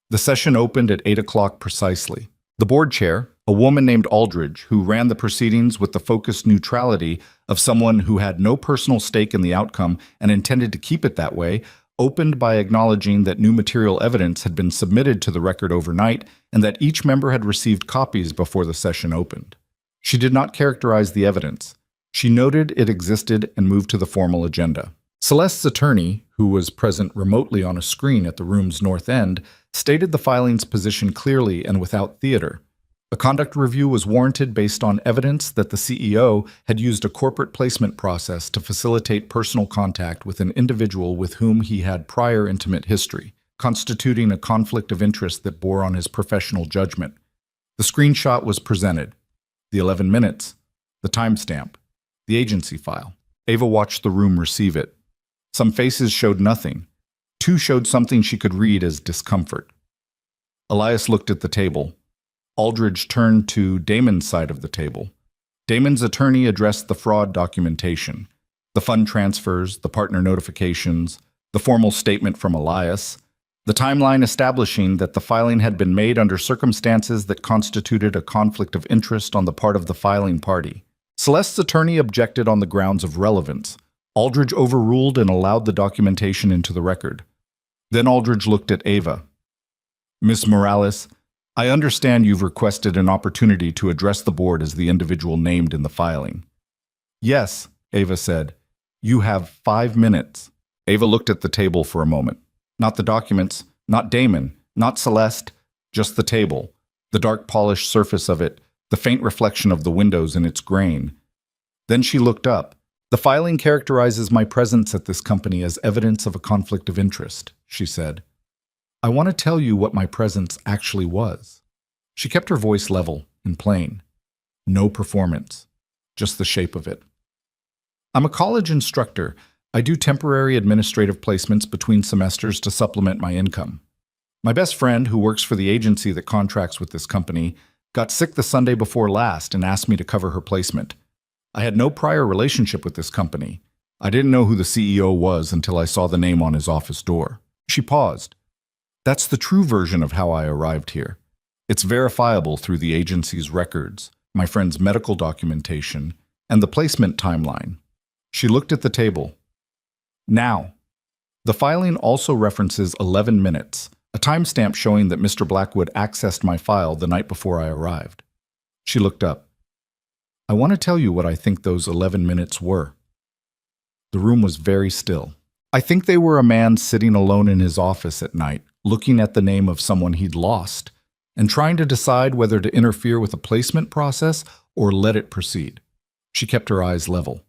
The session opened at 8 o'clock precisely. The board chair, a woman named Aldridge, who ran the proceedings with the focused neutrality of someone who had no personal stake in the outcome and intended to keep it that way, opened by acknowledging that new material evidence had been submitted to the record overnight and that each member had received copies before the session opened. She did not characterize the evidence. She noted it existed and moved to the formal agenda. Celeste's attorney, who was present remotely on a screen at the room's north end, stated the filing's position clearly and without theater. A conduct review was warranted based on evidence that the CEO had used a corporate placement process to facilitate personal contact with an individual with whom he had prior intimate history, constituting a conflict of interest that bore on his professional judgment. The screenshot was presented. The 11 minutes, the timestamp, the agency file. Ava watched the room receive it. Some faces showed nothing. 2 showed something she could read as discomfort. Elias looked at the table. Aldridge turned to Damon's side of the table. Damon's attorney addressed the fraud documentation, the fund transfers, the partner notifications, the formal statement from Elias, the timeline establishing that the filing had been made under circumstances that constituted a conflict of interest on the part of the filing party. Celeste's attorney objected on the grounds of relevance. Aldridge overruled and allowed the documentation into the record. Then Aldridge looked at Ava. "Miss Morales, I understand you've requested an opportunity to address the board as the individual named in the filing." "Yes," Ava said. "You have 5 minutes." Ava looked at the table for a moment. Not the documents, not Damon, not Celeste, just the table, the dark polished surface of it, the faint reflection of the windows in its grain. Then she looked up. "The filing characterizes my presence at this company as evidence of a conflict of interest," she said. I want to tell you what my presence actually was. She kept her voice level and plain. No performance, just the shape of it. I'm a college instructor. I do temporary administrative placements between semesters to supplement my income. My best friend, who works for the agency that contracts with this company, got sick the Sunday before last and asked me to cover her placement. I had no prior relationship with this company. I didn't know who the CEO was until I saw the name on his office door. She paused. That's the true version of how I arrived here. It's verifiable through the agency's records, my friend's medical documentation, and the placement timeline. She looked at the table. Now, the filing also references 11 minutes, a timestamp showing that Mr. Blackwood accessed my file the night before I arrived. She looked up. I want to tell you what I think those 11 minutes were. The room was very still. I think they were a man sitting alone in his office at night, looking at the name of someone he'd lost, and trying to decide whether to interfere with the placement process or let it proceed. She kept her eyes level.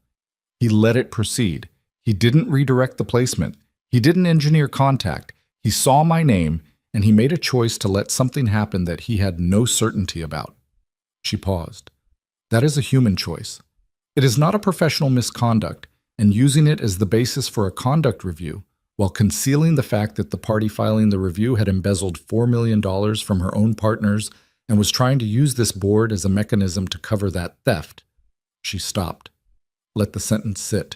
He let it proceed. He didn't redirect the placement. He didn't engineer contact. He saw my name, and he made a choice to let something happen that he had no certainty about. She paused. That is a human choice. It is not a professional misconduct, and using it as the basis for a conduct review, while concealing the fact that the party filing the review had embezzled $4 million from her own partners and was trying to use this board as a mechanism to cover that theft. She stopped. Let the sentence sit.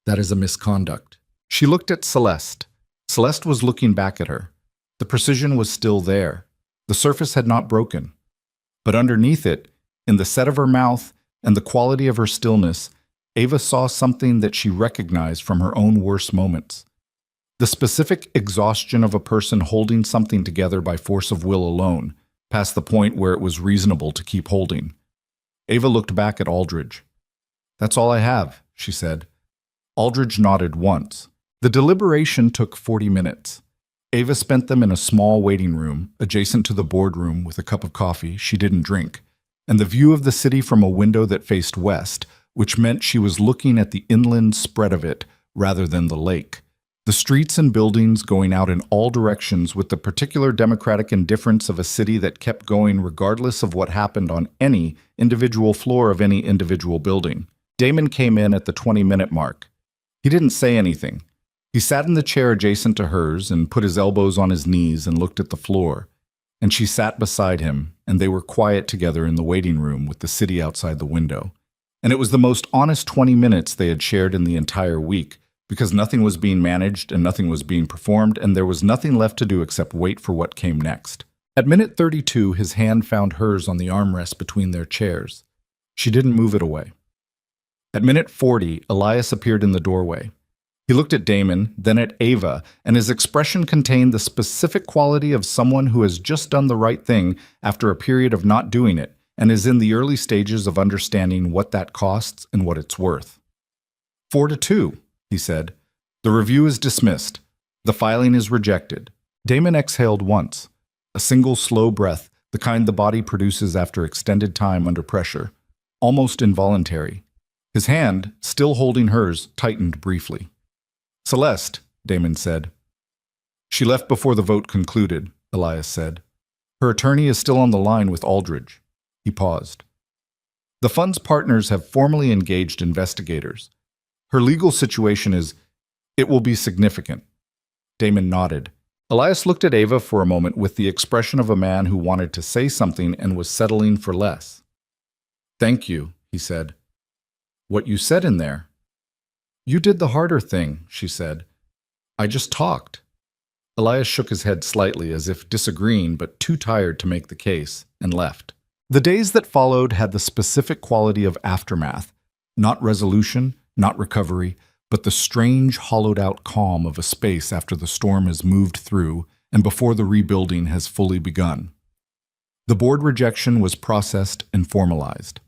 That is a misconduct. She looked at Celeste. Celeste was looking back at her. The precision was still there. The surface had not broken. But underneath it, in the set of her mouth and the quality of her stillness, Ava saw something that she recognized from her own worst moments. The specific exhaustion of a person holding something together by force of will alone, past the point where it was reasonable to keep holding. Ava looked back at Aldridge. That's all I have, she said. Aldridge nodded once. The deliberation took 40 minutes. Ava spent them in a small waiting room, adjacent to the boardroom with a cup of coffee she didn't drink, and the view of the city from a window that faced west, which meant she was looking at the inland spread of it rather than the lake. The streets and buildings going out in all directions with the particular democratic indifference of a city that kept going regardless of what happened on any individual floor of any individual building. Damon came in at the 20-minute mark. He didn't say anything. He sat in the chair adjacent to hers and put his elbows on his knees and looked at the floor. And she sat beside him, and they were quiet together in the waiting room with the city outside the window. And it was the most honest 20 minutes they had shared in the entire week, because nothing was being managed and nothing was being performed, and there was nothing left to do except wait for what came next. At minute 32, his hand found hers on the armrest between their chairs. She didn't move it away. At minute 40, Elias appeared in the doorway. He looked at Damon, then at Ava, and his expression contained the specific quality of someone who has just done the right thing after a period of not doing it, and is in the early stages of understanding what that costs and what it's worth. 4-2, he said. The review is dismissed. The filing is rejected. Damon exhaled once. A single slow breath, the kind the body produces after extended time under pressure. Almost involuntary. His hand, still holding hers, tightened briefly. Celeste, Damon said. She left before the vote concluded, Elias said. Her attorney is still on the line with Aldridge. He paused. The fund's partners have formally engaged investigators. Her legal situation is, it will be significant. Damon nodded. Elias looked at Ava for a moment with the expression of a man who wanted to say something and was settling for less. Thank you, he said. What you said in there? You did the harder thing, she said. I just talked. Elias shook his head slightly as if disagreeing but too tired to make the case, and left. The days that followed had the specific quality of aftermath, not resolution, not recovery, but the strange hollowed-out calm of a space after the storm has moved through and before the rebuilding has fully begun. The board rejection was processed and formalized.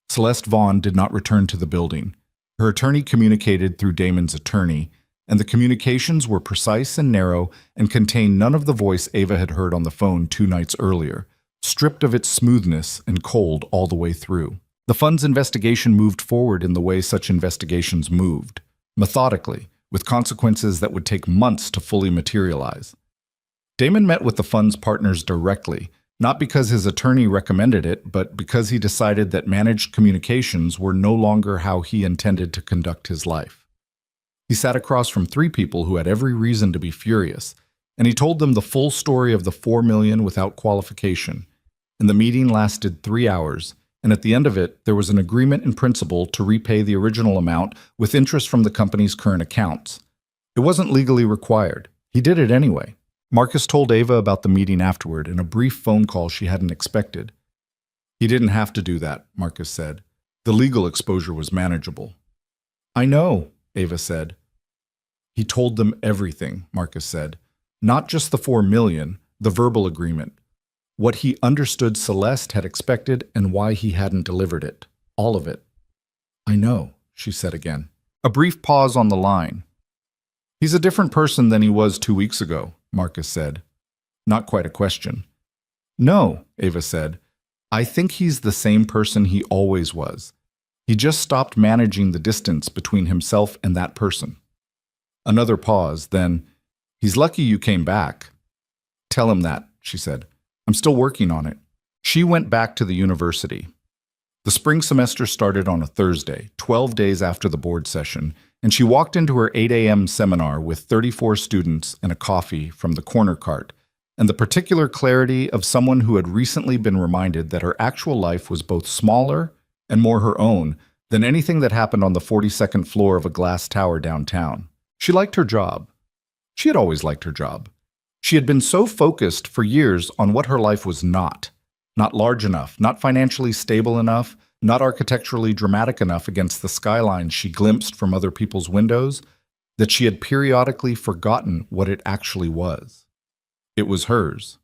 Celeste Vaughn did not return to the building. Her attorney communicated through Damon's attorney, and the communications were precise and narrow and contained none of the voice Ava had heard on the phone 2 nights earlier, stripped of its smoothness and cold all the way through. The fund's investigation moved forward in the way such investigations moved, methodically, with consequences that would take months to fully materialize. Damon met with the fund's partners directly, not because his attorney recommended it, but because he decided that managed communications were no longer how he intended to conduct his life. He sat across from three people who had every reason to be furious, and he told them the full story of the $4 million without qualification. And the meeting lasted 3 hours, and at the end of it, there was an agreement in principle to repay the original amount with interest from the company's current accounts. It wasn't legally required. He did it anyway. Marcus told Ava about the meeting afterward in a brief phone call she hadn't expected. He didn't have to do that, Marcus said. The legal exposure was manageable. I know, Ava said. He told them everything, Marcus said. Not just the $4 million, the verbal agreement. What he understood Celeste had expected and why he hadn't delivered it. All of it. I know, she said again. A brief pause on the line. He's a different person than he was 2 weeks ago, Marcus said. Not quite a question. No, Ava said. I think he's the same person he always was. He just stopped managing the distance between himself and that person. Another pause, then, he's lucky you came back. Tell him that, she said. I'm still working on it. She went back to the university. The spring semester started on a Thursday, 12 days after the board session, and she walked into her 8 a.m. seminar with 34 students and a coffee from the corner cart, and the particular clarity of someone who had recently been reminded that her actual life was both smaller and more her own than anything that happened on the 42nd floor of a glass tower downtown. She liked her job. She had always liked her job. She had been so focused for years on what her life was not large enough, not financially stable enough, not architecturally dramatic enough against the skylines she glimpsed from other people's windows, that she had periodically forgotten what it actually was. It was hers.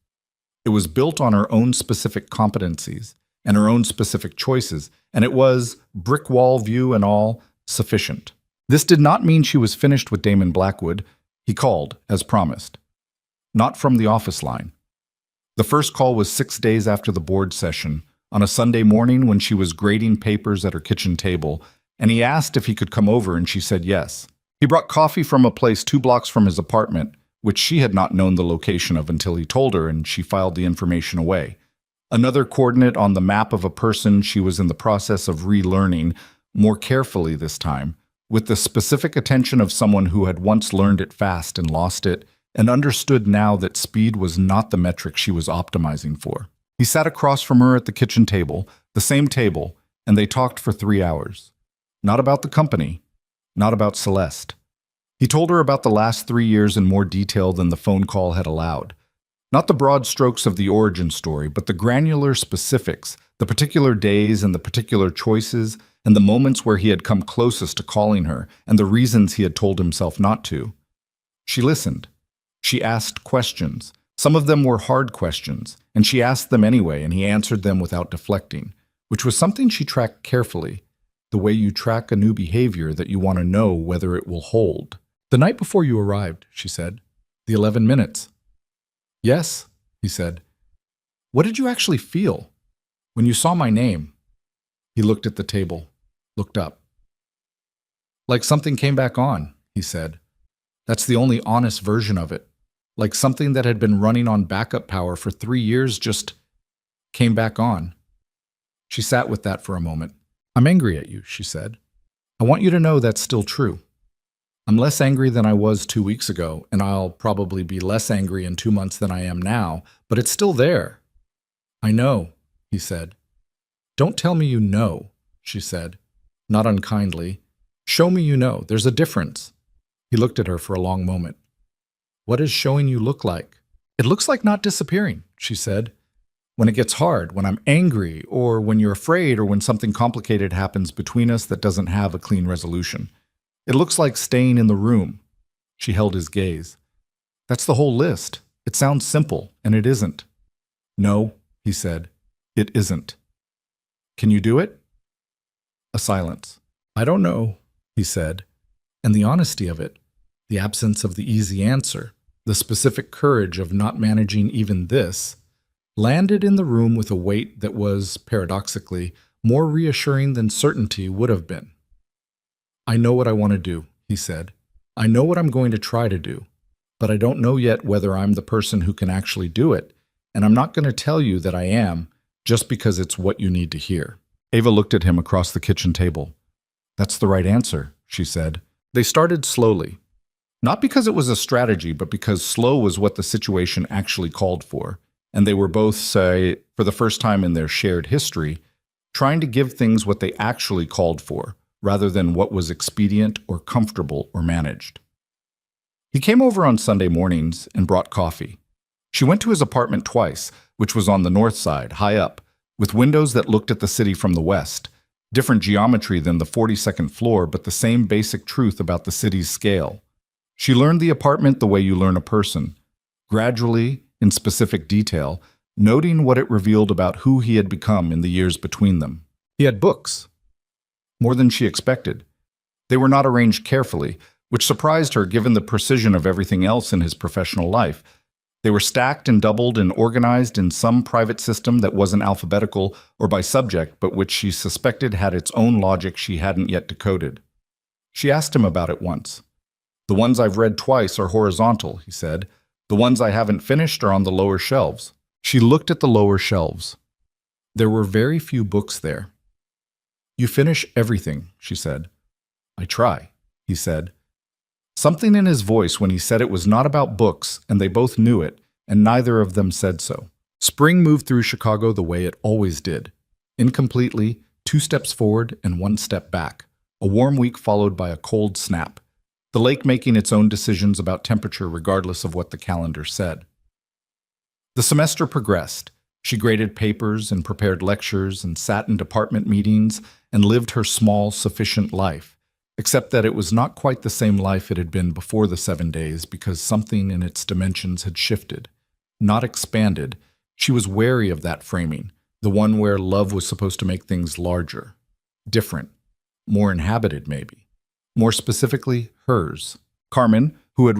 It was built on her own specific competencies and her own specific choices, and it was, brick wall view and all, sufficient. This did not mean she was finished with Damon Blackwood. He called, as promised. Not from the office line. The first call was 6 days after the board session, on a Sunday morning when she was grading papers at her kitchen table, and he asked if he could come over, and she said yes. He brought coffee from a place 2 blocks from his apartment, which she had not known the location of until he told her, and she filed the information away. Another coordinate on the map of a person she was in the process of relearning, more carefully this time, with the specific attention of someone who had once learned it fast and lost it, and understood now that speed was not the metric she was optimizing for. He sat across from her at the kitchen table, the same table, and they talked for 3 hours. Not about the company, not about Celeste. He told her about the last 3 years in more detail than the phone call had allowed. Not the broad strokes of the origin story, but the granular specifics, the particular days and the particular choices, and the moments where he had come closest to calling her, and the reasons he had told himself not to. She listened. She asked questions. Some of them were hard questions, and she asked them anyway, and he answered them without deflecting, which was something she tracked carefully, the way you track a new behavior that you want to know whether it will hold. The night before you arrived, she said. The 11 minutes. Yes, he said. What did you actually feel when you saw my name? He looked at the table, looked up. Like something came back on, he said. That's the only honest version of it. Like something that had been running on backup power for 3 years just came back on. She sat with that for a moment. I'm angry at you, she said. I want you to know that's still true. I'm less angry than I was 2 weeks ago, and I'll probably be less angry in 2 months than I am now, but it's still there. I know, he said. Don't tell me you know, she said, not unkindly. Show me you know. There's a difference. He looked at her for a long moment. What does showing you look like? It looks like not disappearing, she said. When it gets hard, when I'm angry, or when you're afraid, or when something complicated happens between us that doesn't have a clean resolution. It looks like staying in the room. She held his gaze. That's the whole list. It sounds simple, and it isn't. No, he said. It isn't. Can you do it? A silence. I don't know, he said. And the honesty of it, the absence of the easy answer, the specific courage of not managing even this, landed in the room with a weight that was, paradoxically, more reassuring than certainty would have been. I know what I want to do, he said. I know what I'm going to try to do. but I don't know yet whether I'm the person who can actually do it, and I'm not going to tell you that I am just because it's what you need to hear." Ava looked at him across the kitchen table. "That's the right answer," she said. They started slowly. Not because it was a strategy, but because slow was what the situation actually called for. And they were both, say, for the first time in their shared history, trying to give things what they actually called for, rather than what was expedient or comfortable or managed. He came over on Sunday mornings and brought coffee. She went to his apartment twice, which was on the north side, high up, with windows that looked at the city from the west. Different geometry than the 42nd floor, but the same basic truth about the city's scale. She learned the apartment the way you learn a person, gradually, in specific detail, noting what it revealed about who he had become in the years between them. He had books. More than she expected. They were not arranged carefully, which surprised her given the precision of everything else in his professional life. They were stacked and doubled and organized in some private system that wasn't alphabetical or by subject, but which she suspected had its own logic she hadn't yet decoded. She asked him about it once. "The ones I've read twice are horizontal," he said. "The ones I haven't finished are on the lower shelves." She looked at the lower shelves. There were very few books there. "You finish everything," she said. "I try," he said. Something in his voice when he said it was not about books, and they both knew it, and neither of them said so. Spring moved through Chicago the way it always did. Incompletely, 2 steps forward and 1 step back. A warm week followed by a cold snap. The lake making its own decisions about temperature regardless of what the calendar said. The semester progressed. She graded papers and prepared lectures and sat in department meetings and lived her small, sufficient life, except that it was not quite the same life it had been before the 7 days because something in its dimensions had shifted, not expanded. She was wary of that framing, the one where love was supposed to make things larger, different, more inhabited maybe. More specifically, hers. Carmen, who had